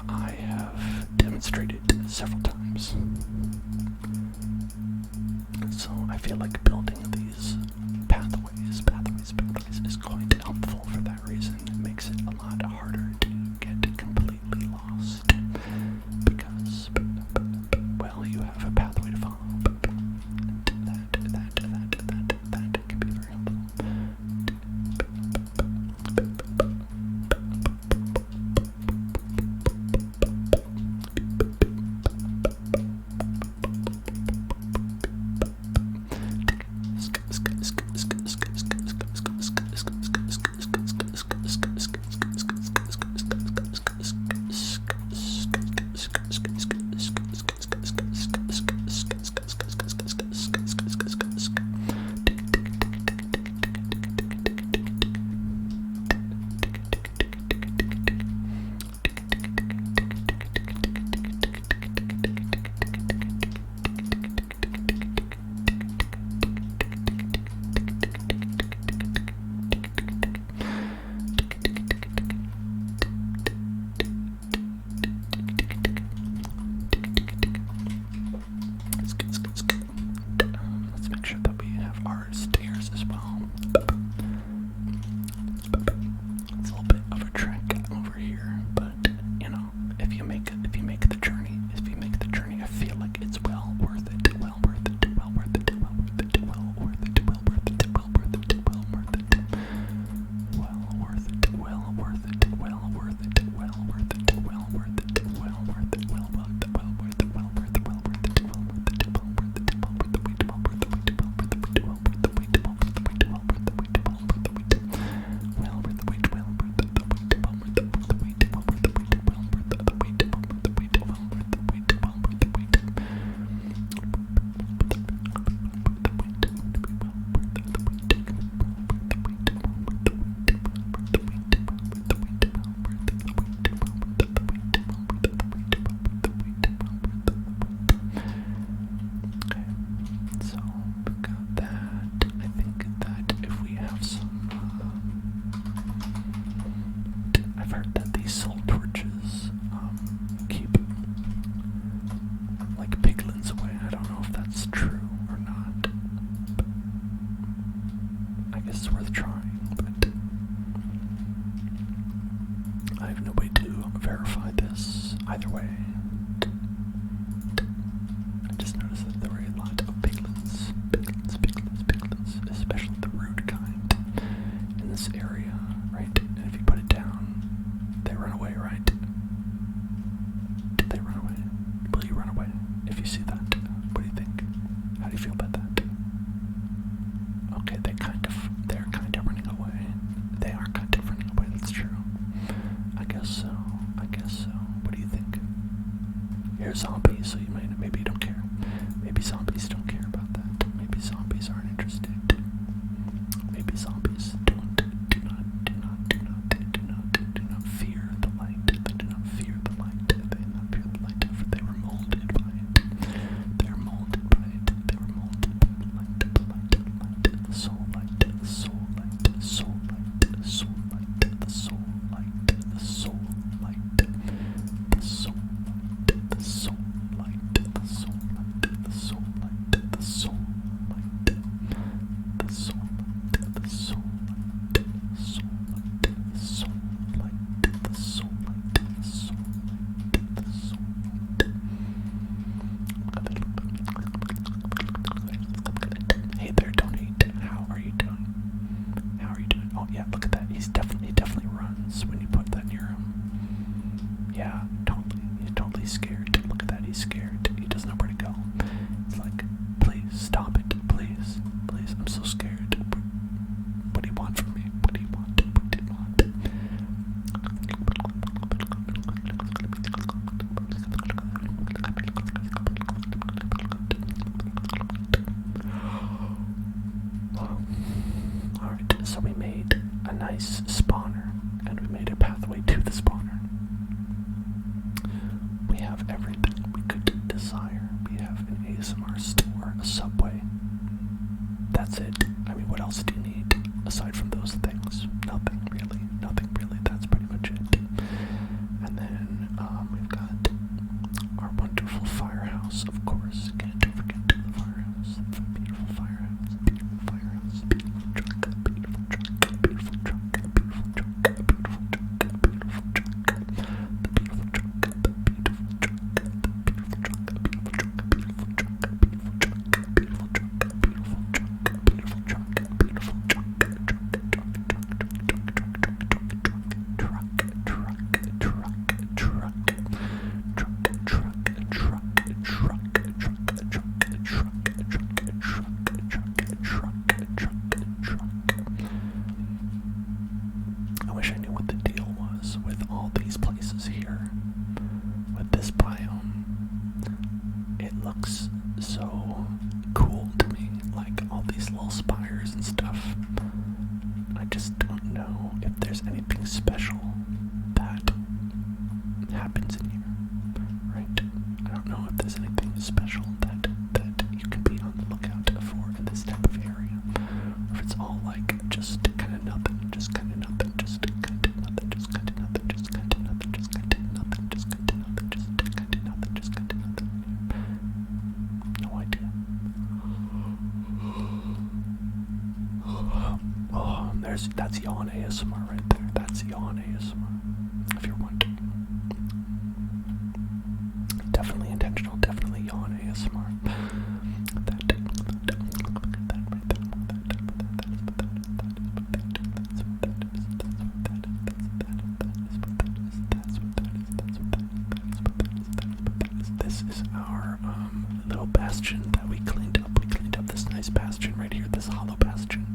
I have demonstrated several times. So I feel like building these pathways is quite helpful for that reason. It makes it a lot harder to get completely lost because, well, you have a pathway to follow. That can be very helpful. Let's make sure that we have our stairs as well. It's a little bit of a trek over here, but you know, if you make the journey, I feel like it's well worth it. Either way, I just noticed that there were a lot of piglins, especially the rude kind in this area, right? And if you put it down, they run away, right? They run away. Will you run away if you see that? What do you think? How do you feel about that? Okay, they're kind of running away. They are kind of running away, that's true. I guess so. What do you think? You're a zombie, so maybe you don't care. Maybe zombies don't care about that. Maybe zombies aren't interested. Maybe zombies do not fear the light. They do not fear the light. They do not fear the light, for they were molded by it. They were molded by it. They were molded by the light, the soul light, the soul light, the soul light, the soul light, the soul light, the soul light, the soul light, the soul light, the soul light, the soul light, the soul light, the soul light, the soul light, the soul light, the soul light, the soul light, the soul light, the soul light. Hey there, Donate. How are you doing? Oh yeah, look at that. He definitely runs when you put that near him. Yeah, totally. He's totally scared. Look at that. He's scared. He doesn't know where to go. It's like, please stop it. Please. I'm so scared. What do you want from me? What do you want? Alright, so we made a nice spawner, and we made a pathway to the spawner. That's yawn ASMR right there. That's yawn ASMR. If you're wondering. Definitely intentional, definitely yawn ASMR. This is our little bastion that we cleaned up. We cleaned up this nice bastion right here, this hollow bastion.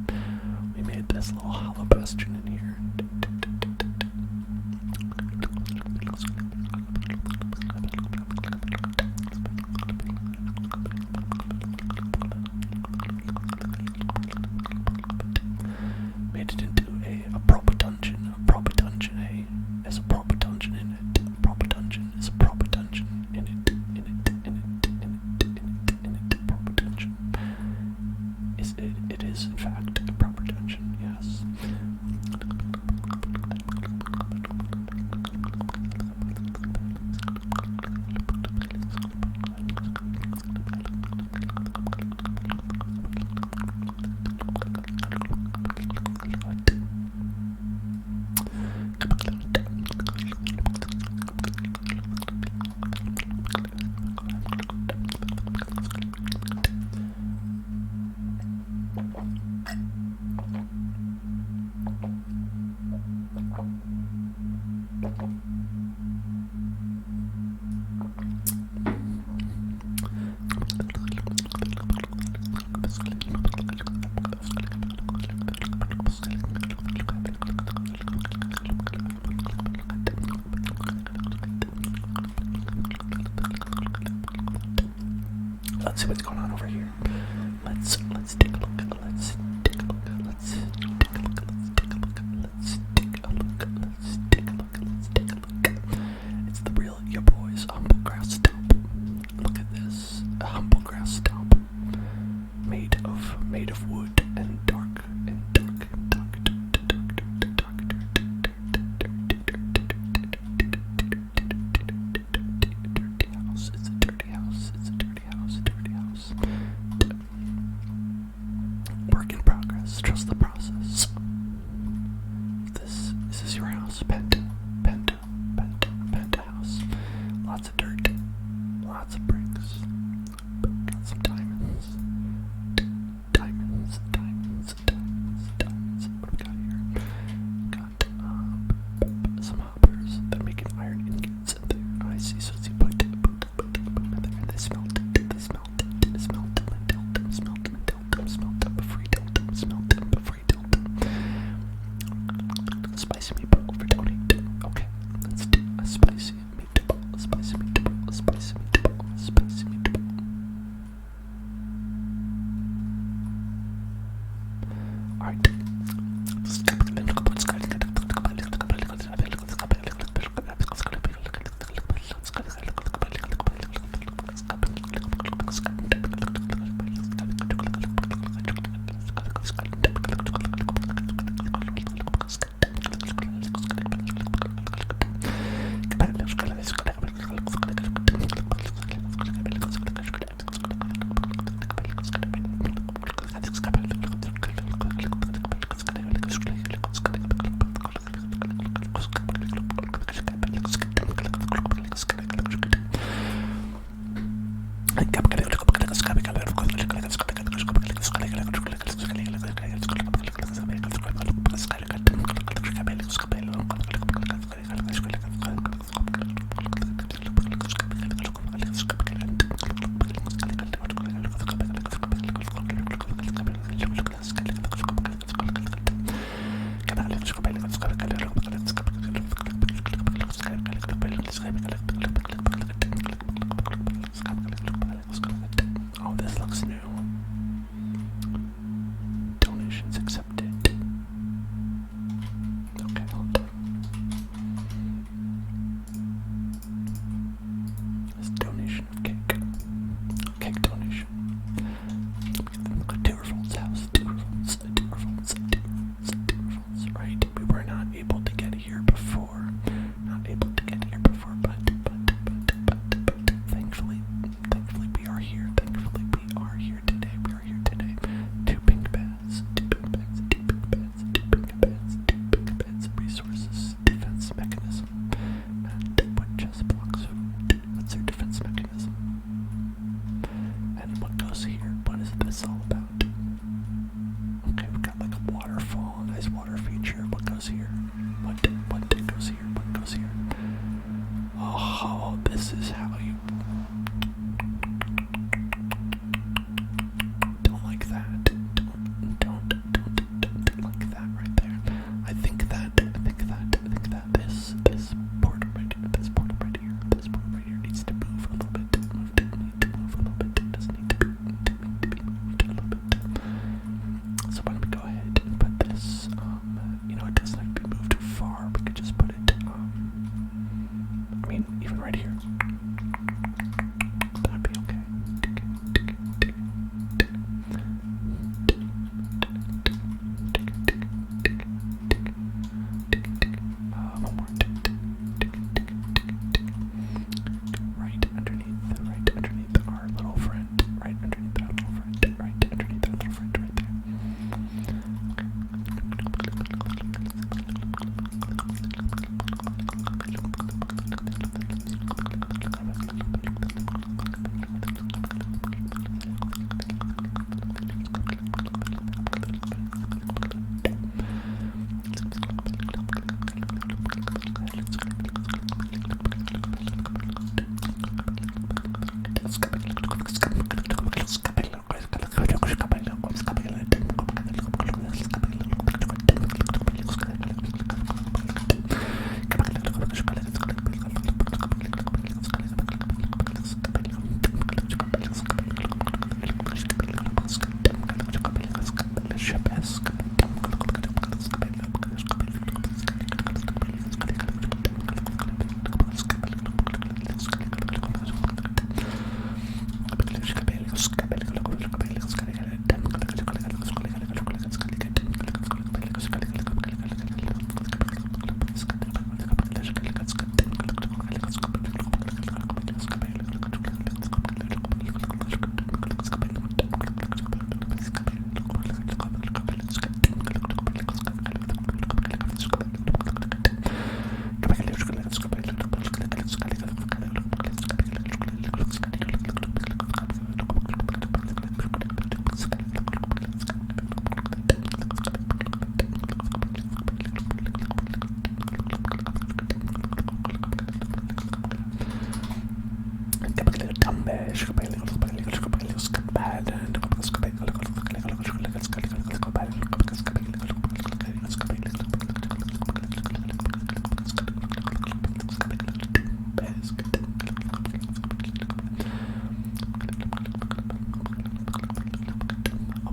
We made this little hollow bastion in here. Made it into a proper dungeon. A proper dungeon, There's a proper dungeon in it. A proper dungeon is a proper dungeon in it. Proper dungeon. It is in fact a proper dungeon, yes. Let's see what's going on over here. Let's take a look. Let's take a look. Let's take a look. Let's take a look. Let's take a look. Let's take a look. It's the real your boys humble grass stump. Look at this. A humble grass stump. Made of wood and dark house. It's a dirty house. It's a dirty house. Dirty house. Work in progress. Trust the process. This is your house, Penta house. Lots of dirt, lots of bricks, got some diamonds. What do we got here? Got some hoppers. They're making iron ingots. I see. So you put they smelt spicy meatball for donate. Okay, let's do a spicy meatball.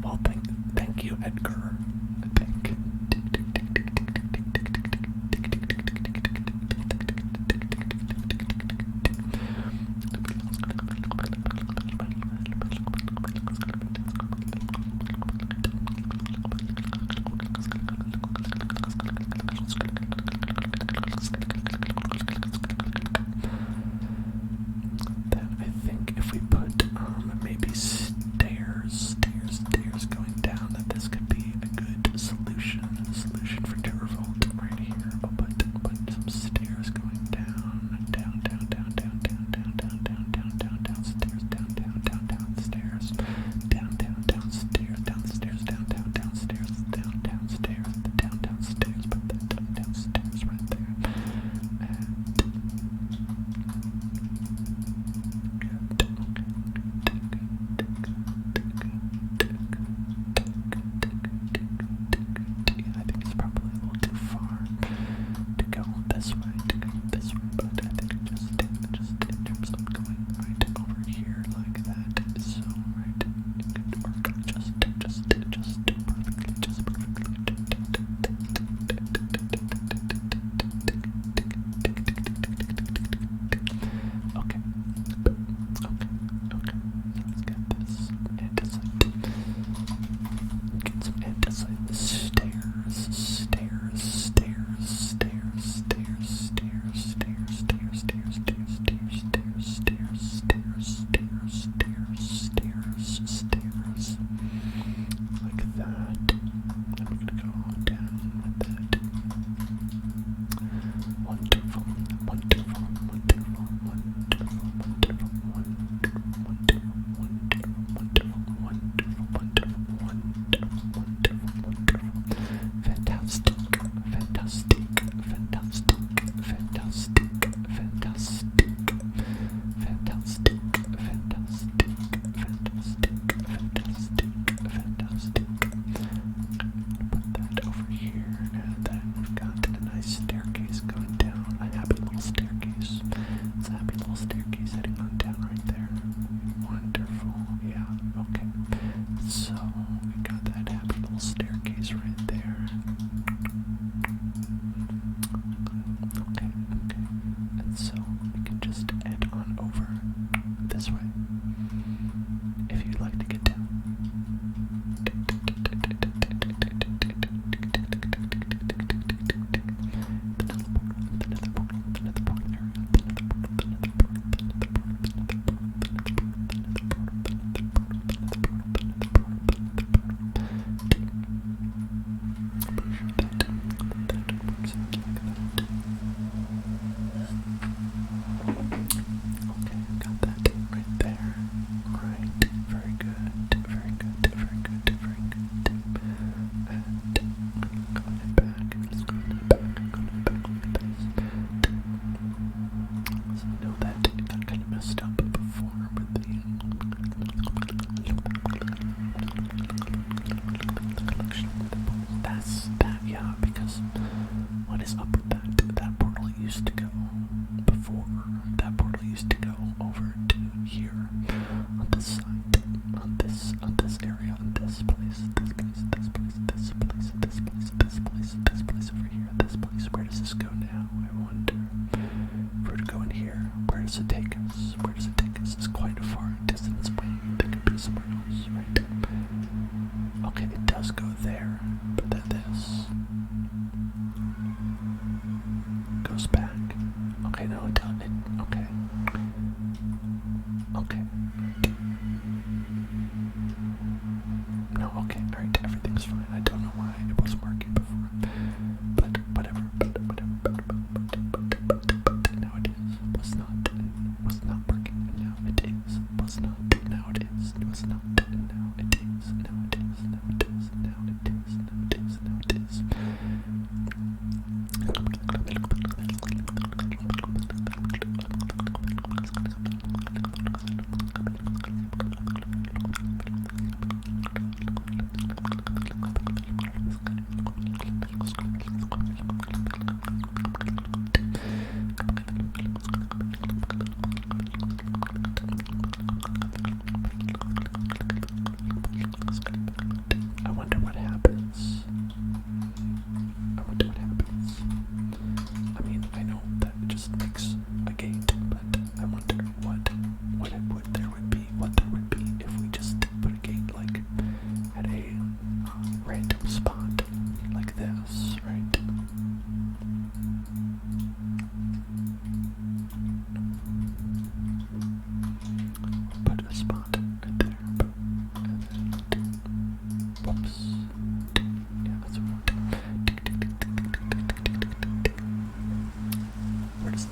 Well, thank you, Edgar.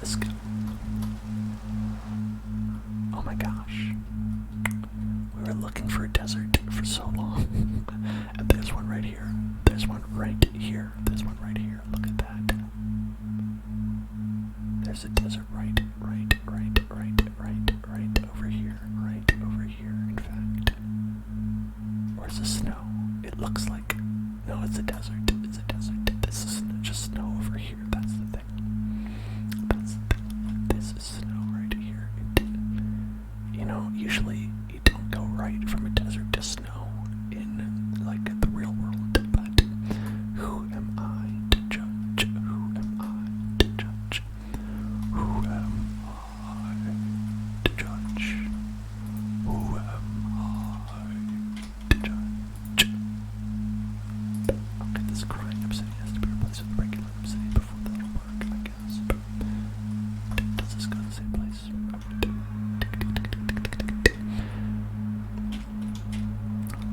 Let's go. Oh my gosh. We were looking for a desert for so long. And there's one right here. There's one right here. There's one right here. Look at that. There's a desert right over here. Right over here, in fact. Where's the snow? It looks like... No, it's a desert. It's a desert. This is just snow over here. That's the thing. That's the thing. This is snow right here. You know, usually you don't go right from a desert to snow in, like, the real world, but who am I to judge? Who am I to judge? Who am I to judge? Who am I to judge? Okay, this crying obsidian has to be replaced with regular obsidian before that'll work, I guess. Does this go to the same place?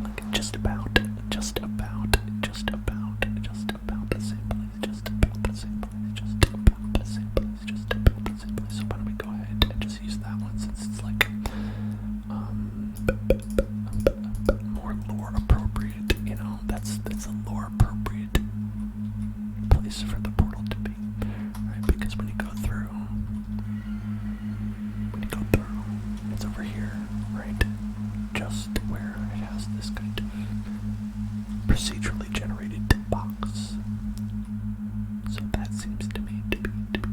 Like, just about the same place, just about the same place, just about the same place. So why don't we go ahead and just use that one since it's like more lore appropriate, you know, that's a lore appropriate place for the portal to be, right? Because when you go through, it's over here, right? Just where it has this kind of procedurally generated box. So that seems to me to be the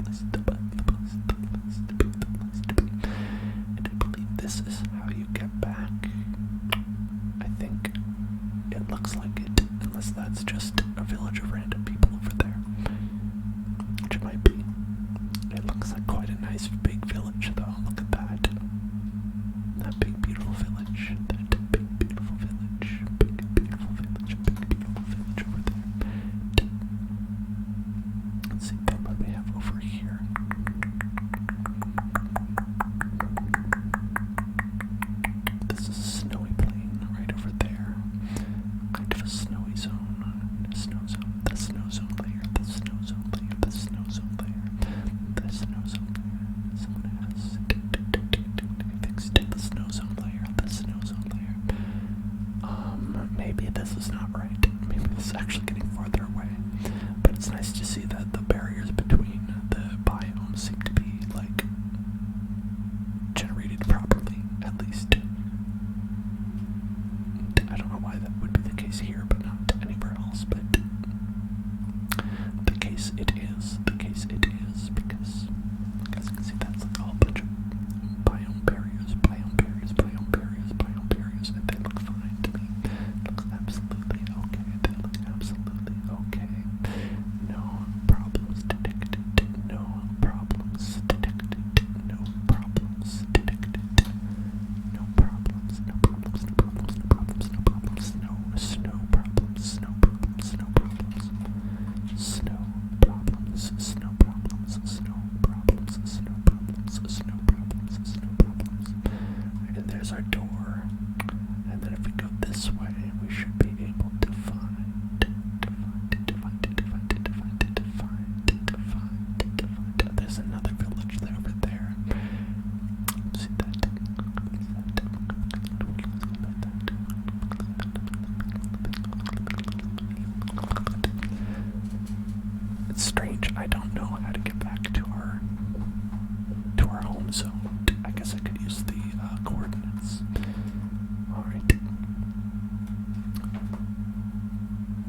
place to be. And I believe this is how you get back. I think it looks like it, unless that's just a village of random people over there. Which it might be. It looks like quite a nice big village though. Look at that. That big beautiful village. That big beautiful village. Big beautiful village. Big beautiful village over there. Let's see what we have over here. This is a snowy plain right over there. Kind of a snowy zone. Snow zone. The snow zone layer. The snow zone layer. The snow zone layer. The snow zone layer. Someone has fixed the snow zone layer. The snow zone layer. Maybe this is not right. Maybe this is actually getting farther away. But it's nice to see that the barriers between the biomes seem to be, like, generated properly, at least. I don't know why that would be the case here, but not anywhere else, but the case it is, because you can see that's like a whole bunch of biome barriers, and they look fine to me. Looks absolutely okay. They look absolutely okay. No problems detected. No problems detected. No problems detected. No problems. No problems. No problems. No problems. No problems. No snow problems. Snow problems. Snow problems. Snow problems. Snow problems. Snow problems. Snow problems. Snow problems. Snow problems. And there's our door. And then if we go this way, we should be able to find. There's another village there over there. See that? It's strange. I don't know how to get back to our home zone. I guess I could use the coordinates. Alright.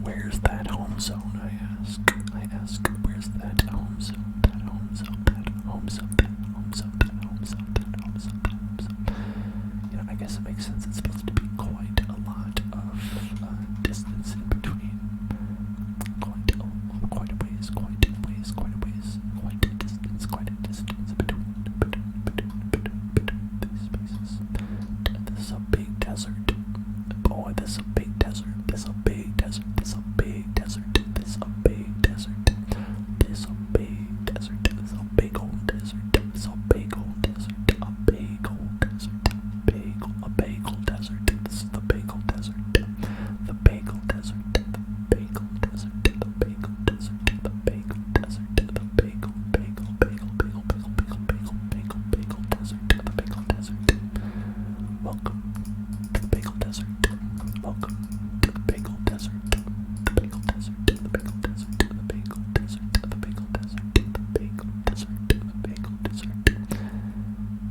Where's that home zone, I ask? Where's that home zone? That home zone, that home zone, that home zone, that home zone, that home zone, that home zone. You know, I guess it makes sense. It's supposed to be quite a lot of distance in between. Quite a distance between these spaces. This is a big desert. Boy, this is a big desert. This is a big desert. This is a big desert. This is a big desert. This is a big desert. This is a big old desert. This is a big old desert. A big old desert. A big old desert. This is the big old desert. Welcome to the Bagel Desert. The Bagel Desert. The Bagel Desert. The Bagel Desert. The Bagel Desert. The Bagel Desert. The Bagel Desert.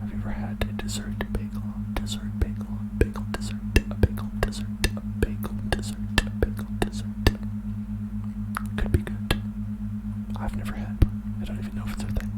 Have you ever had a dessert bagel? Dessert bagel. Bagel dessert. A bagel dessert. A bagel dessert. A bagel dessert. Could be good. I've never had one. I don't even know if it's a thing.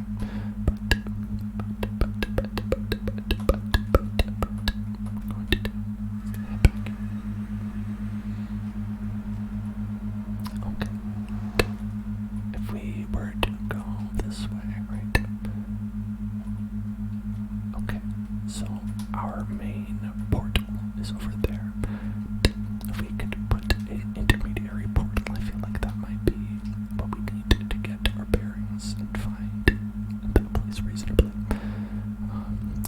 Our main portal is over there. If we could put an intermediary portal, I feel like that might be what we need to get our bearings and find that place reasonably.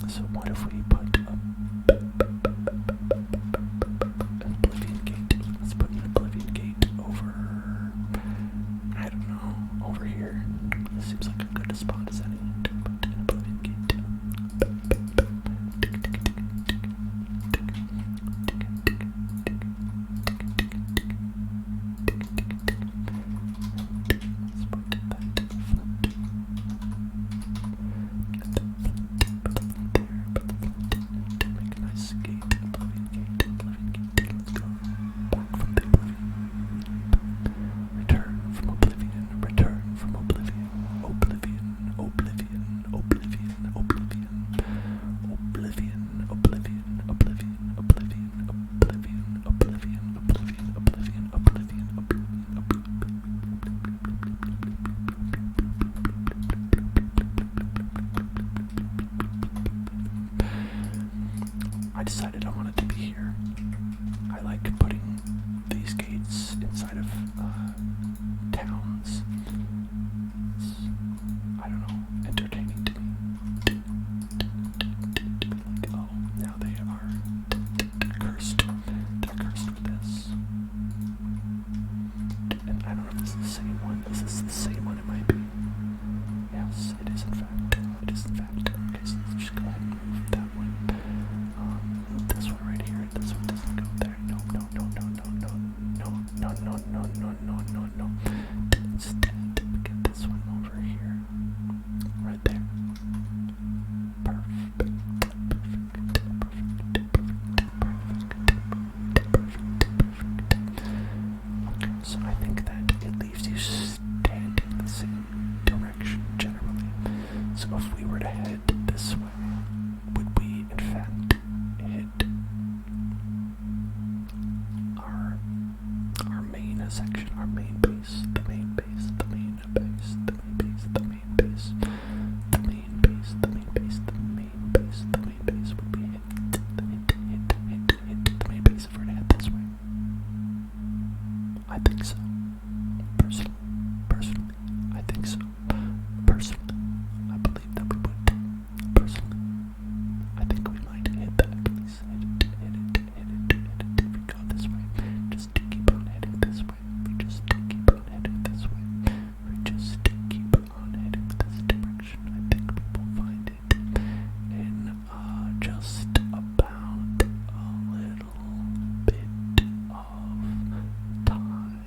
So what if we put an oblivion gate? Let's put an oblivion gate over, I don't know, over here. This seems like a good spot as any to put an oblivion gate. I decided I wanted to be here. I like putting these gates inside of towns. It's, I don't know, entertaining to me. To be like, oh, now they are cursed. They're cursed with this. And I don't know if this is the same one. Is this the same one it might be? Yes, it is in fact. It is in fact. Okay, so let's just go ahead and move that one. This one right here. This one doesn't go there. No. Instead, we get this one over here. Right there. Perfect. Okay, so I think that it leaves you standing the same direction generally. So if we were to head this way, would we in fact hit our main section, our main base, the main base, the main base, the main base, the main base, the main base, the main base, the main base, the main base, would we hit the main base if we're to head this way? I think so. Personally, I think so. Personally, I believe that we would. Personally, I think we might hit that place. Hit it. If we go this way, just keep on heading this way. We just keep on heading this way. We just keep on heading this direction. I think we will find it in just about a little bit of time.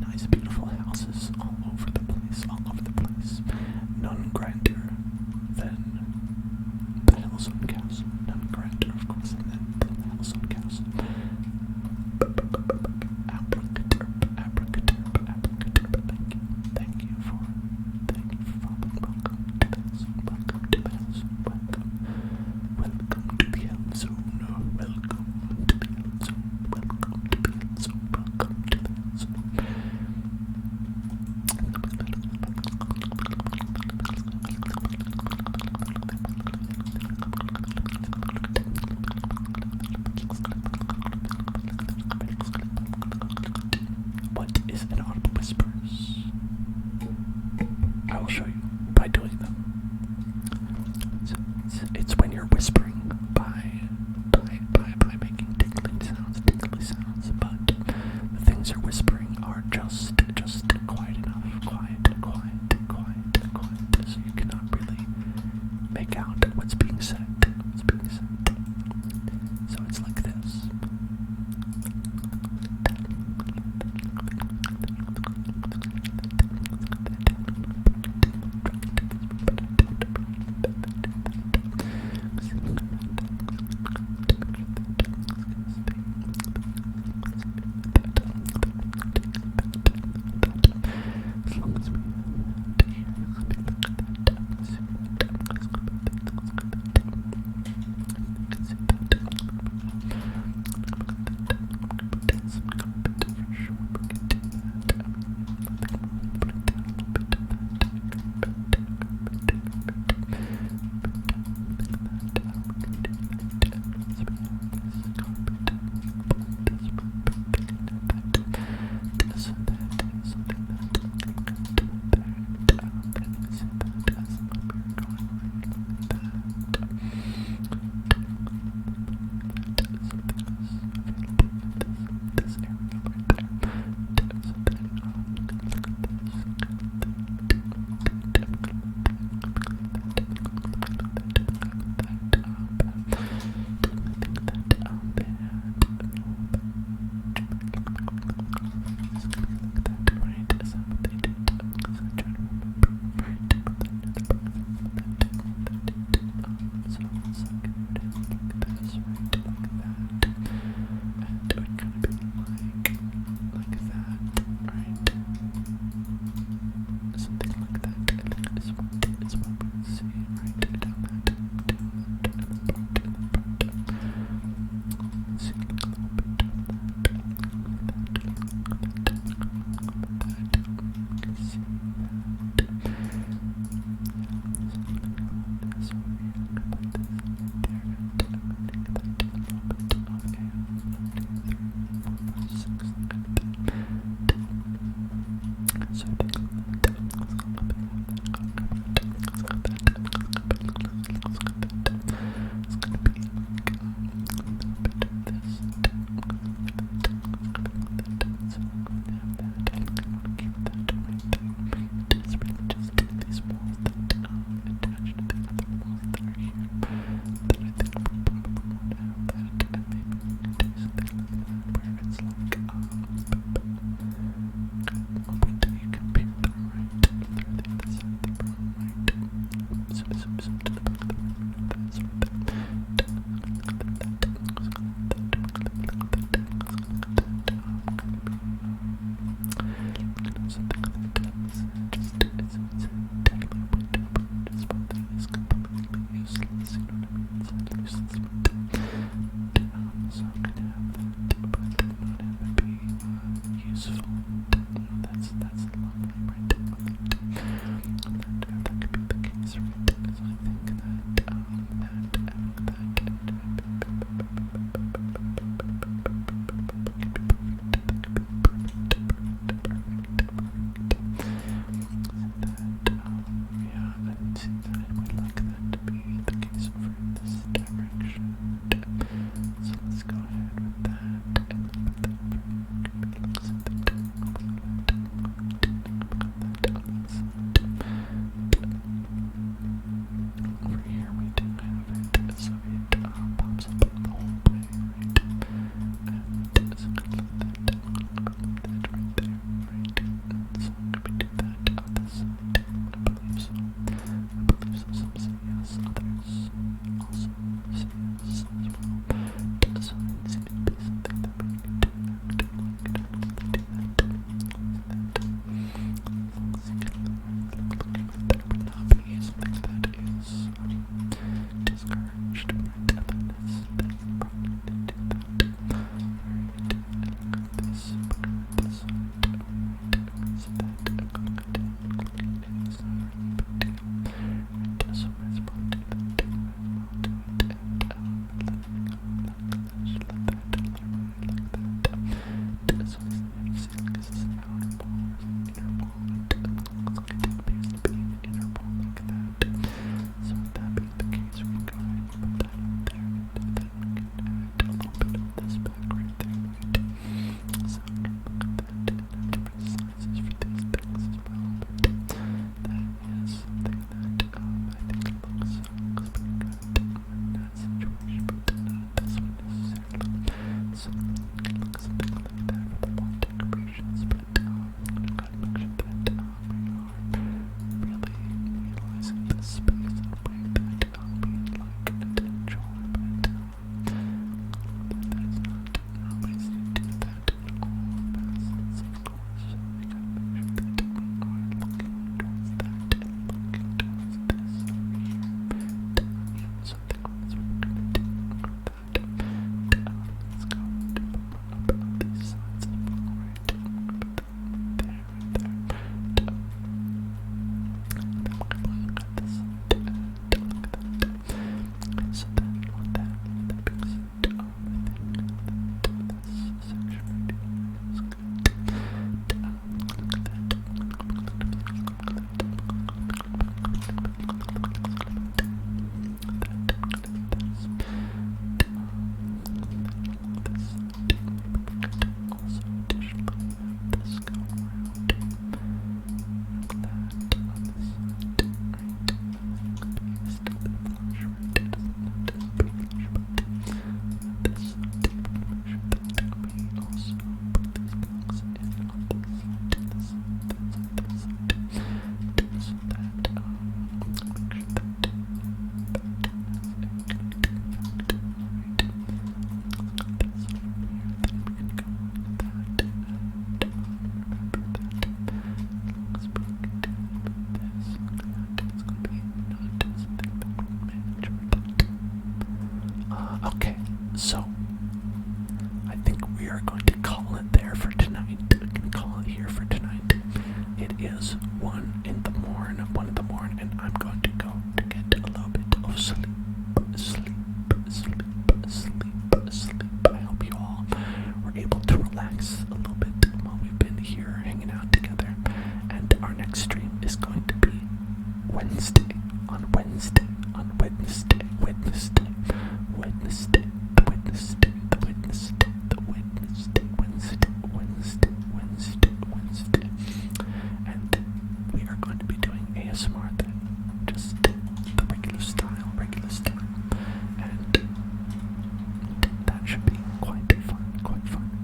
Nice, beautiful houses all over the place, all over the place. None grander than the Hellzone Castle. None grander, of course, than the Hellzone Castle. Abracadabra, abracadabra, abracadabra. Thank you for following. Welcome to the Hellzone. Welcome to the Hellzone. Welcome to the Hellzone. Welcome to the Hellzone. Welcome to the Hellzone. Welcome to the Hellzone. What is inaudible whispers? I will show you by doing them. So it's when you're whispering by making tingly sounds, but the things you're whispering are just quiet enough, quiet, so you cannot really make out what's being said. So it's like this. Okay, so I think we are going to call it there for tonight. We can call it here for tonight. It is 1 in the morning, and I'm going to go to get a little bit of sleep. I hope you all were able to relax a little bit while we've been here hanging out together. And our next stream is going to be Wednesday. And we are going to be doing ASMR then, just the regular style. And that should be quite fun.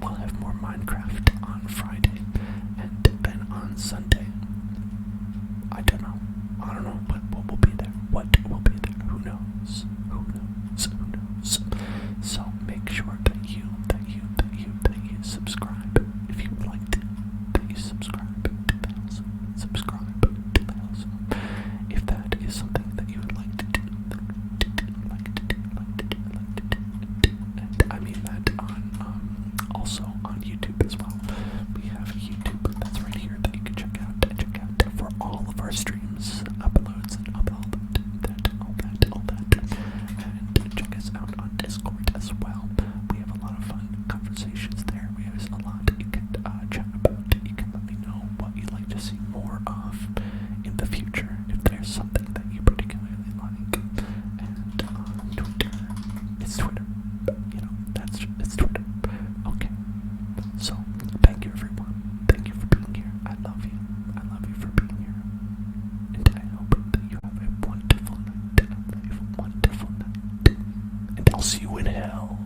We'll have more Minecraft on Friday, and then on Sunday, I don't know what will be there. Who knows? So make sure that you subscribe if you would like to. That you subscribe to the bells. If that is something that you would like to do. And I mean that on also on YouTube as well. We have YouTube that's right here that you can check out for all of our streams, uploads, and all that. And check us out on Discord as well. We have a lot of fun conversations there. We have a lot that you can chat about. You can let me know what you'd like to see more of in the future, if there's something that you particularly like. And on Twitter, it's Twitter. It's Twitter. Okay. So, thank you everyone. Thank you for being here. I love you. For being here. And I hope that you have a wonderful night. And I'll see you in hell.